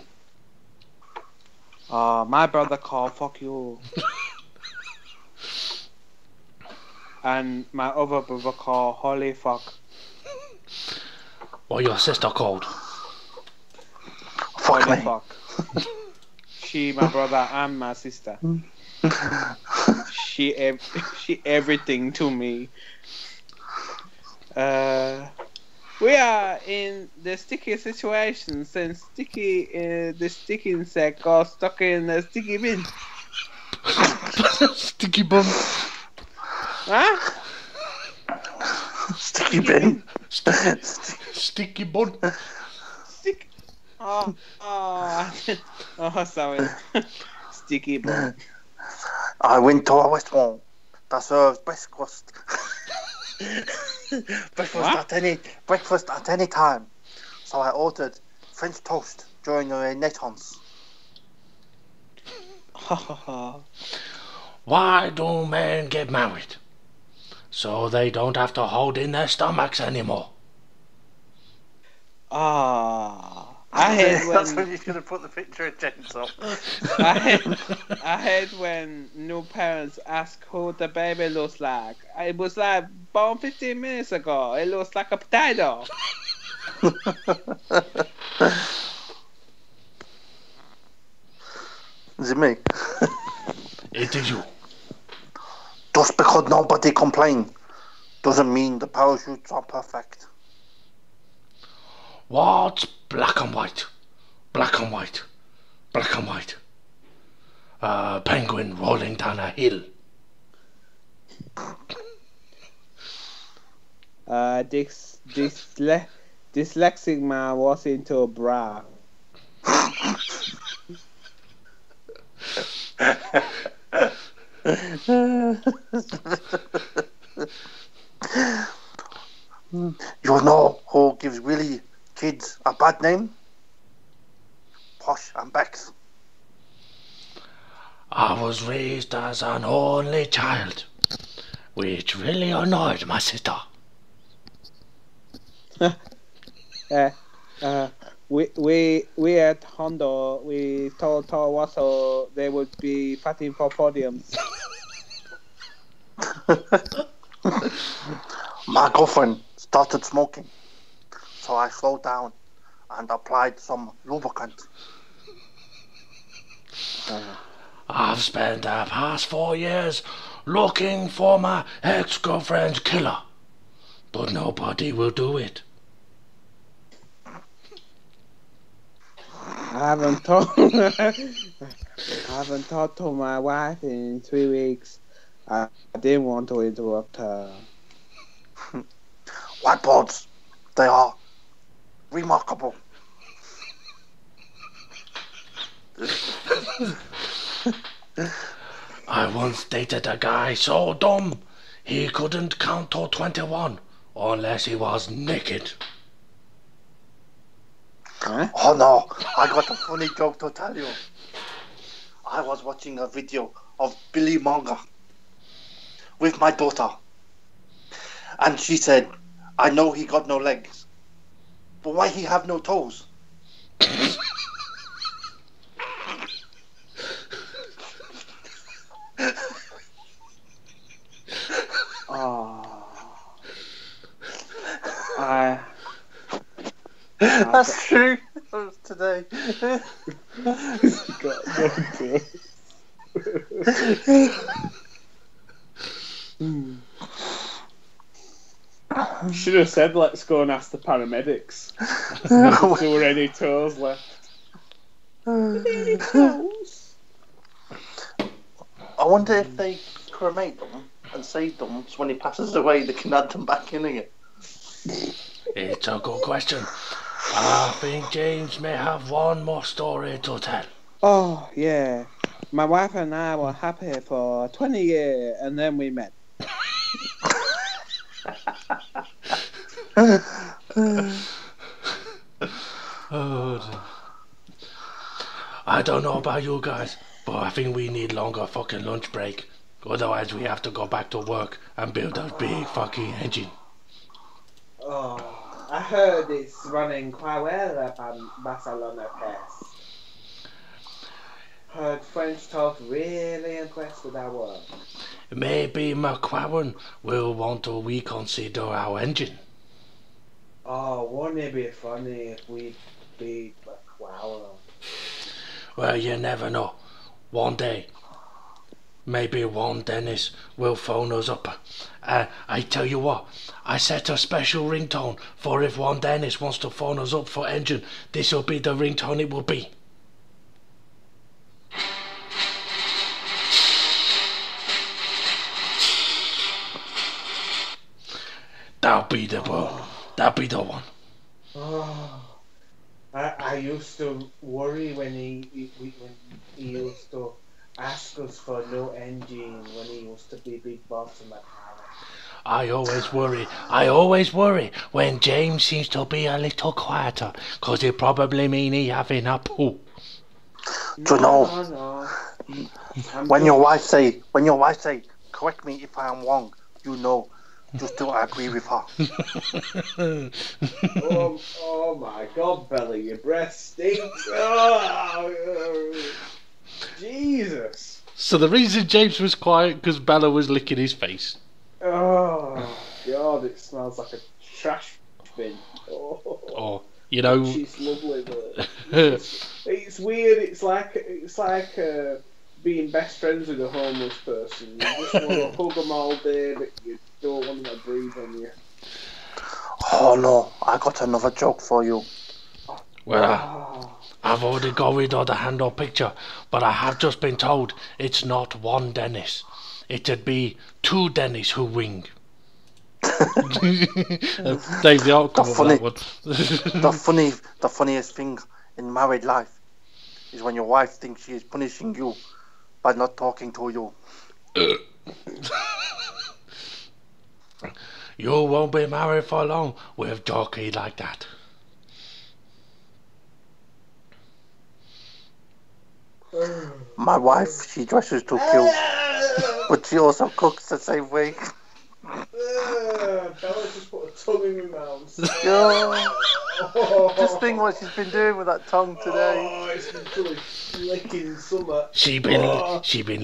[SPEAKER 7] My brother called fuck you. And my other brother called holy fuck.
[SPEAKER 2] What your sister called?
[SPEAKER 1] Fuck
[SPEAKER 7] Holy
[SPEAKER 1] me.
[SPEAKER 7] fuck. She, my brother, and my sister. She everything to me. We are in the sticky situation since the sticky insect got stuck in the sticky bin.
[SPEAKER 2] Sticky bun.
[SPEAKER 7] Huh?
[SPEAKER 1] Sticky bin.
[SPEAKER 2] Sticky bun.
[SPEAKER 7] Stick. Oh, sorry. Sticky bun.
[SPEAKER 1] I went to a restaurant that serves breakfast. breakfast at any time. So I ordered French toast during the Renaissance.
[SPEAKER 2] Why do men get married? So they don't have to hold in their stomachs anymore.
[SPEAKER 7] I hate when
[SPEAKER 1] That's when you're gonna put the picture of James up.
[SPEAKER 7] I hate when new parents ask who the baby looks like. It was like born 15 minutes ago. It looks like a potato.
[SPEAKER 1] Is it me?
[SPEAKER 2] It is you.
[SPEAKER 1] Just because nobody complained doesn't mean the parachutes are perfect.
[SPEAKER 2] What's black and white? Black and white. Black and white. Penguin rolling down a hill.
[SPEAKER 7] Dyslexic man was into a bra.
[SPEAKER 1] You know who gives really kids a bad name? Posh and Bex.
[SPEAKER 2] I was raised as an only child, which really annoyed my sister.
[SPEAKER 7] We at Honda, we told Russell they would be fighting for podiums.
[SPEAKER 1] My girlfriend started smoking, so I slowed down and applied some lubricant.
[SPEAKER 2] I've spent the past 4 years looking for my ex-girlfriend's killer, but nobody will do it.
[SPEAKER 7] I haven't talked to my wife in 3 weeks. I didn't want to interrupt her.
[SPEAKER 1] Whiteboards, they are remarkable.
[SPEAKER 2] I once dated a guy so dumb he couldn't count to 21 unless he was naked.
[SPEAKER 7] Huh?
[SPEAKER 1] Oh no, I got a funny joke to tell you. I was watching a video of Billy Monger with my daughter, and she said, I know he got no legs, but why he have no toes? That's true. That was today.
[SPEAKER 3] Should have said, let's go and ask the paramedics. If there were any toes left. Any toes?
[SPEAKER 1] I wonder if they cremate them and save them, so when he passes away, they can add them back in again.
[SPEAKER 2] It's a good question. I think James may have one more story to tell.
[SPEAKER 7] Oh, yeah. My wife and I were happy for 20 years and then we met.
[SPEAKER 2] Oh, I don't know about you guys, but I think we need longer fucking lunch break. Otherwise we have to go back to work and build that big fucking engine.
[SPEAKER 7] Oh, I heard it's running quite well at Barcelona Pass. Heard French talk really impressed with our work.
[SPEAKER 2] Maybe McQuarren will want to reconsider our engine.
[SPEAKER 7] Oh, wouldn't it be funny if we beat McQuarren?
[SPEAKER 2] Well, you never know. One day, maybe one Dennis will phone us up. I tell you what, I set a special ringtone for if one Dennis wants to phone us up for engine. This will be the ringtone it will be. That'll be the one. That'll be the one.
[SPEAKER 7] Oh, I used to worry when he used to ask us for no engine when he used to be big boss in McLaren.
[SPEAKER 2] I always worry when James seems to be a little quieter, 'cause it probably mean he having a poo.
[SPEAKER 1] Do you know?
[SPEAKER 7] No.
[SPEAKER 1] When your wife say, correct me if I am wrong, you know, just don't agree with her.
[SPEAKER 7] Oh my God, Bella, your breath stinks. Oh, Jesus.
[SPEAKER 2] So the reason James was quiet because Bella was licking his face.
[SPEAKER 7] Oh God, it smells like a trash bin.
[SPEAKER 2] Oh, you know.
[SPEAKER 7] She's lovely, but it's weird. It's like being best friends with a homeless person. You just want to hug them all day, but you don't want them to breathe on you.
[SPEAKER 1] Oh no, I got another joke for you.
[SPEAKER 2] Well, I've already got rid of the handout picture, but I have just been told it's not one Dennis. It'd be two Dennis who wing. Dave, the outcome of that one.
[SPEAKER 1] The funniest thing in married life is when your wife thinks she is punishing you by not talking to you.
[SPEAKER 2] You won't be married for long with jockey like that.
[SPEAKER 1] My wife, she dresses to kill, but she also cooks the same way.
[SPEAKER 7] Bella just put a tongue in my mouth.
[SPEAKER 1] Just think what she's been doing with that tongue today.
[SPEAKER 7] Oh, it's been totally licking summer.
[SPEAKER 2] She been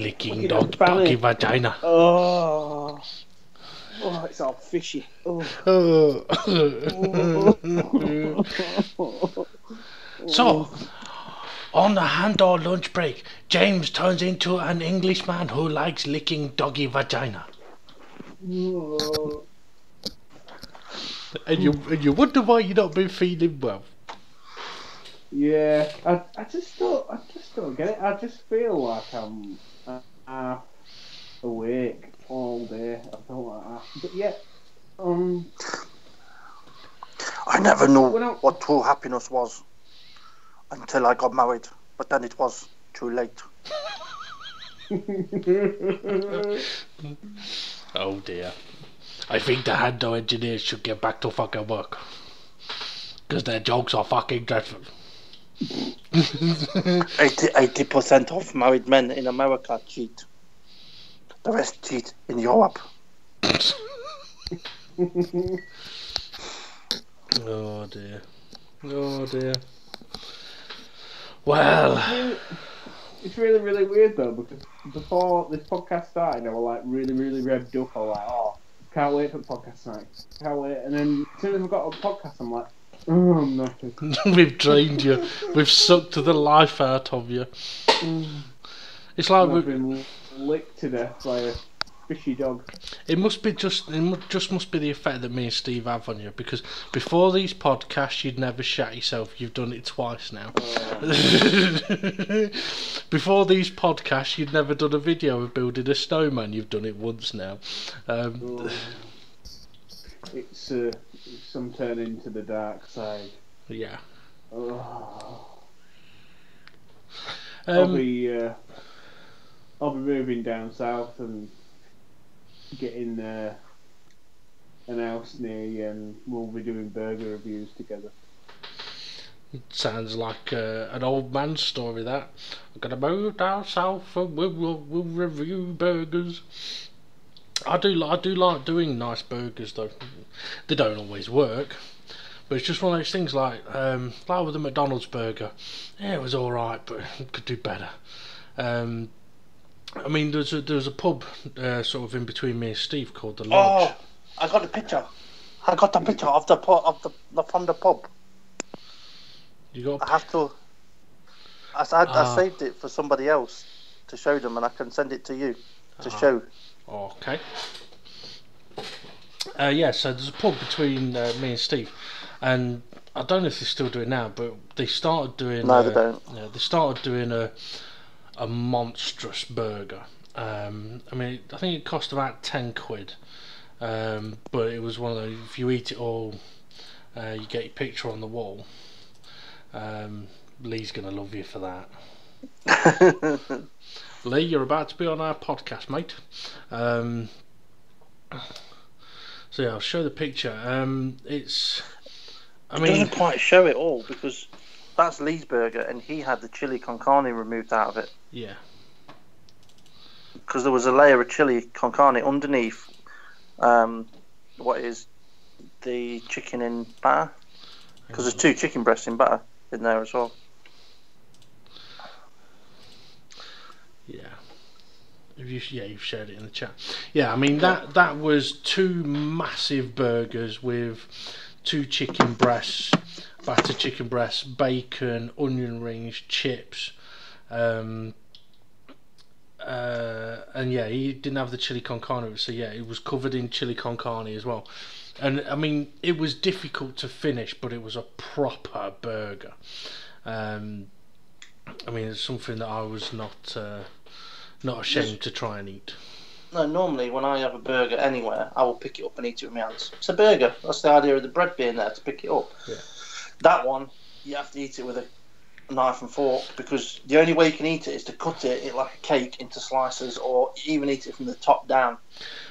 [SPEAKER 2] licking doggy vagina.
[SPEAKER 7] Oh, it's all fishy.
[SPEAKER 2] So, on the hand-or lunch break, James turns into an Englishman who likes licking doggy vagina. And you wonder why you've not been feeling well.
[SPEAKER 7] Yeah, I just don't get it. I just feel like I'm half awake all day. I feel like that. But yeah,
[SPEAKER 1] I never knew what true happiness was until I got married, but then it was too late.
[SPEAKER 2] Oh dear. I think the handle engineers should get back to fucking work. Because their jokes are fucking dreadful.
[SPEAKER 1] 80% of married men in America cheat. The rest cheat in Europe.
[SPEAKER 2] Oh dear. Oh dear. Well,
[SPEAKER 7] it's really, really weird though, because before this podcast started, I was like really, really revved up. I was like, oh, can't wait for podcast night. Can't wait. And then as soon as we got on podcast, I'm like, oh, I'm knackered.
[SPEAKER 2] we've drained you. We've sucked the life out of you. It's like
[SPEAKER 7] I've been licked to death by a fishy dog.
[SPEAKER 2] It must be must be the effect that me and Steve have on you, because before these podcasts you'd never shat yourself. You've done it twice now. Before these podcasts you'd never done a video of building a snowman. You've done it once now.
[SPEAKER 7] It's some turning to the dark side.
[SPEAKER 2] Yeah.
[SPEAKER 7] I'll be moving down south and getting an house near you, and we'll be doing burger reviews together.
[SPEAKER 2] It sounds like an old man's story. That I'm gonna move down south and we'll review burgers. I do like doing nice burgers though. They don't always work, but it's just one of those things like with the McDonald's burger. Yeah, it was all right, but it could do better. I mean, there's a pub sort of in between me and Steve called the Lodge.
[SPEAKER 1] Oh, I got the picture. I got the picture of the from the pub.
[SPEAKER 2] You got?
[SPEAKER 1] I have to. I saved it for somebody else to show them, and I can send it to you to show.
[SPEAKER 2] Okay. Yeah, so there's a pub between me and Steve, and I don't know if they still do it now, but they started doing.
[SPEAKER 1] No, they don't.
[SPEAKER 2] Yeah, they started doing a monstrous burger. I mean, I think it cost about £10, but it was one of those. If you eat it all, you get your picture on the wall. Lee's gonna love you for that. Lee, you're about to be on our podcast, mate. So yeah, I'll show the picture. It
[SPEAKER 1] doesn't quite show it all, because that's Lee's burger, and he had the chili con carne removed out of it.
[SPEAKER 2] Yeah.
[SPEAKER 1] Because there was a layer of chili con carne underneath. What is the chicken in batter? Because there's 2 chicken breasts in batter in there as well.
[SPEAKER 2] Yeah. You've shared it in the chat. Yeah, I mean that was 2 massive burgers with 2 chicken breasts, battered chicken breasts, bacon, onion rings, chips, and yeah, he didn't have the chili con carne, so yeah, it was covered in chili con carne as well. And I mean, it was difficult to finish, but it was a proper burger. I mean, it's something that I was not ashamed to try and eat.
[SPEAKER 1] No, normally when I have a burger anywhere, I will pick it up and eat it with my hands. It's a burger. That's the idea of the bread being there, to pick it up.
[SPEAKER 2] Yeah.
[SPEAKER 1] That one, you have to eat it with a knife and fork, because the only way you can eat it is to cut it like a cake into slices, or even eat it from the top down,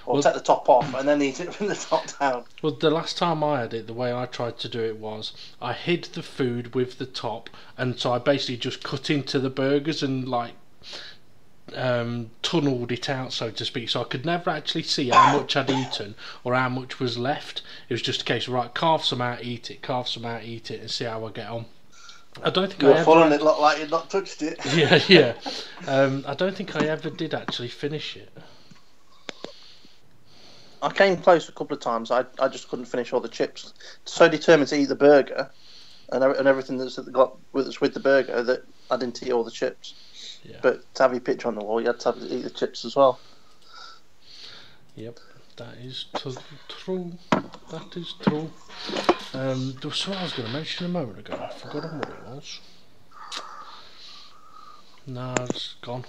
[SPEAKER 1] or take the top off and then eat it from the top down.
[SPEAKER 2] Well, the last time I had it, the way I tried to do it was I hid the food with the top, and so I basically just cut into the burgers and like tunneled it out, so to speak, so I could never actually see how much I'd eaten or how much was left. It was just a case of, right, carve some out, eat it, carve some out, eat it, and see how I get on. I don't think
[SPEAKER 1] You're following it like you'd not touched it.
[SPEAKER 2] Yeah. I don't think I ever did actually finish it.
[SPEAKER 1] I came close a couple of times. I just couldn't finish all the chips. So determined to eat the burger and everything that's with the burger that I didn't eat all the chips.
[SPEAKER 2] Yeah.
[SPEAKER 1] But to have your picture on the wall, you had to eat the chips as well.
[SPEAKER 2] Yep, that is true. That is true. There was something I was going to mention a moment ago. I've forgotten what it was. No, it's gone.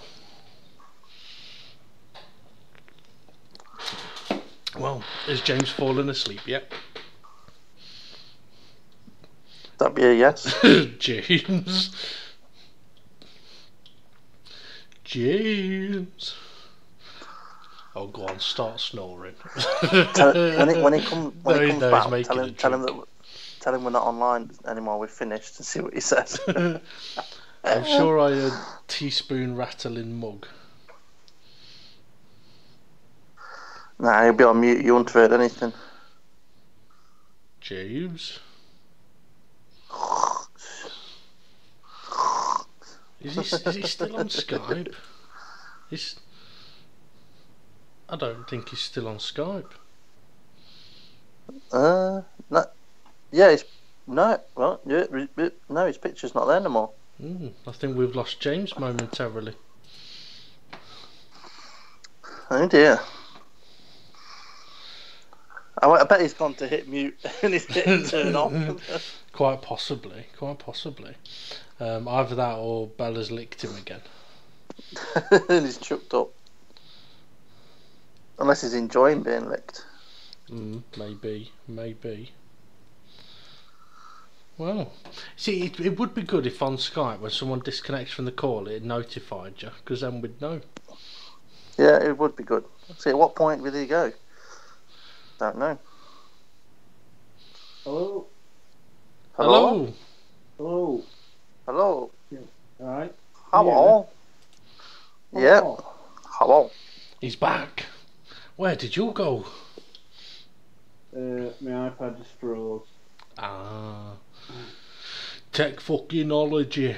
[SPEAKER 2] Well, is James fallen asleep yet?
[SPEAKER 1] That'd be a yes. James. Oh, go on, start snoring. when he comes back, tell him we're not online anymore. We're finished, and see what he says.
[SPEAKER 2] I'm sure I heard teaspoon rattling mug.
[SPEAKER 1] Nah, he'll be on mute. You won't have heard anything.
[SPEAKER 2] James. Is he still on Skype? I don't think he's still on Skype.
[SPEAKER 1] No. Yeah, no, his picture's not there no more.
[SPEAKER 2] I think we've lost James momentarily.
[SPEAKER 1] Oh dear. I bet he's gone to hit mute and he's getting turned off.
[SPEAKER 2] Quite possibly. Either that or Bella's licked him again.
[SPEAKER 1] And he's chucked up. Unless he's enjoying being licked.
[SPEAKER 2] Maybe. Well, see, it would be good if on Skype, when someone disconnects from the call, it notified you, because then we'd know.
[SPEAKER 1] Yeah, it would be good. See, at what point will he go? Don't know.
[SPEAKER 7] Hello?
[SPEAKER 2] Hello?
[SPEAKER 7] Hello?
[SPEAKER 1] Hello?
[SPEAKER 7] Yeah. Alright.
[SPEAKER 1] Hello? Yeah.
[SPEAKER 7] Hello.
[SPEAKER 1] Hello?
[SPEAKER 2] He's back. Where did you go?
[SPEAKER 7] My iPad just froze.
[SPEAKER 2] Tech fucking-ology.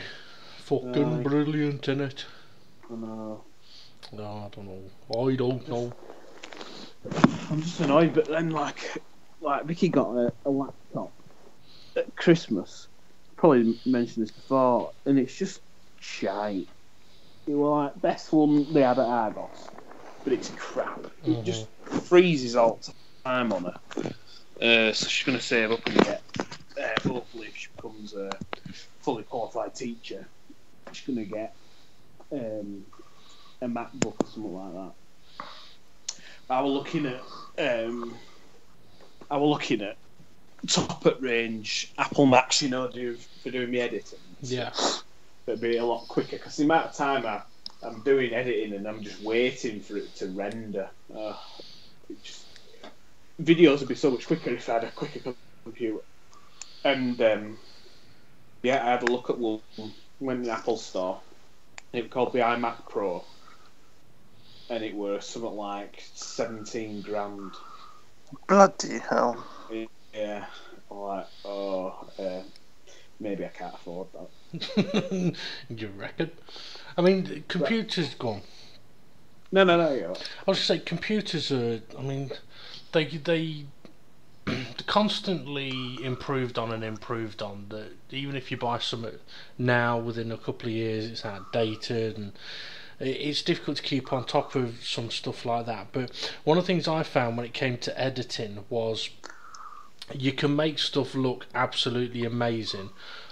[SPEAKER 2] Fucking brilliant, innit?
[SPEAKER 7] I know.
[SPEAKER 2] No, I don't know. I don't know.
[SPEAKER 7] I'm just annoyed, but then like Vicky got a laptop at Christmas. Probably mentioned this before, and it's just shite. It was like best one they had at Argos, but it's crap. It just freezes all the time on her. So she's gonna save up and get. Hopefully, if she becomes a fully qualified teacher, she's gonna get a MacBook or something like that. I was looking at top at range Apple Macs, for doing my editing.
[SPEAKER 2] Yeah.
[SPEAKER 7] It'd be a lot quicker because the amount of time I'm doing editing and I'm just waiting for it to render. Videos would be so much quicker if I had a quicker computer. And I had a look at one in the Apple store. It was called the iMac Pro. And it was something like 17 grand.
[SPEAKER 1] Bloody hell.
[SPEAKER 7] Yeah. I'm like, maybe I can't afford that.
[SPEAKER 2] You reckon? I mean, computers gone.
[SPEAKER 7] No, yeah.
[SPEAKER 2] I was just say computers are. I mean, they constantly improved on. That even if you buy something now, within a couple of years, it's outdated and. It's difficult to keep on top of some stuff like that, but one of the things I found when it came to editing was you can make stuff look absolutely amazing,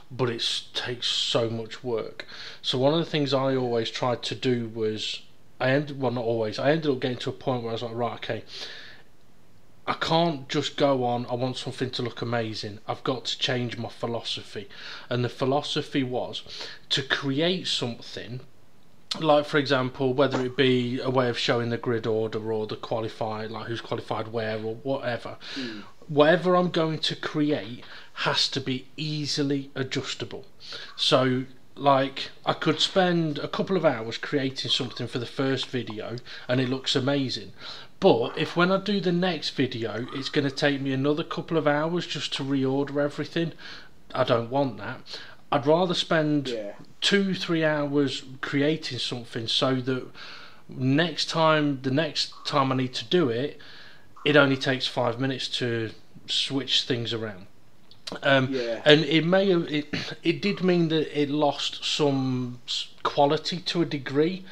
[SPEAKER 2] but it takes so much work. So one of the things I always tried to do was I ended up getting to a point where I was like, right, okay, I can't just go on, I want something to look amazing. I've got to change my philosophy. And the philosophy was to create something. Like, for example, whether it be a way of showing the grid order or the qualified, like who's qualified where or whatever, whatever I'm going to create has to be easily adjustable. So, like, I could spend a couple of hours creating something for the first video and it looks amazing. But if when I do the next video, it's going to take me another couple of hours just to reorder everything, I don't want that. I'd rather spend 2-3 hours creating something so that the next time I need to do it, it only takes 5 minutes to switch things around. And it did mean that it lost some quality to a degree,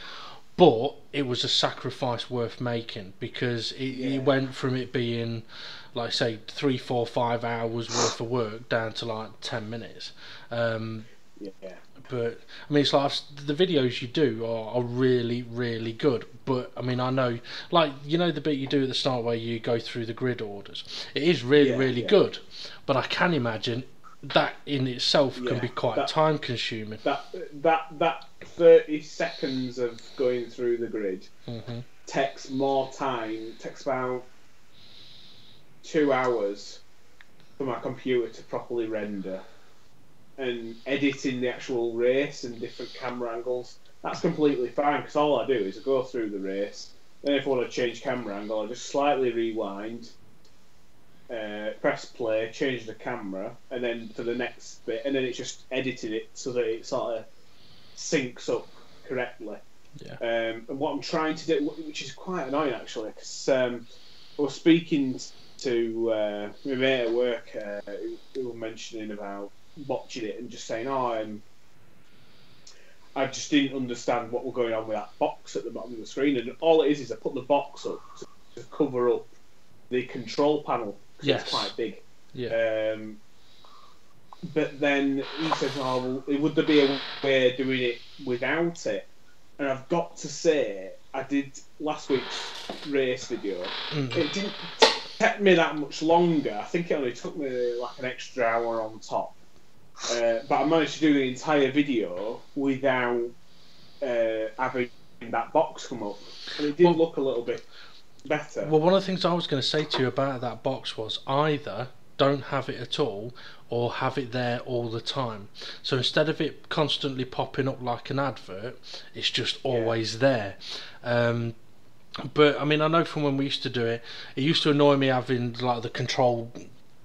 [SPEAKER 2] but it was a sacrifice worth making because it went from it being, like, say, 3, 4, 5 hours worth of work down to like 10 minutes. But I mean, it's like the videos you do are really, really good. But I mean, I know, like, the bit you do at the start where you go through the grid orders, it is really good. But I can imagine that in itself can be quite time consuming.
[SPEAKER 7] That 30 seconds of going through the grid takes more time. Takes about 2 hours for my computer to properly render. And editing the actual race and different camera angles, that's completely fine because all I do is I go through the race. Then if I want to change camera angle, I just slightly rewind, press play, change the camera, and then for the next bit, and then it's just editing it so that it sort of syncs up correctly.
[SPEAKER 2] Yeah.
[SPEAKER 7] And what I'm trying to do, which is quite annoying actually, because I was speaking to my mate at work who were mentioning about watching it and just saying, I just didn't understand what was going on with that box at the bottom of the screen, and all it is I put the box up to cover up the control panel, because it's quite big.
[SPEAKER 2] Yeah.
[SPEAKER 7] But then he says, well, would there be a way of doing it without it? And I've got to say, I did last week's race video. It didn't take me that much longer. I think it only took me like an extra hour on top. But I managed to do the entire video without having that box come up. And it did look a little bit better.
[SPEAKER 2] Well, one of the things I was going to say to you about that box was either don't have it at all or have it there all the time. So instead of it constantly popping up like an advert, it's just always there. But I mean, I know from when we used to do it, it used to annoy me having like the control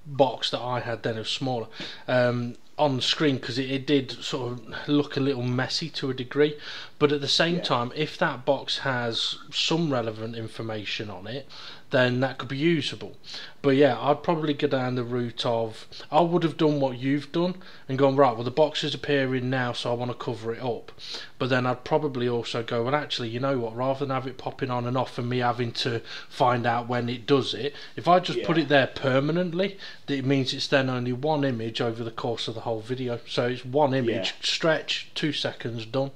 [SPEAKER 2] box that I had then, it was smaller, on the screen, because it did sort of look a little messy to a degree. But at the same time, if that box has some relevant information on it, then that could be usable. But yeah, I'd probably go down the route of, I would have done what you've done and gone, right, well the box is appearing now, so I want to cover it up. But then I'd probably also go, well actually, you know what, rather than have it popping on and off and me having to find out when it does it, if I just put it there permanently, it means it's then only one image over the course of the whole video. So it's one image, stretch, 2 seconds, done.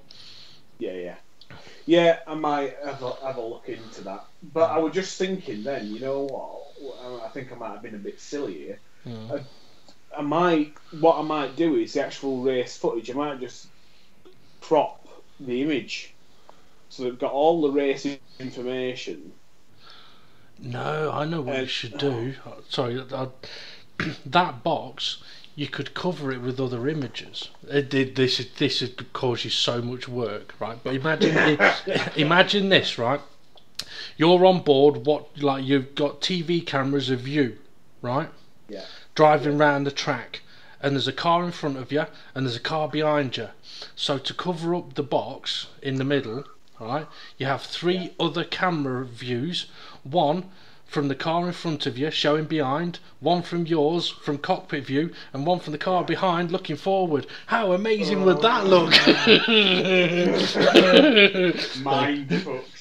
[SPEAKER 7] Yeah, I might have a look into that. But I was just thinking then, you know what? I think I might have been a bit silly here. What I might do is the actual race footage. I might just crop the image so they've got all the race information.
[SPEAKER 2] No, I know what you should do. Sorry, that box, you could cover it with other images. This would cause you so much work, right? But imagine this, right? You're on board. You've got TV cameras of you, right?
[SPEAKER 7] Yeah.
[SPEAKER 2] Driving round the track, and there's a car in front of you, and there's a car behind you. So to cover up the box in the middle, right? You have 3 other camera views. One from the car in front of you showing behind, one from yours from cockpit view, and one from the car behind looking forward. How amazing would that look?
[SPEAKER 7] Mind fucked.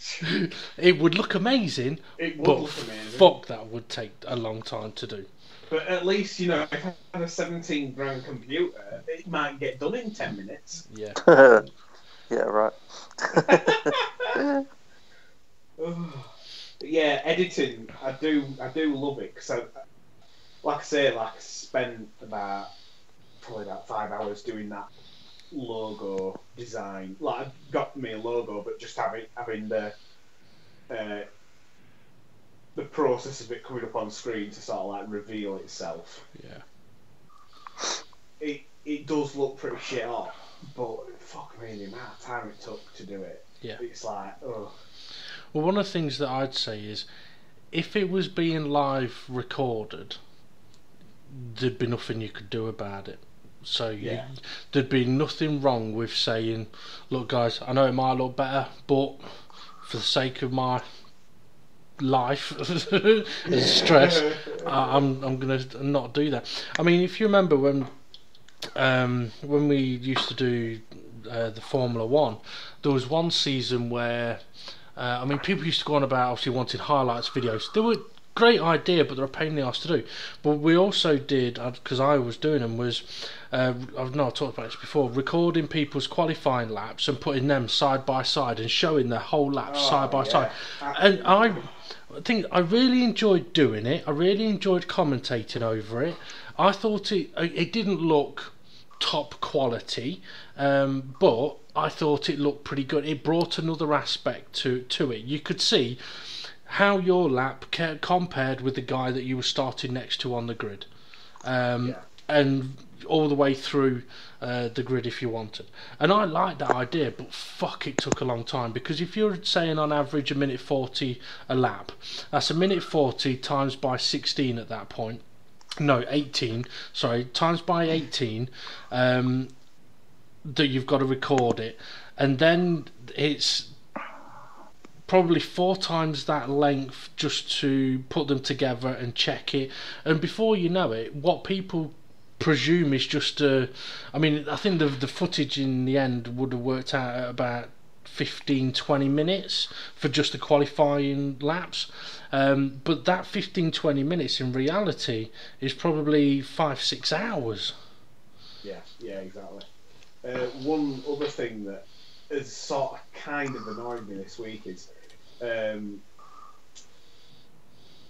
[SPEAKER 2] It would look amazing.
[SPEAKER 7] It would look amazing.
[SPEAKER 2] Fuck, that would take a long time to do.
[SPEAKER 7] But at least, you know, if I had a 17 grand computer, it might get done in 10 minutes.
[SPEAKER 2] Yeah.
[SPEAKER 1] Yeah, right.
[SPEAKER 7] Yeah, editing, I do love it, because like I say, I spent probably about 5 hours doing that logo design. Like, I got me a logo, but just having the process of it coming up on screen to sort of like reveal itself.
[SPEAKER 2] Yeah.
[SPEAKER 7] It does look pretty shit hot, but fuck me, the amount of time it took to do it.
[SPEAKER 2] Yeah.
[SPEAKER 7] It's like, oh.
[SPEAKER 2] Well, one of the things that I'd say is, if it was being live recorded, there'd be nothing you could do about it. So there'd be nothing wrong with saying, look guys, I know it might look better, but for the sake of my life and stress, I'm gonna not do that. I mean, if you remember when we used to do the Formula 1, there was one season where I mean, people used to go on about obviously wanting highlights videos. They were a great idea, but they're a pain in the arse to do. But we also did, because I was doing them, was I've talked about this before, recording people's qualifying laps and putting them side by side and showing their whole laps side by side. And I think I really enjoyed doing it. I really enjoyed commentating over it. I thought it didn't look top quality, but I thought it looked pretty good. It brought another aspect to it. You could see how your lap compared with the guy that you were starting next to on the grid, and all the way through the grid if you wanted. And I liked that idea, but fuck, it took a long time, because if you're saying on average a minute 40 a lap, that's a minute 40 times by 16 at that point. No, 18. Sorry, times by 18. that you've got to record it, and then it's probably 4 times that length just to put them together and check it, and before you know it, what people presume is just I mean, I think the footage in the end would have worked out at about 15-20 minutes for just the qualifying laps, but that 15-20 minutes in reality is probably 5-6 hours.
[SPEAKER 7] Yeah, exactly. One other thing that has sort of kind of annoyed me this week is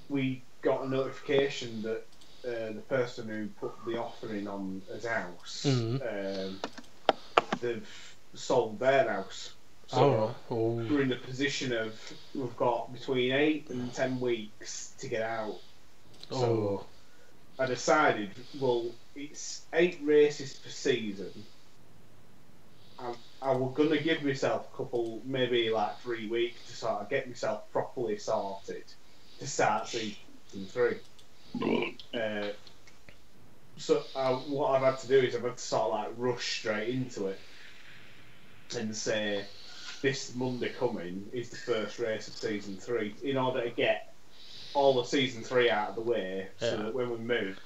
[SPEAKER 7] we got a notification that the person who put the offer in on his house, they've sold their house. So we're in the position of we've got between 8 and 10 weeks to get out. So I decided, well, it's 8 races per season. I was going to give myself a couple, maybe like 3 weeks to sort of get myself properly sorted to start season 3. So what I've had to do is I've had to sort of like rush straight into it and say this Monday coming is the first race of season 3 in order to get all of season 3 out of the way, so that when we move,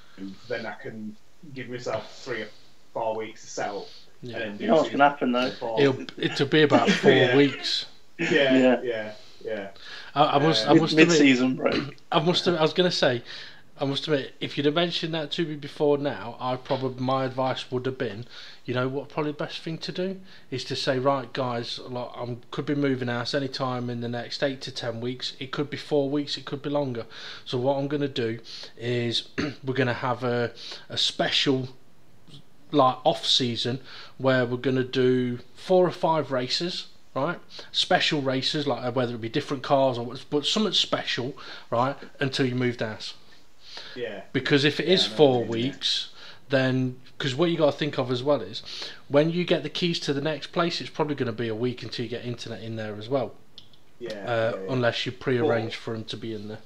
[SPEAKER 7] then I can give myself 3 or 4 weeks to settle.
[SPEAKER 1] You know what's going to happen though?
[SPEAKER 2] It'll be about 4 weeks.
[SPEAKER 7] Yeah.
[SPEAKER 2] I must
[SPEAKER 1] mid-season break.
[SPEAKER 2] I was going to say, I must admit, if you'd have mentioned that to me before now, my advice would have been, you know what, probably the best thing to do is to say, right guys, I could be moving house any time in the next 8 to 10 weeks. It could be 4 weeks, it could be longer. So what I'm going to do is we're going to have a special like off season where we're going to do 4 or 5 races, right? Special races, like whether it be different cars or but something special, right? Until you moved house.
[SPEAKER 7] Yeah.
[SPEAKER 2] Because if it is 4 weeks, then because what you got to think of as well is when you get the keys to the next place, it's probably going to be a week until you get internet in there as well. Unless you pre-arrange for them to be in there.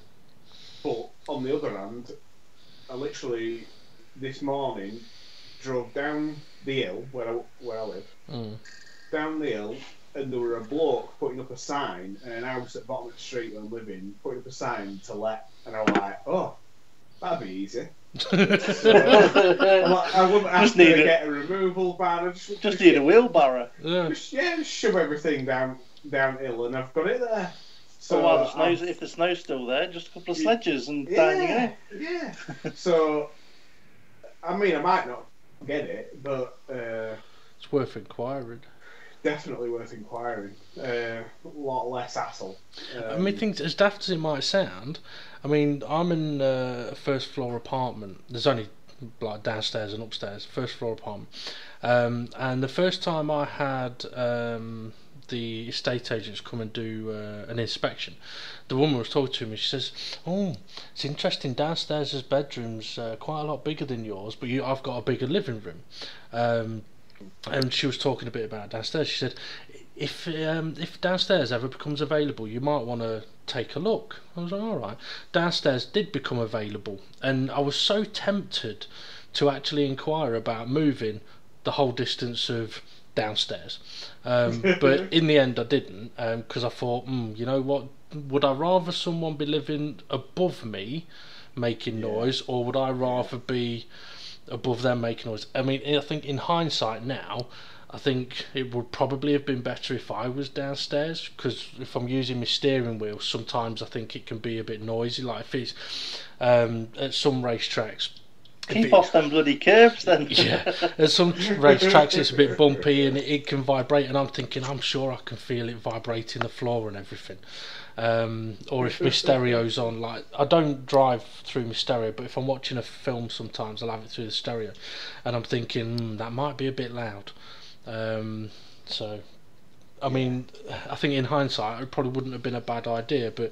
[SPEAKER 7] But on the other hand, I literally this morning drove down the hill where I live, down the hill, and there were a bloke putting up a sign and an house at the bottom of the street where I'm living, putting up a sign to let, and I was like, oh, that'd be easy. So, I wouldn't have to get a removal van. I just
[SPEAKER 1] need a wheelbarrow.
[SPEAKER 7] Just shove everything downhill, and I've got it there. So
[SPEAKER 1] if the snow's still there, just a couple of sledges and down you go.
[SPEAKER 7] Yeah. So, I mean, I might not get it, but
[SPEAKER 2] it's worth inquiring.
[SPEAKER 7] Definitely worth inquiring. A lot less hassle.
[SPEAKER 2] I mean, things as daft as it might sound. I mean, I'm in a first floor apartment. There's only like downstairs and upstairs. First floor apartment. And the first time I had the estate agents come and do an inspection, the woman was talking to me. She says, "Oh, it's interesting. Downstairs there's bedrooms quite a lot bigger than yours, but I've got a bigger living room." And she was talking a bit about downstairs. She said, if downstairs ever becomes available, you might want to take a look. I was like, all right. Downstairs did become available, and I was so tempted to actually inquire about moving the whole distance of downstairs, but in the end I didn't, because I thought, you know what, would I rather someone be living above me making noise, or would I rather be above them making noise? I mean, I think in hindsight now, I think it would probably have been better if I was downstairs, because if I'm using my steering wheel, sometimes I think it can be a bit noisy, like if it's at some racetracks.
[SPEAKER 1] Keep off them bloody curves then.
[SPEAKER 2] Yeah, at some racetracks it's a bit bumpy and it can vibrate, and I'm thinking, I'm sure I can feel it vibrating the floor and everything. Or if my stereo's on, like I don't drive through my stereo, but if I'm watching a film sometimes I'll have it through the stereo, and I'm thinking that might be a bit loud. So I mean, I think in hindsight it probably wouldn't have been a bad idea, but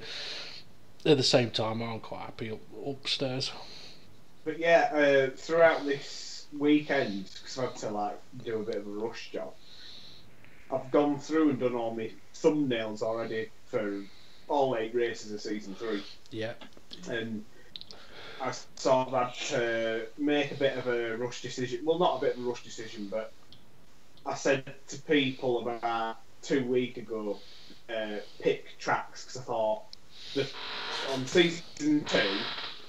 [SPEAKER 2] at the same time I'm quite happy upstairs.
[SPEAKER 7] But yeah, throughout this weekend, because I've had to like do a bit of a rush job, I've gone through and done all my thumbnails already for all 8 races of season 3.
[SPEAKER 2] Yeah.
[SPEAKER 7] And I sort of had to make a bit of a rush decision. Well, not a bit of a rush decision, but I said to people about 2 weeks ago, pick tracks, because I thought on season 2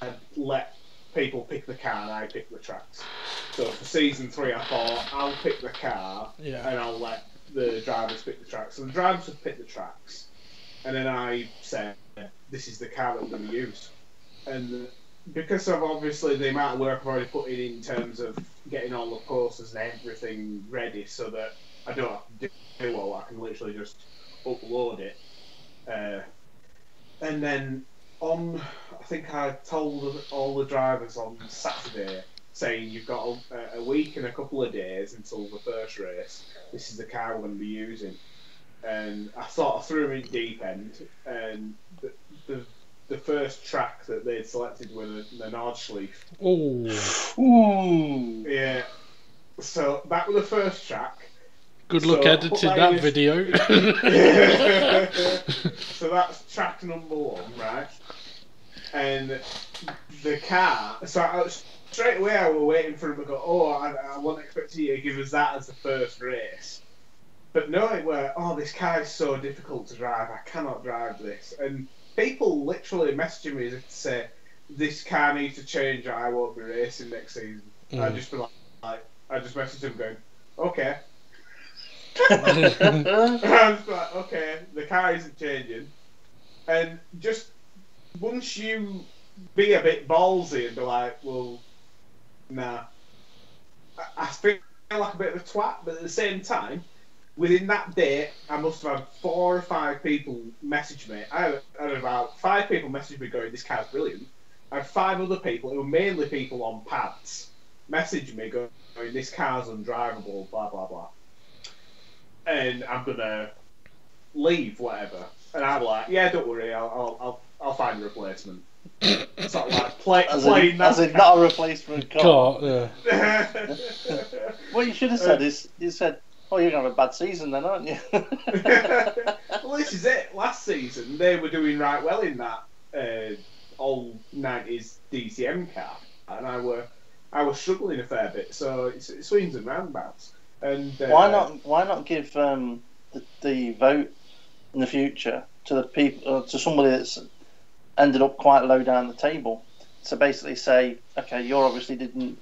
[SPEAKER 7] I'd let people pick the car and I pick the tracks. So for season 3 I thought I'll pick the car and I'll let the drivers pick the tracks. So the drivers would pick the tracks, and then I said, this is the car that I'm going to use. And because of obviously the amount of work I've already put in terms of getting all the posters and everything ready, so that I don't have to do all, I can literally just upload it. And then I think I told all the drivers on Saturday, saying you've got a week and a couple of days until the first race. This is the car we're going to be using. And I sort of threw them in deep end, and the first track that they'd selected was the Nordschleife.
[SPEAKER 2] Ooh.
[SPEAKER 7] Yeah. So that was the first track.
[SPEAKER 2] Good luck editing that video.
[SPEAKER 7] So that's track number 1, right? And the car. So straight away I was waiting for him to go, I wasn't expecting you to give us that as the first race. But no, it were, this car is so difficult to drive, I cannot drive this. And people literally messaging me to say, this car needs to change or I won't be racing next season. I just be like, I just messaged him going, okay. I was like, okay, the car isn't changing. And just once you be a bit ballsy and be like, well, nah. I feel like a bit of a twat, but at the same time, within that day, I must have had 4 or 5 people message me. I had about 5 people message me going, this car's brilliant. I had 5 other people, who were mainly people on pads, message me going, this car's undrivable, blah, blah, blah. And I'm going to leave, whatever. And I'm like, yeah, don't worry, I'll find a replacement. Sort of like playing that.
[SPEAKER 1] As in not a replacement car.
[SPEAKER 2] Yeah.
[SPEAKER 1] What you should have said is, you said, you're going to have a bad season then, aren't you?
[SPEAKER 7] Well, this is it. Last season, they were doing right well in that old 90s DCM car. And I was struggling a fair bit, so it's swings and roundabouts. And
[SPEAKER 1] why not give the vote in the future to the people, to somebody that's ended up quite low down the table, to basically say, okay, you obviously didn't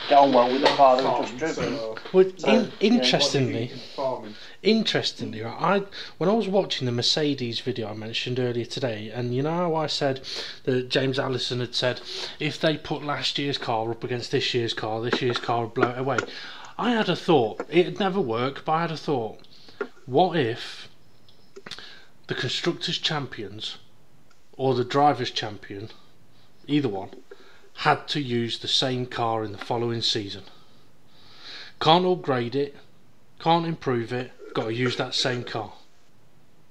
[SPEAKER 1] get on well with the car that was just driven.
[SPEAKER 2] Interestingly, right, when I was watching the Mercedes video I mentioned earlier today, and you know how I said that James Allison had said if they put last year's car up against this year's car would blow it away. I had a thought. It'd never work, but I had a thought. What if the Constructors' Champions or the Drivers' Champion, either one, had to use the same car in the following season? Can't upgrade it, can't improve it, got to use that same car.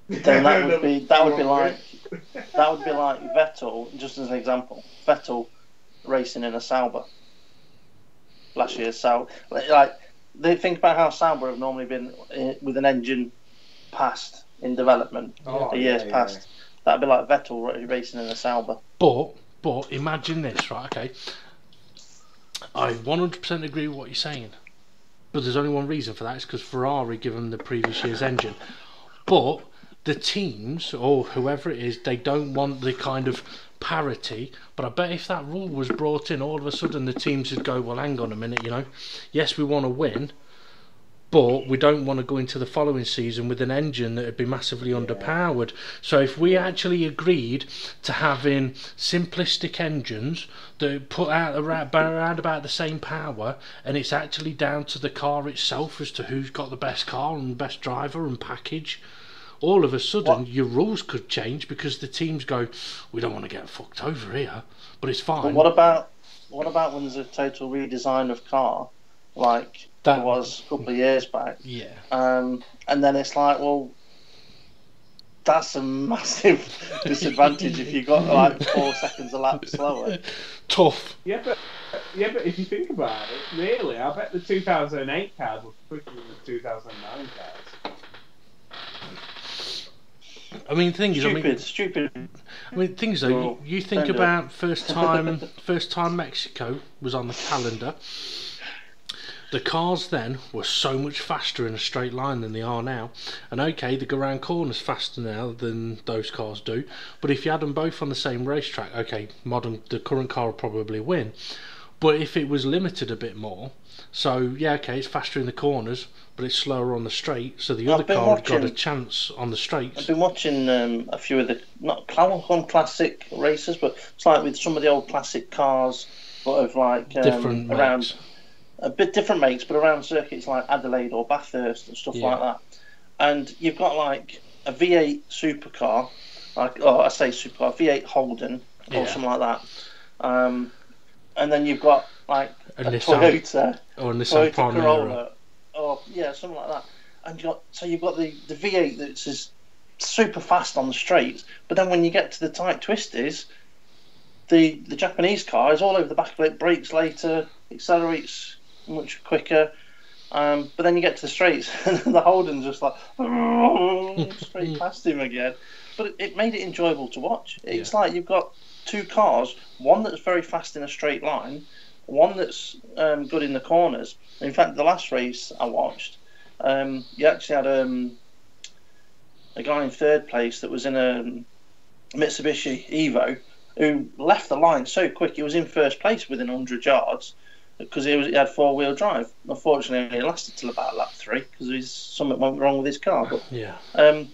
[SPEAKER 1] Then that would be like Vettel, just as an example. Vettel racing in a Sauber. Last year's Sauber, they think about how Sauber have normally been with an engine past in development, years past. That'd be like Vettel racing in a Sauber.
[SPEAKER 2] But imagine this, right? Okay, I 100% agree with what you're saying, but there's only one reason for that. It's because Ferrari give them the previous year's engine. But the teams or whoever it is, they don't want the kind of parity. But I bet if that rule was brought in, all of a sudden the teams would go, well, hang on a minute, yes, we want to win, but we don't want to go into the following season with an engine that would be massively underpowered. So if we actually agreed to having simplistic engines that put out around about the same power, and it's actually down to the car itself as to who's got the best car and best driver and package, all of a sudden your rules could change, because the teams go, we don't want to get fucked over here, but it's fine.
[SPEAKER 1] But what about when there's a total redesign of car, like that was a couple of years back?
[SPEAKER 2] Yeah.
[SPEAKER 1] And then it's like, well, that's a massive disadvantage if you got like 4 seconds a lap slower.
[SPEAKER 2] Tough.
[SPEAKER 7] Yeah, but if you think about it, really, I bet the 2008 cars were quicker than the 2009 cars.
[SPEAKER 2] I mean,
[SPEAKER 1] stupid.
[SPEAKER 2] I mean, things though. You think about first time Mexico was on the calendar. The cars then were so much faster in a straight line than they are now. And okay, they go around corners faster now than those cars do. But if you had them both on the same racetrack, okay, the current car would probably win. But if it was limited a bit more, so yeah, okay, it's faster in the corners, but it's slower on the straight, so the other car got a chance on the straights.
[SPEAKER 1] I've been watching a few of the, not classic races, but it's like with some of the old classic cars, sort of like
[SPEAKER 2] different
[SPEAKER 1] around
[SPEAKER 2] makes.
[SPEAKER 1] A bit different makes, but around circuits like Adelaide or Bathurst and stuff like that. And you've got like a V8 supercar, I say supercar, V8 Holden or something like that. And then you've got like a Toyota
[SPEAKER 2] or a Nissan
[SPEAKER 1] Corolla, or something like that. And you've got the V8 that's just super fast on the straights, but then when you get to the tight twisties, the Japanese car is all over the back of it, brakes later, accelerates much quicker. But then you get to the straights and the Holden's just like straight past him again. But it made it enjoyable to watch. It's like you've got two cars, one that's very fast in a straight line, one that's good in the corners. In fact, the last race I watched, you actually had a guy in third place that was in a Mitsubishi Evo who left the line so quick. He was in first place within 100 yards because he had four-wheel drive. Unfortunately, it lasted till about lap 3 because something went wrong with his car. But in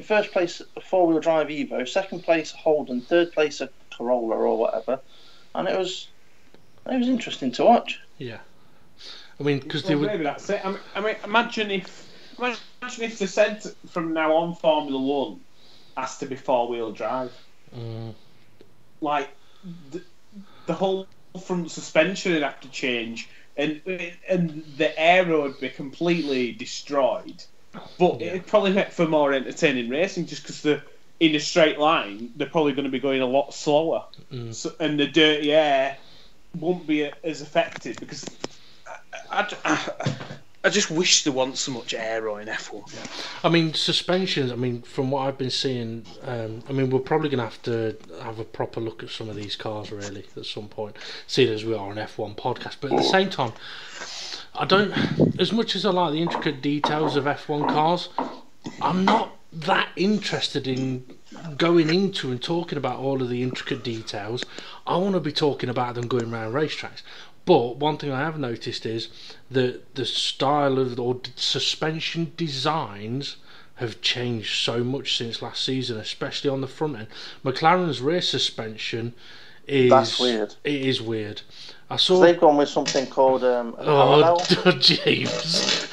[SPEAKER 1] first place a four-wheel drive Evo, second place a Holden, third place a Corolla or whatever, and it was interesting to watch.
[SPEAKER 2] Yeah, I mean, because
[SPEAKER 3] maybe that's it. I mean, imagine if they said from now on Formula One has to be four-wheel drive. Like the whole front suspension would have to change, and the aero would be completely destroyed. But it'd probably make for more entertaining racing, just because in a straight line they're probably going to be going a lot slower, and the dirty air won't be as affected. Because I just wish there wasn't so much aero in F1.
[SPEAKER 2] I mean, suspensions, I mean, from what I've been seeing, I mean, we're probably going to have a proper look at some of these cars, really, at some point, seeing as we are an F1 podcast. But at the same time, I don't, as much as I like the intricate details of F1 cars, I'm not that interested in going into and talking about all of the intricate details. I want to be talking about them going around racetracks. But one thing I have noticed is that the style of or suspension designs have changed so much since last season, especially on the front end. McLaren's rear suspension
[SPEAKER 1] that's weird.
[SPEAKER 2] It is weird.
[SPEAKER 1] So they've gone with something called parallel.
[SPEAKER 2] James.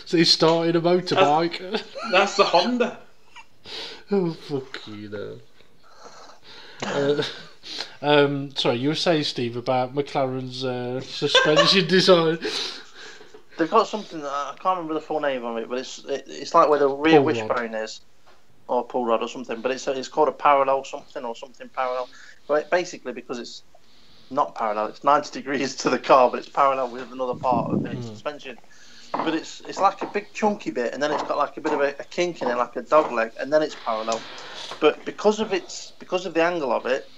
[SPEAKER 2] So he started a motorbike.
[SPEAKER 3] That's the Honda.
[SPEAKER 2] Oh, fuck you, sorry, you were saying, Steve, about McLaren's suspension design.
[SPEAKER 1] They've got something, I can't remember the full name of it, but it's like where the rear wishbone is, or pull rod or something, but it's called a parallel something or something parallel. But basically, because it's not parallel, it's 90 degrees to the car, but it's parallel with another part of the suspension. But it's like a big chunky bit, and then it's got like a bit of a kink in it, like a dog leg, and then it's parallel. But because of the angle of it,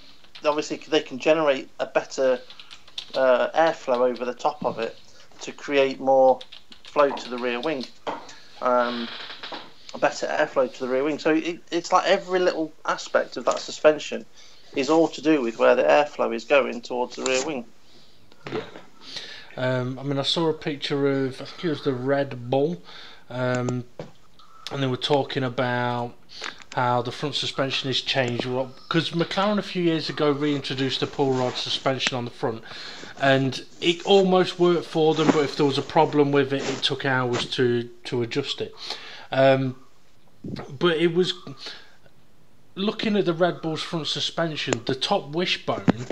[SPEAKER 1] obviously they can generate a better airflow over the top of it to create more flow to the rear wing, a better airflow to the rear wing. So it's like every little aspect of that suspension is all to do with where the airflow is going towards the rear wing.
[SPEAKER 2] Yeah. I mean, I saw a picture of, I think it was the Red Bull, and they were talking about how the front suspension has changed, because McLaren a few years ago reintroduced a pull rod suspension on the front, and it almost worked for them, but if there was a problem with it, it took hours to adjust it. But it was, looking at the Red Bull's front suspension, the top wishbone,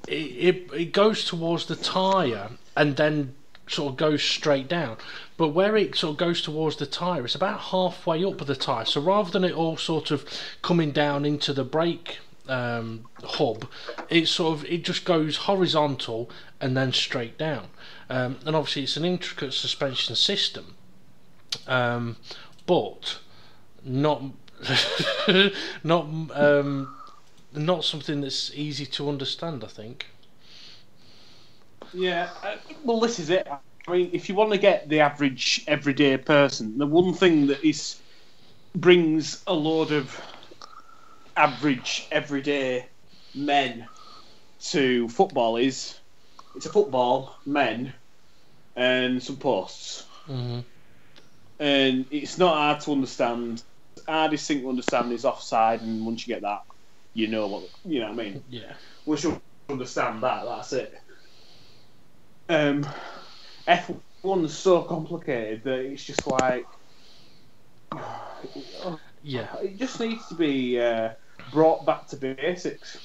[SPEAKER 2] it goes towards the tyre and then sort of goes straight down, but where it sort of goes towards the tyre, it's about halfway up the tyre. So rather than it all sort of coming down into the brake hub, it just goes horizontal and then straight down. And obviously it's an intricate suspension system, but not not something that's easy to understand, I think.
[SPEAKER 3] Yeah, well, this is it. I mean, if you want to get the average everyday person, the one thing that brings a load of average everyday men to football is it's a football, men, and some posts.
[SPEAKER 2] Mm-hmm.
[SPEAKER 3] And it's not hard to understand. Hardest thing to understand is offside, and once you get that, you know what I mean.
[SPEAKER 2] Yeah.
[SPEAKER 3] Once you understand that, that's it. F1's so complicated that it's just like,
[SPEAKER 2] Yeah.
[SPEAKER 3] it just needs to be brought back to basics.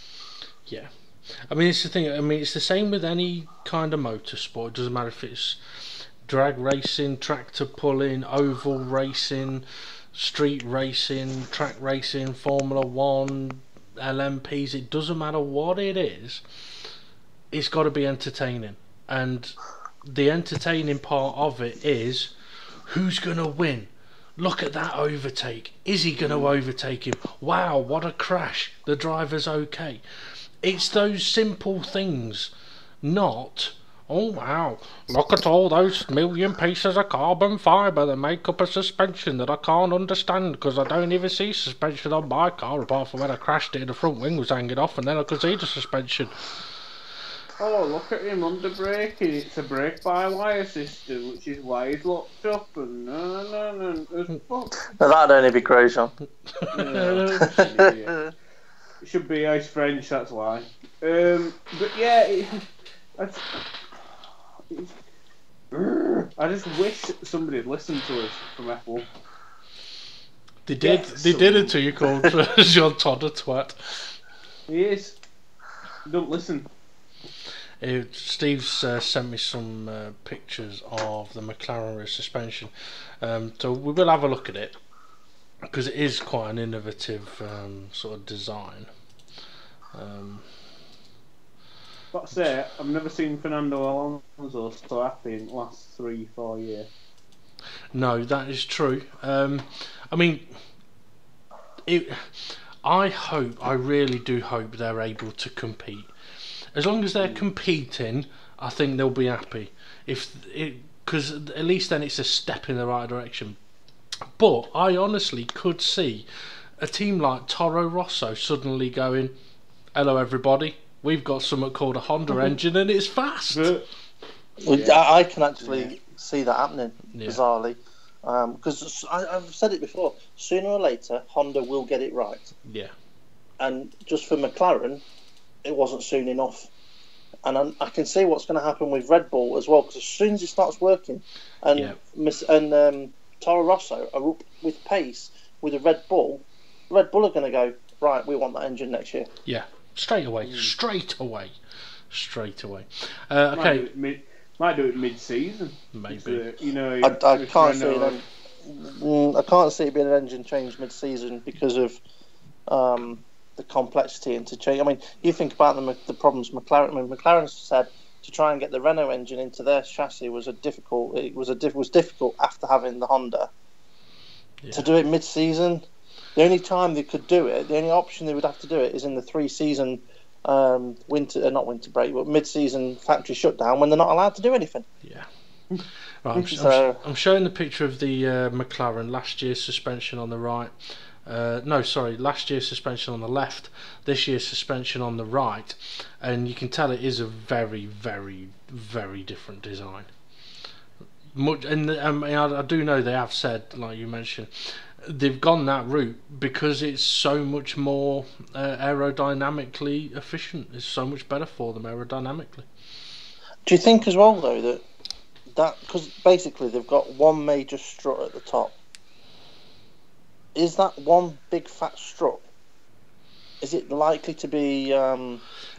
[SPEAKER 2] Yeah. I mean, it's the thing. I mean, it's the same with any kind of motorsport. It doesn't matter if it's drag racing, tractor pulling, oval racing, street racing, track racing, Formula 1, LMPs. It doesn't matter what it is. It's got to be entertaining. And the entertaining part of it is who's going to win. Look at that overtake. Is he going to overtake him? Wow, what a crash. The driver's okay. It's those simple things, not, oh wow, look at all those million pieces of carbon fibre that make up a suspension that I can't understand because I don't even see suspension on my car apart from when I crashed it and the front wing was hanging off and then I could see the suspension.
[SPEAKER 7] Oh, look at him under braking. It's a brake-by-wire system, which is why he's locked up and fuck.
[SPEAKER 1] Now that'd only be Grosjean.
[SPEAKER 7] Yeah, it should be ice French, that's why. But yeah, I just wish somebody had listened to us from F1.
[SPEAKER 2] They did until you called Jean Todt a twat.
[SPEAKER 7] He is. Don't listen.
[SPEAKER 2] Steve's sent me some pictures of the McLaren rear suspension, so we will have a look at it because it is quite an innovative sort of design.
[SPEAKER 7] But I say, I've never seen Fernando Alonso so happy in the last 3-4 years.
[SPEAKER 2] No, that is true. I mean, I really do hope they're able to compete. As long as they're competing, I think they'll be happy. Because at least then it's a step in the right direction. But I honestly could see a team like Toro Rosso suddenly going, "Hello, everybody. We've got something called a Honda engine, and it's fast."
[SPEAKER 1] I can actually see that happening, bizarrely. Because I've said it before. Sooner or later, Honda will get it right.
[SPEAKER 2] Yeah. And
[SPEAKER 1] just for McLaren, it wasn't soon enough, and I can see what's going to happen with Red Bull as well. Because as soon as it starts working, and Toro Rosso are up with pace with a Red Bull are going to go right. We want that engine next year.
[SPEAKER 2] Yeah, straight away. Okay,
[SPEAKER 7] might do it mid-season.
[SPEAKER 2] Maybe.
[SPEAKER 1] I can't see it. I can't see it being an engine change mid-season because of the complexity and to change. I mean, you think about the problems McLaren. I mean, McLaren said to try and get the Renault engine into their chassis was difficult. It was difficult after having the Honda. Yeah. To do it mid-season, the only time they could do it, the only option they would have to do it is in the 3-season not winter break, but mid-season factory shutdown when they're not allowed to do anything.
[SPEAKER 2] Yeah. Right, I'm showing the picture of the McLaren last year's suspension on the right. Last year's suspension on the left, this year's suspension on the right, and you can tell it is a very, very, very different design. I do know they have said, like you mentioned, they've gone that route because it's so much more aerodynamically efficient. It's so much better for them aerodynamically.
[SPEAKER 1] Do you think as well though that because basically they've got one major strut at the top? Is that one big fat strut? Is it likely to be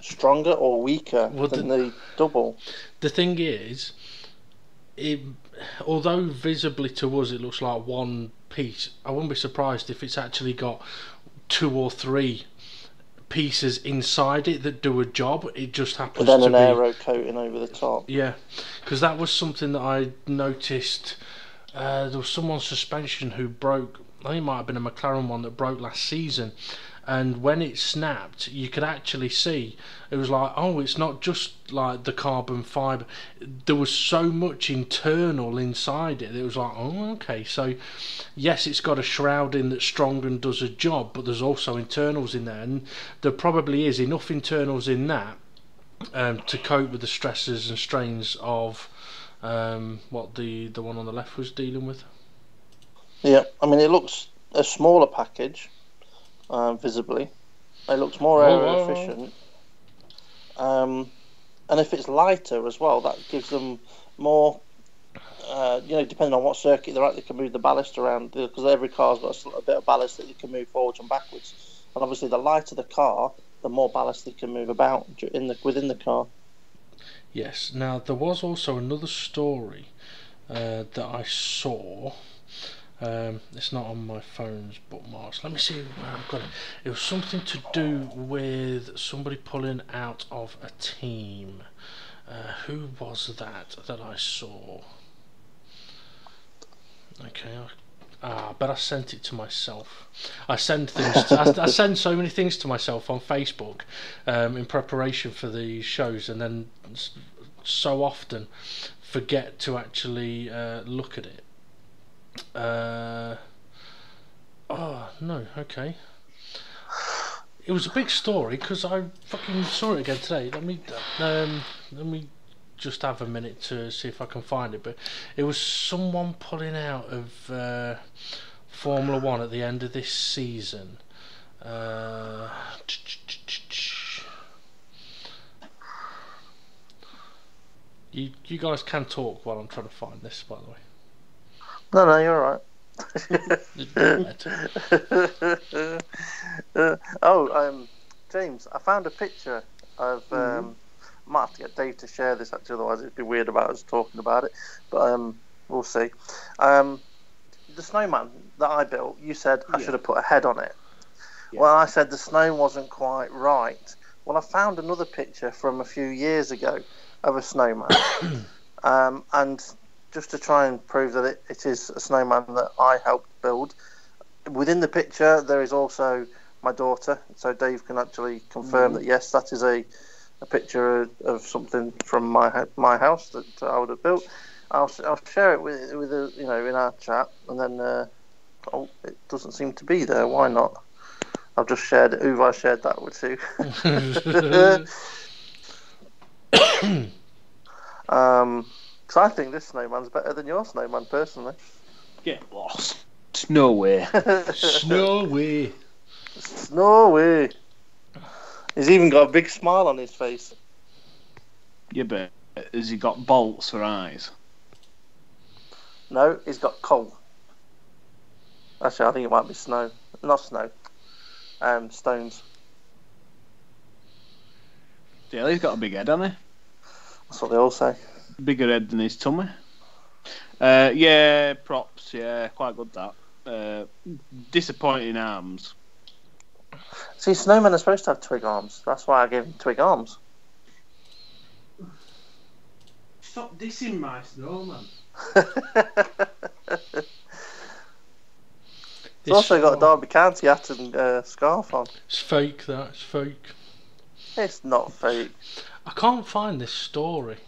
[SPEAKER 1] stronger or weaker than the double?
[SPEAKER 2] The thing is, although visibly to us it looks like one piece, I wouldn't be surprised if it's actually got 2 or 3 pieces inside it that do a job. It just happens
[SPEAKER 1] and then
[SPEAKER 2] to
[SPEAKER 1] an
[SPEAKER 2] be
[SPEAKER 1] aero coating over the top.
[SPEAKER 2] Yeah, because that was something that I noticed. There was someone's suspension who broke. I think it might have been a McLaren one that broke last season, and when it snapped, you could actually see it was like, oh, it's not just like the carbon fibre. There was so much internal inside it. It was like, oh, okay, so yes, it's got a shrouding that's strong and does a job, but there's also internals in there, and there probably is enough internals in that to cope with the stresses and strains of what the one on the left was dealing with.
[SPEAKER 1] Yeah, I mean, it looks a smaller package, visibly. It looks more aero efficient. And if it's lighter as well, that gives them more, depending on what circuit they're at, they can move the ballast around, because every car's got a bit of ballast that you can move forwards and backwards. And obviously, the lighter the car, the more ballast they can move about within the car.
[SPEAKER 2] Yes. Now, there was also another story that I saw. It's not on my phone's bookmarks. Let me see where I've got it. It was something to do with somebody pulling out of a team. Who was that I saw? Okay, but I sent it to myself. I send things. I send so many things to myself on Facebook in preparation for the shows, and then so often forget to actually look at it. Oh no, okay. It was a big story because I fucking saw it again today. Let me just have a minute to see if I can find it. But it was someone pulling out of Formula One at the end of this season. You guys can talk while I'm trying to find this, by the way.
[SPEAKER 1] No, you're all right. James, I found a picture of. Might have to get Dave to share this actually, otherwise it'd be weird about us talking about it. But we'll see. The snowman that I built, you said I should have put a head on it. Yeah. Well, I said the snow wasn't quite right. Well, I found another picture from a few years ago of a snowman, and just to try and prove that it is a snowman that I helped build. Within the picture, there is also my daughter, so Dave can actually confirm that yes, that is a picture of something from my house that I would have built. I'll share it with in our chat, and then it doesn't seem to be there. Why not? I've just shared it. Who have I shared that with too? Because I think this snowman's better than your snowman, personally.
[SPEAKER 3] Get lost. No way.
[SPEAKER 2] No way.
[SPEAKER 1] No way. He's even got a big smile on his face.
[SPEAKER 3] Yeah, but has he got bolts for eyes?
[SPEAKER 1] No, he's got coal. Actually, I think it might be snow. Not snow. Stones.
[SPEAKER 3] Yeah, he's got a big head, hasn't he?
[SPEAKER 1] That's what they all say.
[SPEAKER 3] Bigger head than his tummy. Yeah, props. Yeah, quite good that. Disappointing arms.
[SPEAKER 1] See, snowmen are supposed to have twig arms. That's why I gave him twig arms.
[SPEAKER 6] Stop dissing my snowman.
[SPEAKER 1] He's also got a Derby County hat and scarf on.
[SPEAKER 2] It's fake, it's fake.
[SPEAKER 1] It's not fake.
[SPEAKER 2] I can't find this story.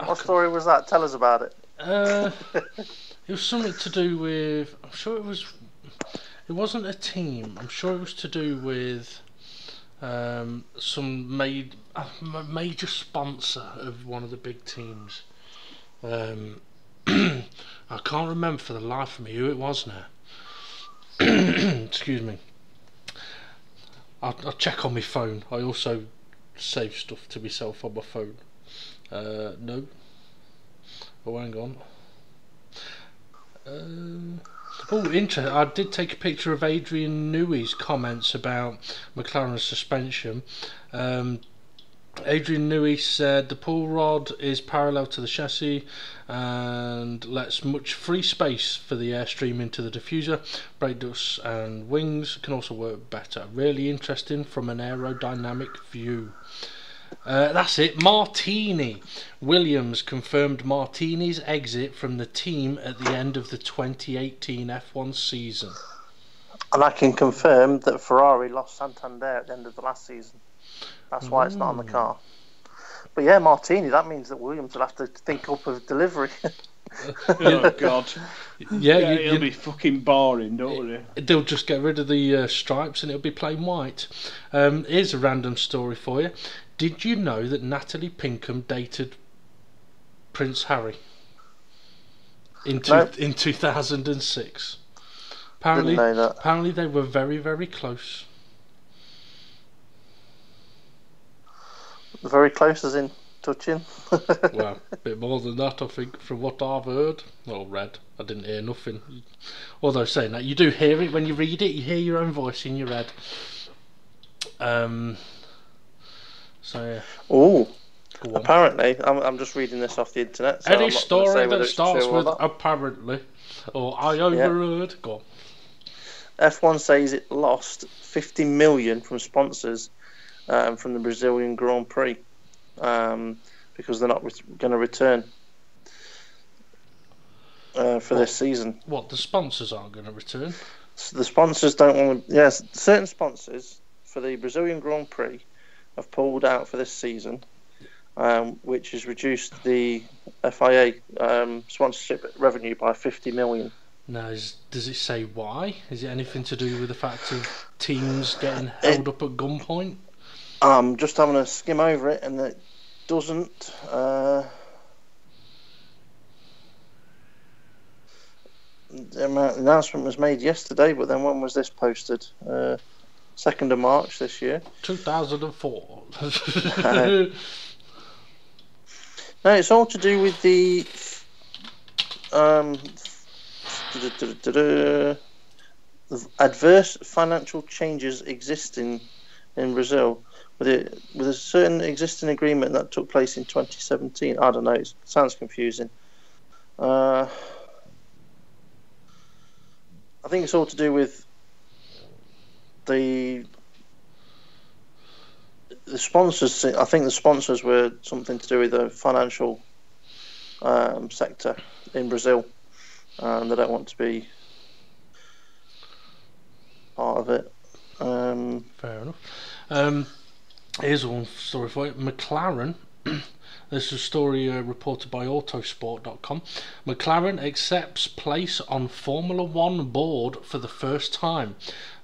[SPEAKER 1] What story was that? Tell us about it.
[SPEAKER 2] It was something to do with... I'm sure it was... It wasn't a team. I'm sure it was to do with some major sponsor of one of the big teams. I can't remember for the life of me who it was now. Excuse me. I'll check on my phone. I also save stuff to myself on my phone. No. Oh, hang on. Oh, interesting. I did take a picture of Adrian Newey's comments about McLaren's suspension. Adrian Newey said the pull rod is parallel to the chassis and lets much free space for the airstream into the diffuser. Brake ducts and wings can also work better. Really interesting from an aerodynamic view. That's it. Martini. Williams confirmed Martini's exit from the team at the end of the 2018 F1 season.
[SPEAKER 1] And I can confirm that Ferrari lost Santander at the end of the last season. That's why it's not on the car. But yeah, Martini, that means that Williams will have to think up of delivery.
[SPEAKER 3] Oh, God.
[SPEAKER 2] Yeah,
[SPEAKER 3] it'll be fucking boring, don't worry.
[SPEAKER 2] They'll just get rid of the stripes and it'll be plain white. Here's a random story for you. Did you know that Natalie Pinkham dated Prince Harry in 2006? Apparently,
[SPEAKER 1] Didn't know that.
[SPEAKER 2] Apparently they were very, very close.
[SPEAKER 1] Very close as in touching.
[SPEAKER 2] Well, a bit more than that, I think, from what I've heard or read. I didn't hear nothing. Although saying that, you do hear it when you read it. You hear your own voice in your head. So yeah.
[SPEAKER 1] Oh. Apparently, I'm just reading this off the internet. So
[SPEAKER 2] any story that starts with apparently, or I overheard.
[SPEAKER 1] Yeah.
[SPEAKER 2] Go on.
[SPEAKER 1] F1 says it lost 50 million from sponsors from the Brazilian Grand Prix because they're not going to return for this season.
[SPEAKER 2] What, the sponsors aren't going to return?
[SPEAKER 1] So the sponsors don't want to. Yes, certain sponsors for the Brazilian Grand Prix have pulled out for this season, which has reduced the FIA sponsorship revenue by 50 million.
[SPEAKER 2] Now, does it say why? Is it anything to do with the fact of teams getting held up at gunpoint?
[SPEAKER 1] I'm just having a skim over it, and it doesn't. The announcement was made yesterday, but then when was this posted? 2nd of March this year.
[SPEAKER 2] 2004.
[SPEAKER 1] No, it's all to do with the adverse financial changes existing in Brazil with a certain existing agreement that took place in 2017. I don't know, it sounds confusing. I think it's all to do with the sponsors. I think the sponsors were something to do with the financial sector in Brazil. They don't want to be part of it.
[SPEAKER 2] Fair enough. Here's one story for you. McLaren. This is a story reported by Autosport.com. McLaren accepts place on Formula One board for the first time.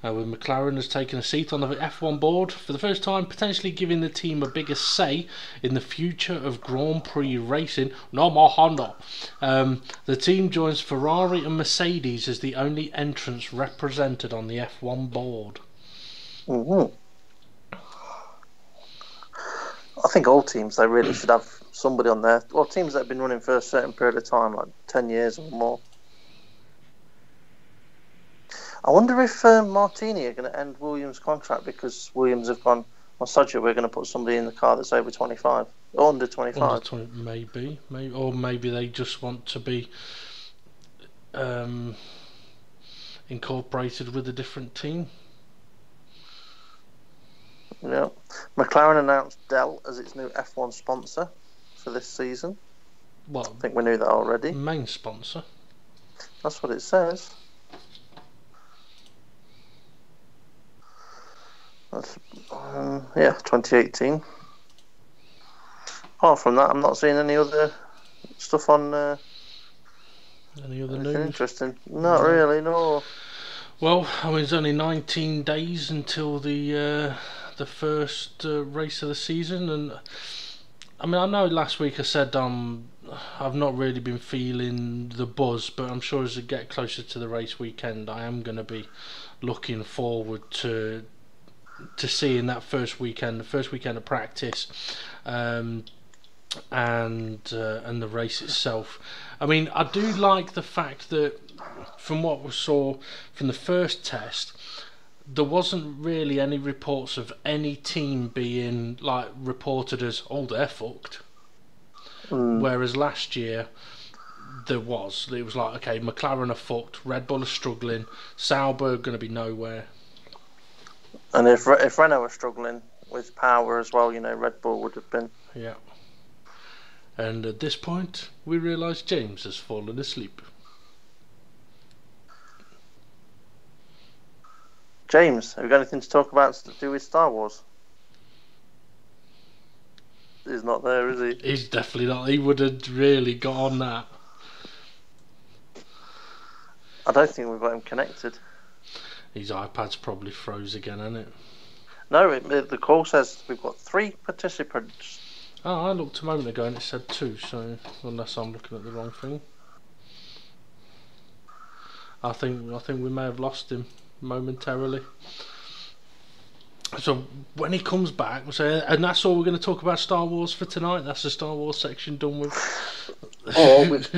[SPEAKER 2] With McLaren has taken a seat on the F1 board for the first time, potentially giving the team a bigger say in the future of Grand Prix racing. No more Honda. The team joins Ferrari and Mercedes as the only entrants represented on the F1 board.
[SPEAKER 1] Mm-hmm. I think all teams, they really should have somebody on there. Well, teams that have been running for a certain period of time, like 10 years or more. I wonder if Martini are going to end Williams' contract because Williams have gone, well, Sodja, we're going to put somebody in the car that's over 25, or under 25.
[SPEAKER 2] Maybe, or maybe they just want to be incorporated with a different team.
[SPEAKER 1] Yeah. McLaren announced Dell as its new F1 sponsor for this season.
[SPEAKER 2] Well,
[SPEAKER 1] I think we knew that already.
[SPEAKER 2] Main sponsor.
[SPEAKER 1] That's what it says. That's, 2018. Apart from that, I'm not seeing any other stuff on.
[SPEAKER 2] Any other news?
[SPEAKER 1] Interesting? Not really, no.
[SPEAKER 2] Well, I mean, it's only 19 days until the first race of the season, and I mean, I know last week I said I've not really been feeling the buzz, but I'm sure as we get closer to the race weekend, I am going to be looking forward to seeing that first weekend of practice, and the race itself. I mean, I do like the fact that from what we saw from the first test, there wasn't really any reports of any team being like reported as, oh, they're fucked. Whereas last year there was. It was like, okay, McLaren are fucked, Red Bull are struggling, Sauber are going to be nowhere.
[SPEAKER 1] And if Renault were struggling with power as well, Red Bull would have been.
[SPEAKER 2] Yeah. And at this point, we realise James has fallen asleep.
[SPEAKER 1] James, have you got anything to talk about to do with Star Wars? He's not there, is he?
[SPEAKER 2] He's definitely not. He would have really got on that.
[SPEAKER 1] I don't think we've got him connected.
[SPEAKER 2] His iPad's probably froze again, hasn't it?
[SPEAKER 1] No, the call says we've got 3 participants.
[SPEAKER 2] Oh, I looked a moment ago and it said 2, so unless I'm looking at the wrong thing. I think we may have lost him momentarily. So when he comes back, and that's all we're going to talk about Star Wars for tonight. That's the Star Wars section done with.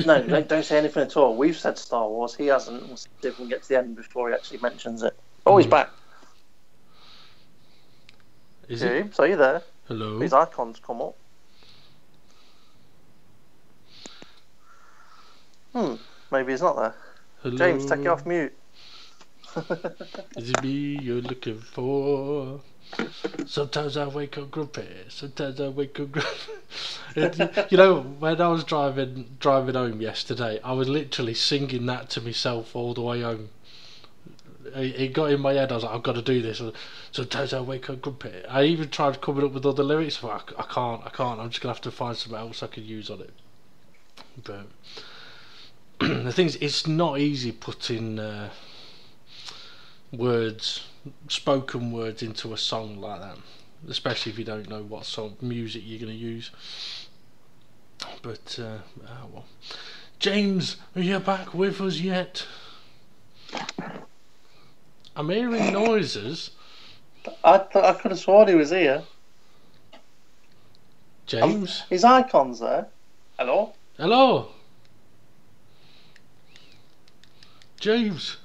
[SPEAKER 1] No, don't say anything at all. We've said Star Wars. He hasn't. We'll see if we can get to the end before he actually mentions it. Oh, he's back.
[SPEAKER 2] Is he?
[SPEAKER 1] So you there?
[SPEAKER 2] Hello.
[SPEAKER 1] His icons come up. Maybe he's not there.
[SPEAKER 2] Hello.
[SPEAKER 1] James, take it off mute.
[SPEAKER 2] Is it me you're looking for? Sometimes I wake up grumpy. Sometimes I wake up grumpy. You know, when I was driving home yesterday, I was literally singing that to myself all the way home. It got in my head. I was like, I've got to do this. Sometimes I wake up grumpy. I even tried coming up with other lyrics, but I can't. I'm just gonna have to find something else I could use on it. But the thing is, it's not easy putting spoken words into a song like that, especially if you don't know what song music you're going to use. But well. James, are you back with us yet? I'm hearing noises.
[SPEAKER 1] I could have sworn he was here.
[SPEAKER 2] James,
[SPEAKER 1] his icon's there. Hello.
[SPEAKER 2] James.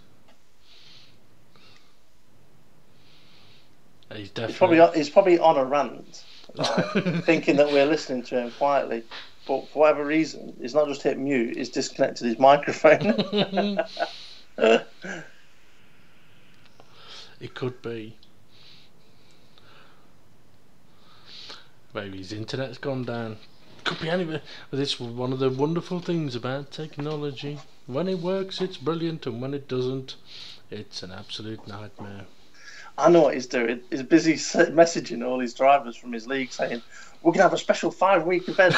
[SPEAKER 2] He's
[SPEAKER 1] probably on a rant, right? Thinking that we're listening to him quietly, but for whatever reason, he's not just hit mute; he's disconnected his microphone.
[SPEAKER 2] It could be. Maybe his internet's gone down. Could be anywhere. But this was one of the wonderful things about technology. When it works, it's brilliant, and when it doesn't, it's an absolute nightmare.
[SPEAKER 1] I know what he's doing. He's busy messaging all his drivers from his league saying, we're going to have a special 5-week event.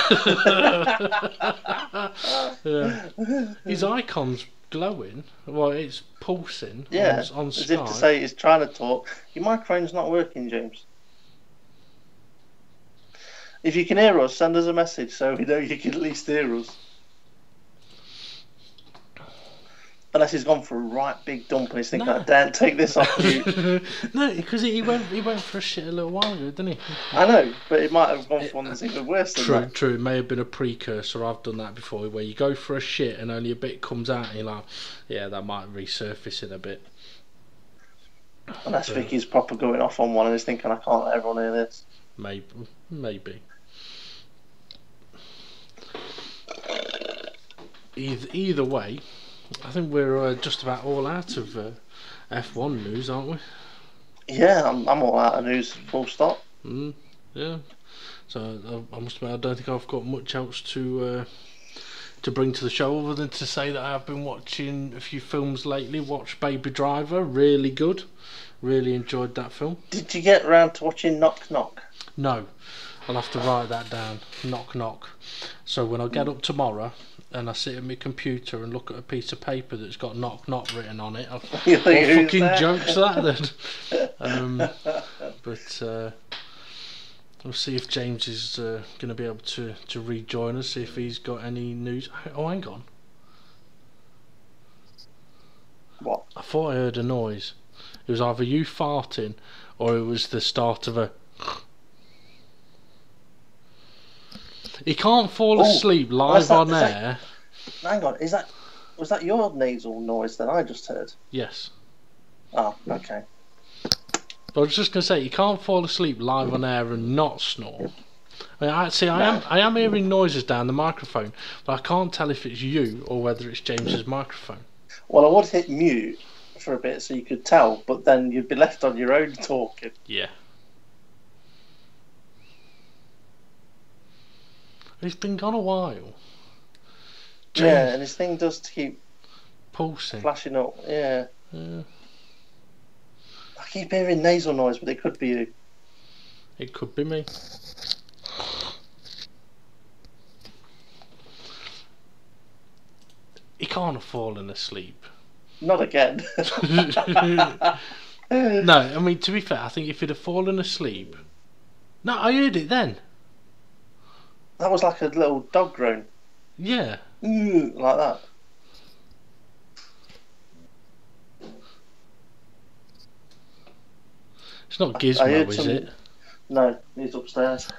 [SPEAKER 2] Yeah. His icon's glowing. Well, it's pulsing on
[SPEAKER 1] as
[SPEAKER 2] Skype.
[SPEAKER 1] if to say he's trying to talk. Your microphone's not working, James. If you can hear us, send us a message so we know you can at least hear us. Unless he's gone for a right big dump and he's thinking, I daren't take this off you.
[SPEAKER 2] No, because he went for a shit a little while ago, didn't he?
[SPEAKER 1] I know, but it might have gone for one that's even worse than that.
[SPEAKER 2] True. It may have been a precursor. I've done that before, where you go for a shit and only a bit comes out and you're like, yeah, that might resurface in a bit.
[SPEAKER 1] Unless Vicky's proper going off on one and he's thinking, I can't let everyone hear this.
[SPEAKER 2] Maybe. Either way, I think we're just about all out of F1 news, aren't we?
[SPEAKER 1] Yeah, I'm all out of news, full stop.
[SPEAKER 2] Yeah. So I must admit, I don't think I've got much else to bring to the show other than to say that I've been watching a few films lately. Watched Baby Driver, really good. Really enjoyed that film.
[SPEAKER 1] Did you get round to watching Knock Knock?
[SPEAKER 2] No, I'll have to write that down. Knock Knock. So when I get up tomorrow and I sit at my computer and look at a piece of paper that's got Knock Knock written on it, what fucking joke's that then? But we'll see if James is going to be able to rejoin us, see if he's got any news. Oh, hang on.
[SPEAKER 1] What?
[SPEAKER 2] I thought I heard a noise. It was either you farting or it was the start of a... He can't fall asleep live on air.
[SPEAKER 1] Hang on, was that your nasal noise that I just heard?
[SPEAKER 2] Yes.
[SPEAKER 1] Oh, okay.
[SPEAKER 2] I was just going to say, you can't fall asleep live on air and not snore. I am hearing noises down the microphone, but I can't tell if it's you or whether it's James's microphone.
[SPEAKER 1] Well, I would hit mute for a bit so you could tell, but then you'd be left on your own talking.
[SPEAKER 2] Yeah. He's been gone a while. James.
[SPEAKER 1] Yeah, and his thing does keep
[SPEAKER 2] pulsing,
[SPEAKER 1] flashing up. Yeah. keep hearing nasal noise, but it could be you.
[SPEAKER 2] It could be me. He can't have fallen asleep.
[SPEAKER 1] Not again.
[SPEAKER 2] No, I mean, to be fair, I think if he'd have fallen asleep... No, I heard it then.
[SPEAKER 1] That was like a little dog groan.
[SPEAKER 2] Yeah.
[SPEAKER 1] Like that.
[SPEAKER 2] It's not Gizmo, is it?
[SPEAKER 1] No, he's upstairs.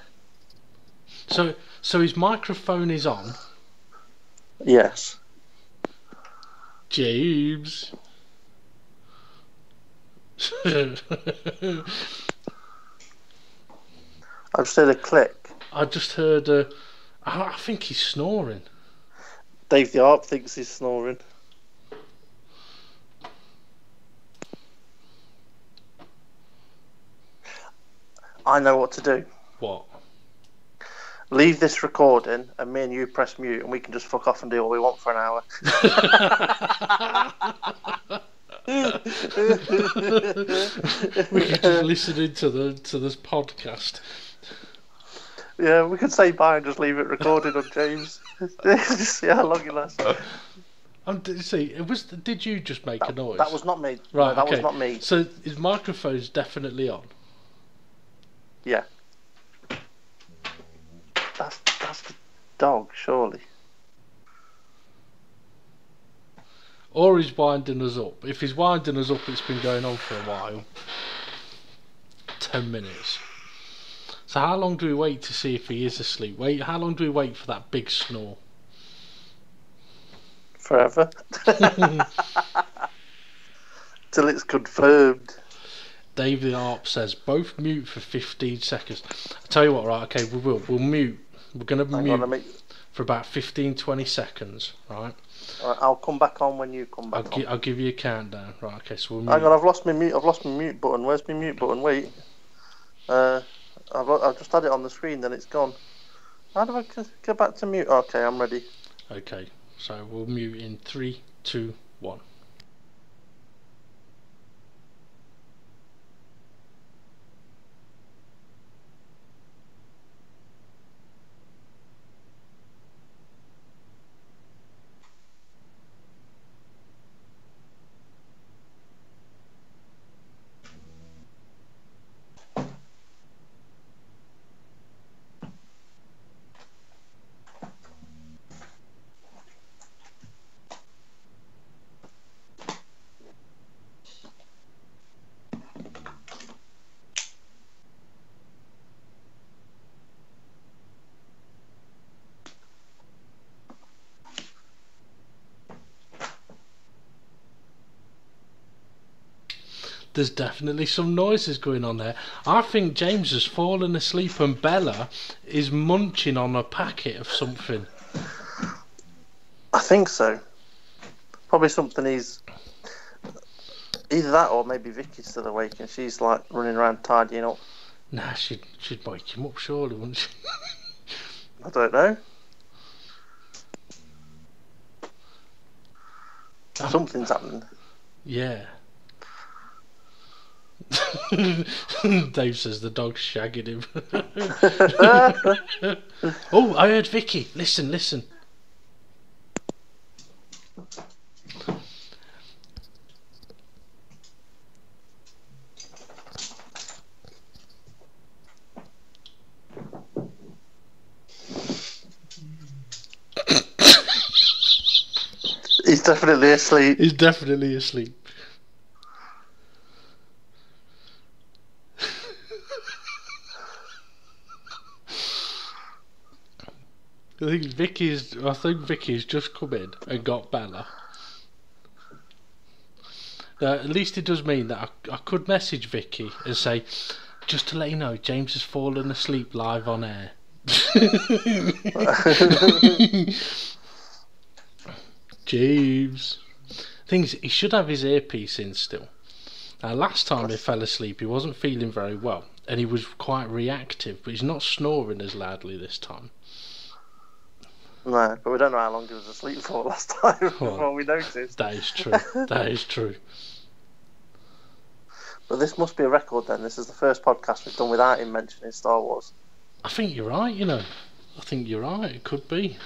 [SPEAKER 2] So his microphone is on.
[SPEAKER 1] Yes.
[SPEAKER 2] James.
[SPEAKER 1] I just heard a click.
[SPEAKER 2] I just heard. I think he's snoring.
[SPEAKER 1] Dave the Arp thinks he's snoring. I know what to do.
[SPEAKER 2] What?
[SPEAKER 1] Leave this recording and me and you press mute and we can just fuck off and do what we want for an hour.
[SPEAKER 2] We could just listen into this podcast.
[SPEAKER 1] Yeah, we could say bye and just leave it recorded on James. Just see how long it lasts.
[SPEAKER 2] See, did you just make a noise?
[SPEAKER 1] That was not me.
[SPEAKER 2] Right,
[SPEAKER 1] No, that
[SPEAKER 2] okay.
[SPEAKER 1] was not me.
[SPEAKER 2] So his microphone's definitely on.
[SPEAKER 1] Yeah. That's the dog, surely.
[SPEAKER 2] Or he's winding us up. If he's winding us up, it's been going on for a while. 10 minutes. So how long do we wait to see if he is asleep? How long do we wait for that big snore?
[SPEAKER 1] Forever. Till it's confirmed.
[SPEAKER 2] Dave the Arp says both mute for 15 seconds. I tell you what, right? Okay, we'll mute. We're gonna mute for about 15-20 seconds, right?
[SPEAKER 1] Alright, I'll come back on when you come back on.
[SPEAKER 2] I'll give you a countdown, right? Okay, so we'll mute.
[SPEAKER 1] Hang on, I've lost my mute button. Where's my mute button? Wait. I've just had it on the screen, then it's gone. How do I get back to mute? Okay, I'm ready.
[SPEAKER 2] Okay, so we'll mute in 3, 2, 1. There's definitely some noises going on there. I think James has fallen asleep and Bella is munching on a packet of something.
[SPEAKER 1] I think so. Probably something he's... Either that or maybe Vicky's still awake and she's like running around tidying up.
[SPEAKER 2] Nah, she'd wake him up surely, wouldn't she?
[SPEAKER 1] I don't know. Something's happening.
[SPEAKER 2] Yeah. Dave says the dog's shagging him. Oh, I heard Vicky. Listen.
[SPEAKER 1] He's definitely asleep.
[SPEAKER 2] He's definitely asleep. I think Vicky's just come in and got Bella. At least it does mean that I could message Vicky and say, just to let you know, James has fallen asleep live on air. James. Thing is, he should have his earpiece in still. Now, last time he fell asleep, he wasn't feeling very well, and he was quite reactive, but he's not snoring as loudly this time.
[SPEAKER 1] No, but we don't know how long he was asleep for last time before we noticed.
[SPEAKER 2] That is true. That is true.
[SPEAKER 1] But this must be a record then. This is the first podcast we've done without him mentioning Star Wars.
[SPEAKER 2] I think you're right, you know. I think you're right, it could be.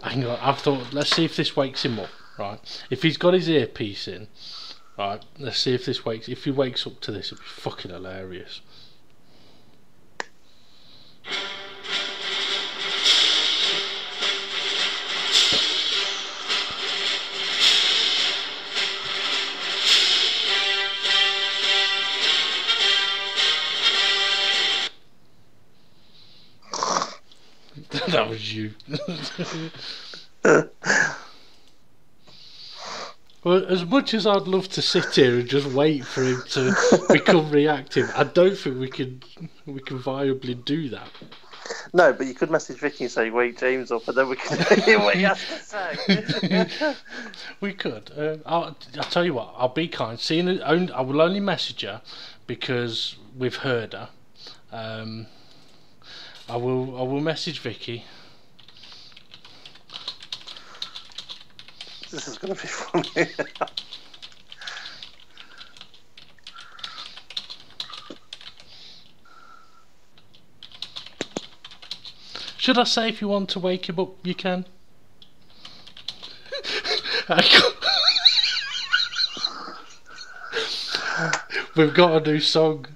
[SPEAKER 2] Hang on, I've thought, let's see if this wakes him up, right? If he's got his earpiece in, right, let's see if if he wakes up to this, it'd be fucking hilarious. That was you. Well, as much as I'd love to sit here and just wait for him to become reactive, I don't think we can viably do that.
[SPEAKER 1] No, but you could message Vicky and say, "Wake James up," and then we can hear what he has to say.
[SPEAKER 2] We could. I'll tell you what. I'll be kind. I will only message her because we've heard her. I will message Vicky.
[SPEAKER 1] This is going to be funny.
[SPEAKER 2] Should I say if you want to wake him up, you can? We've got a new song.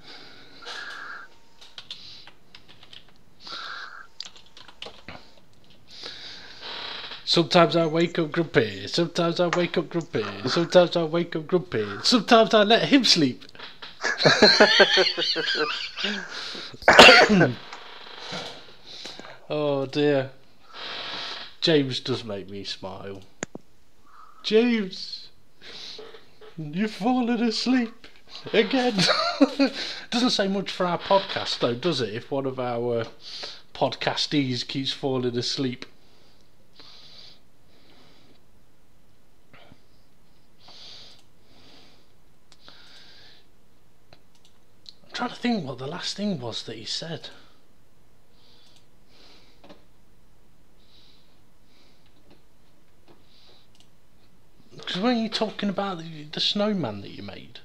[SPEAKER 2] Sometimes I wake up grumpy, sometimes I wake up grumpy, sometimes I wake up grumpy, sometimes I let him sleep. Oh dear. James does make me smile. James, you've fallen asleep again. Doesn't say much for our podcast though, does it? If one of our podcastees keeps falling asleep. I'm trying to think what the last thing was that he said. Because weren't you talking about the snowman that you made?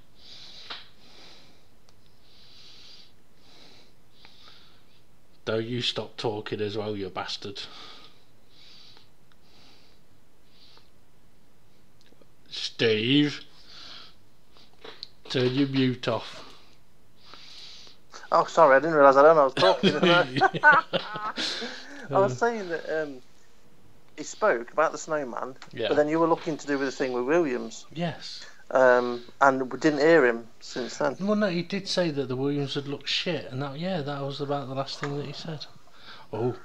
[SPEAKER 2] Don't you stop talking as well, you bastard. Steve, turn your mute off.
[SPEAKER 1] Oh, sorry, I didn't realise I was talking. I was saying that he spoke about the snowman, but then you were looking to do with the thing with Williams.
[SPEAKER 2] Yes.
[SPEAKER 1] And we didn't hear him since then.
[SPEAKER 2] Well, no, he did say that the Williams had looked shit, and that was about the last thing that he said. Oh.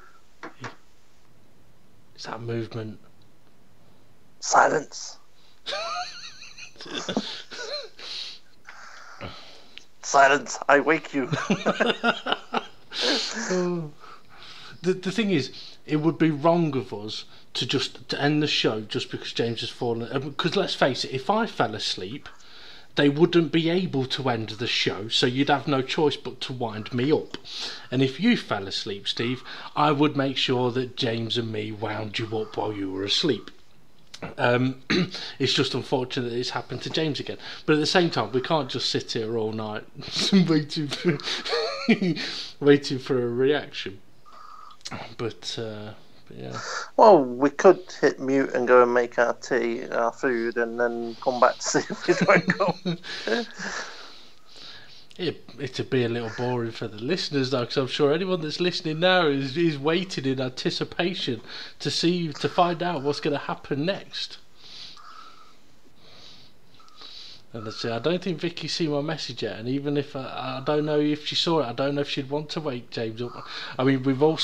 [SPEAKER 2] Is that movement?
[SPEAKER 1] Silence. Silence, I wake you.
[SPEAKER 2] The thing is, it would be wrong of us to end the show just because James has fallen. Because let's face it, if I fell asleep, they wouldn't be able to end the show, so you'd have no choice but to wind me up. And if you fell asleep, Steve, I would make sure that James and me wound you up while you were asleep. It's just unfortunate that it's happened to James again, but at the same time we can't just sit here all night waiting for a reaction. But yeah, well,
[SPEAKER 1] we could hit mute and go and make our tea, our food, and then come back to see if we wake up.
[SPEAKER 2] It'd be a little boring for the listeners though, because I'm sure anyone that's listening now is waiting in anticipation to find out what's going to happen next. And let's see, I don't think Vicky's seen my message yet, and even if I don't know if she saw it, I don't know if she'd want to wake James up. I mean, we've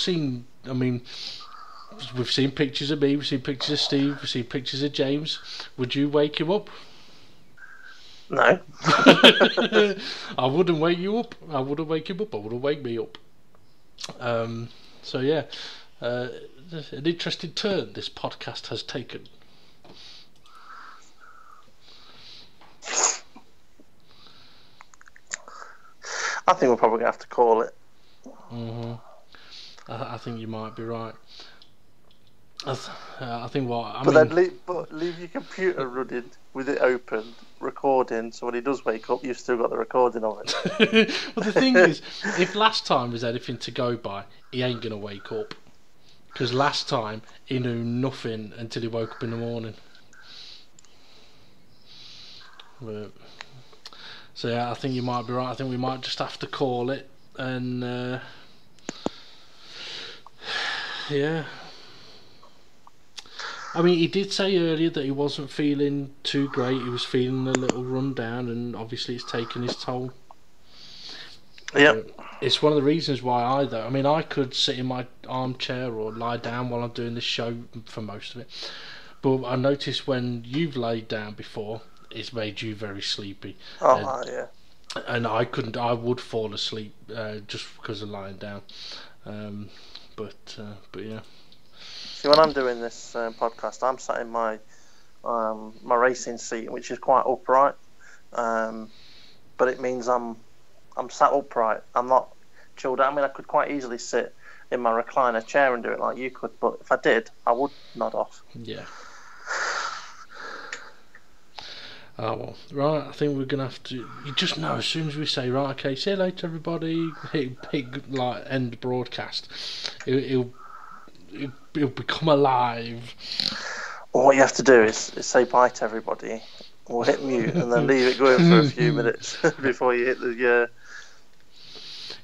[SPEAKER 2] seen pictures of me, we've seen pictures of Steve, we've seen pictures of James. Would you wake him up?
[SPEAKER 1] No.
[SPEAKER 2] I wouldn't wake you up. I wouldn't wake him up. I wouldn't wake me up. So yeah, an interesting turn this podcast has taken.
[SPEAKER 1] I think we're probably going to have to call it.
[SPEAKER 2] Mm-hmm. I think you might be right. I think what I mean.
[SPEAKER 1] Then leave your computer running with it open recording, so when he does wake up, you've still got the recording of it.
[SPEAKER 2] Well, the thing is, if last time was anything to go by, he ain't going to wake up. Because last time, he knew nothing until he woke up in the morning. But, so yeah, I think you might be right. I think we might just have to call it. And yeah. I mean, he did say earlier that he wasn't feeling too great. He was feeling a little run down, and obviously it's taken his toll.
[SPEAKER 1] Yep.
[SPEAKER 2] It's one of the reasons why I could sit in my armchair or lie down while I'm doing this show for most of it. But I noticed when you've laid down before, it's made you very sleepy.
[SPEAKER 1] Yeah.
[SPEAKER 2] And I would fall asleep just because of lying down. But yeah.
[SPEAKER 1] See, when I'm doing this podcast, I'm sat in my racing seat, which is quite upright. But it means I'm sat upright. I'm not chilled out. I mean, I could quite easily sit in my recliner chair and do it like you could, but if I did, I would nod off.
[SPEAKER 2] Yeah. Oh well, right. I think we're gonna have to. You just know as soon as we say right, okay, see you later, everybody. Hit like end broadcast. It'll become alive.
[SPEAKER 1] Well, what you have to do is say bye to everybody, or hit mute, and then leave it going for a few minutes before you hit the.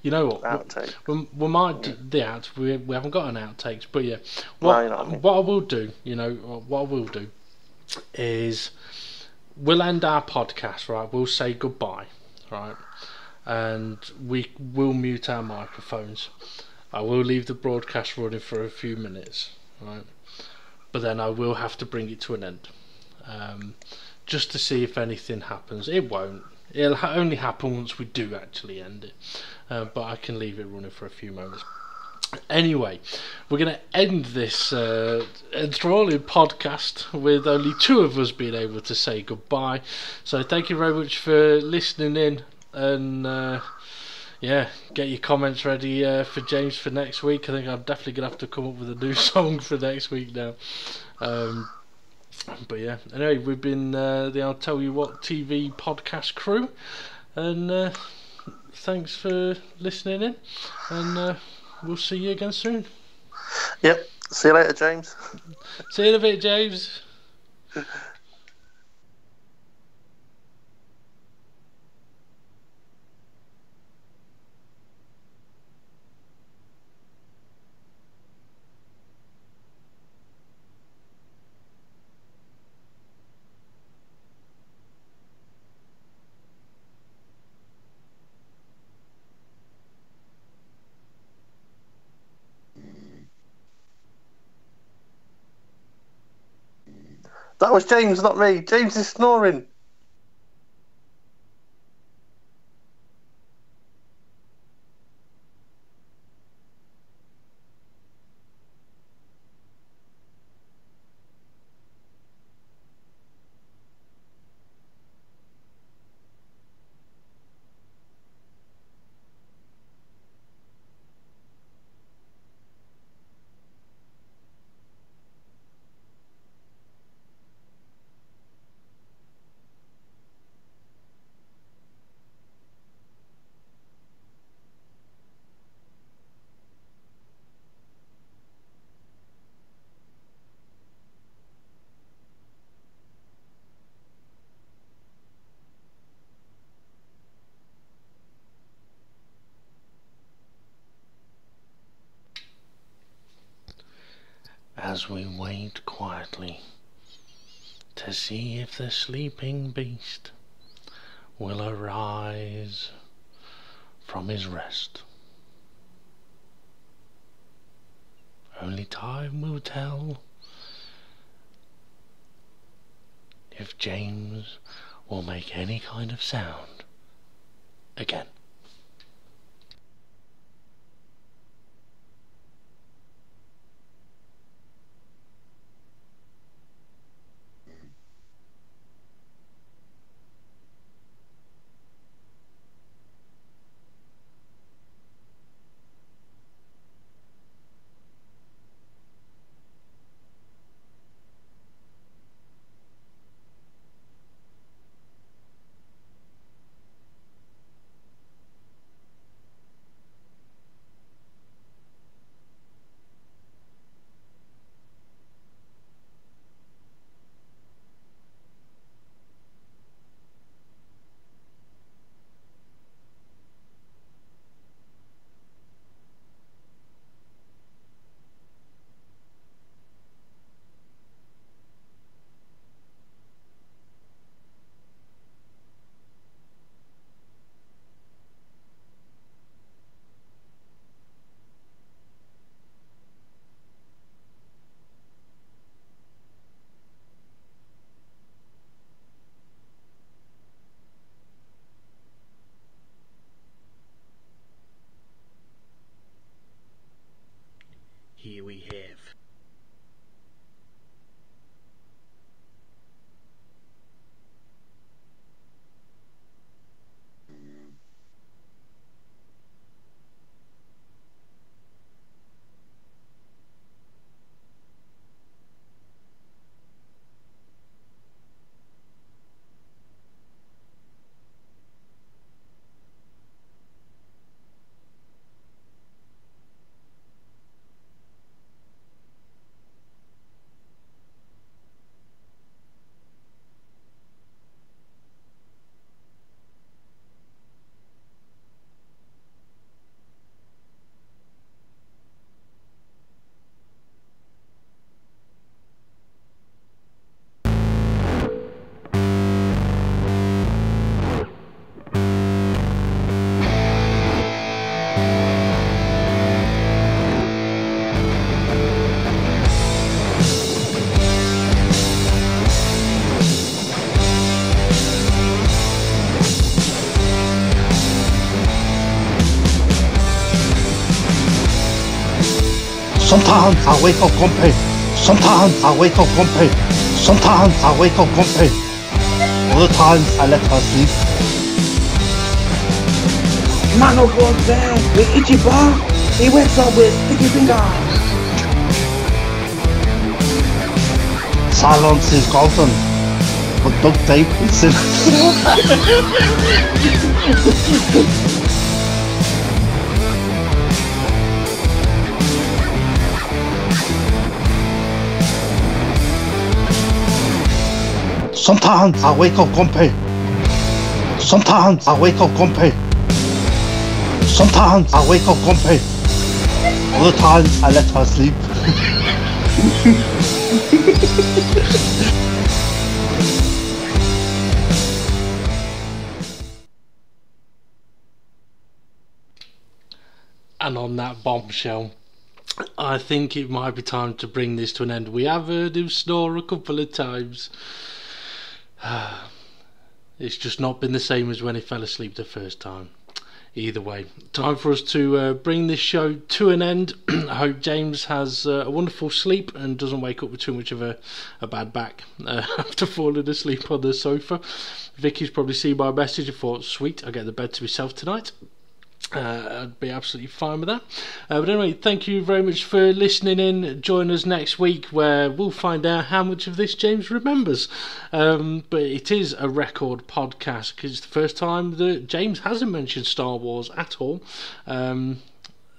[SPEAKER 2] You know what?
[SPEAKER 1] Outtake.
[SPEAKER 2] We might do the out. We haven't got an outtakes, but yeah. What I will do, what I will do, is we'll end our podcast, right? We'll say goodbye, right? And we will mute our microphones. I will leave the broadcast running for a few minutes, right? But then I will have to bring it to an end, just to see if anything happens. It won't. It'll only happen once we do actually end it. But I can leave it running for a few moments. Anyway, we're going to end this enthralling podcast with only two of us being able to say goodbye. So thank you very much for listening in, and yeah, get your comments ready for James for next week. I think I'm definitely going to have to come up with a new song for next week now. But yeah, anyway, we've been the I'll Tell You What TV podcast crew, and thanks for listening in, and we'll see you again soon.
[SPEAKER 1] Yep. See you later, James.
[SPEAKER 2] See you in a bit, James.
[SPEAKER 1] That was James, not me. James is snoring.
[SPEAKER 2] As we wait quietly to see if the sleeping beast will arise from his rest. Only time will tell if James will make any kind of sound again.
[SPEAKER 4] Sometimes I wake up grumpy. Sometimes I wake up grumpy. Sometimes I wake up grumpy. Other times I let her sleep.
[SPEAKER 5] Man will go there with itchy bar. He wakes up with sticky finger.
[SPEAKER 4] Silence is golden, but duct tape is silver. Sometimes I wake up grumpy. Sometimes I wake up grumpy. Sometimes I wake up grumpy. Other times I let her sleep.
[SPEAKER 2] And on that bombshell, I think it might be time to bring this to an end. We have heard him snore a couple of times. It's just not been the same as when he fell asleep the first time. Either way, time for us to bring this show to an end. I hope James has a wonderful sleep and doesn't wake up with too much of a bad back after falling asleep on the sofa. Vicky's probably seen my message and thought, sweet, I get the bed to myself tonight. I'd be absolutely fine with that. But anyway, thank you very much for listening in. Join us next week where we'll find out how much of this James remembers. But it is a record podcast because it's the first time that James hasn't mentioned Star Wars at all.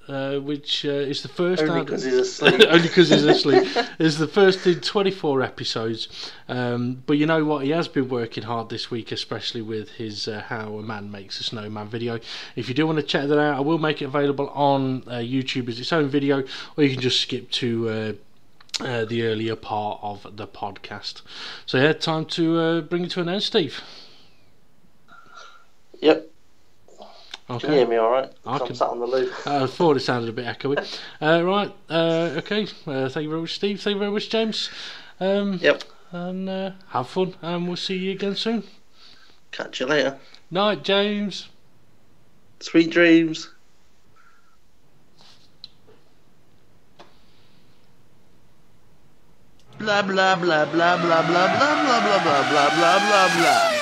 [SPEAKER 2] Which is the first
[SPEAKER 1] only because he's asleep.
[SPEAKER 2] Only because he's asleep. It's the first in 24 episodes. But you know what? He has been working hard this week, especially with his How a Man Makes a Snowman video. If you do want to check that out, I will make it available on YouTube as its own video, or you can just skip to the earlier part of the podcast. So yeah, time to bring it to an end, Steve.
[SPEAKER 1] Yep.
[SPEAKER 2] Okay.
[SPEAKER 1] Can you hear me all right?
[SPEAKER 2] I'm
[SPEAKER 1] sat on the loop.
[SPEAKER 2] I thought it sounded a bit echoey. Right, okay. Thank you very much, Steve. Thank you very much, James.
[SPEAKER 1] Yep.
[SPEAKER 2] And have fun, and we'll see you again soon.
[SPEAKER 1] Catch you later.
[SPEAKER 2] Night, James.
[SPEAKER 1] Sweet dreams.
[SPEAKER 8] Blah blah blah blah blah blah blah blah blah blah blah blah blah blah.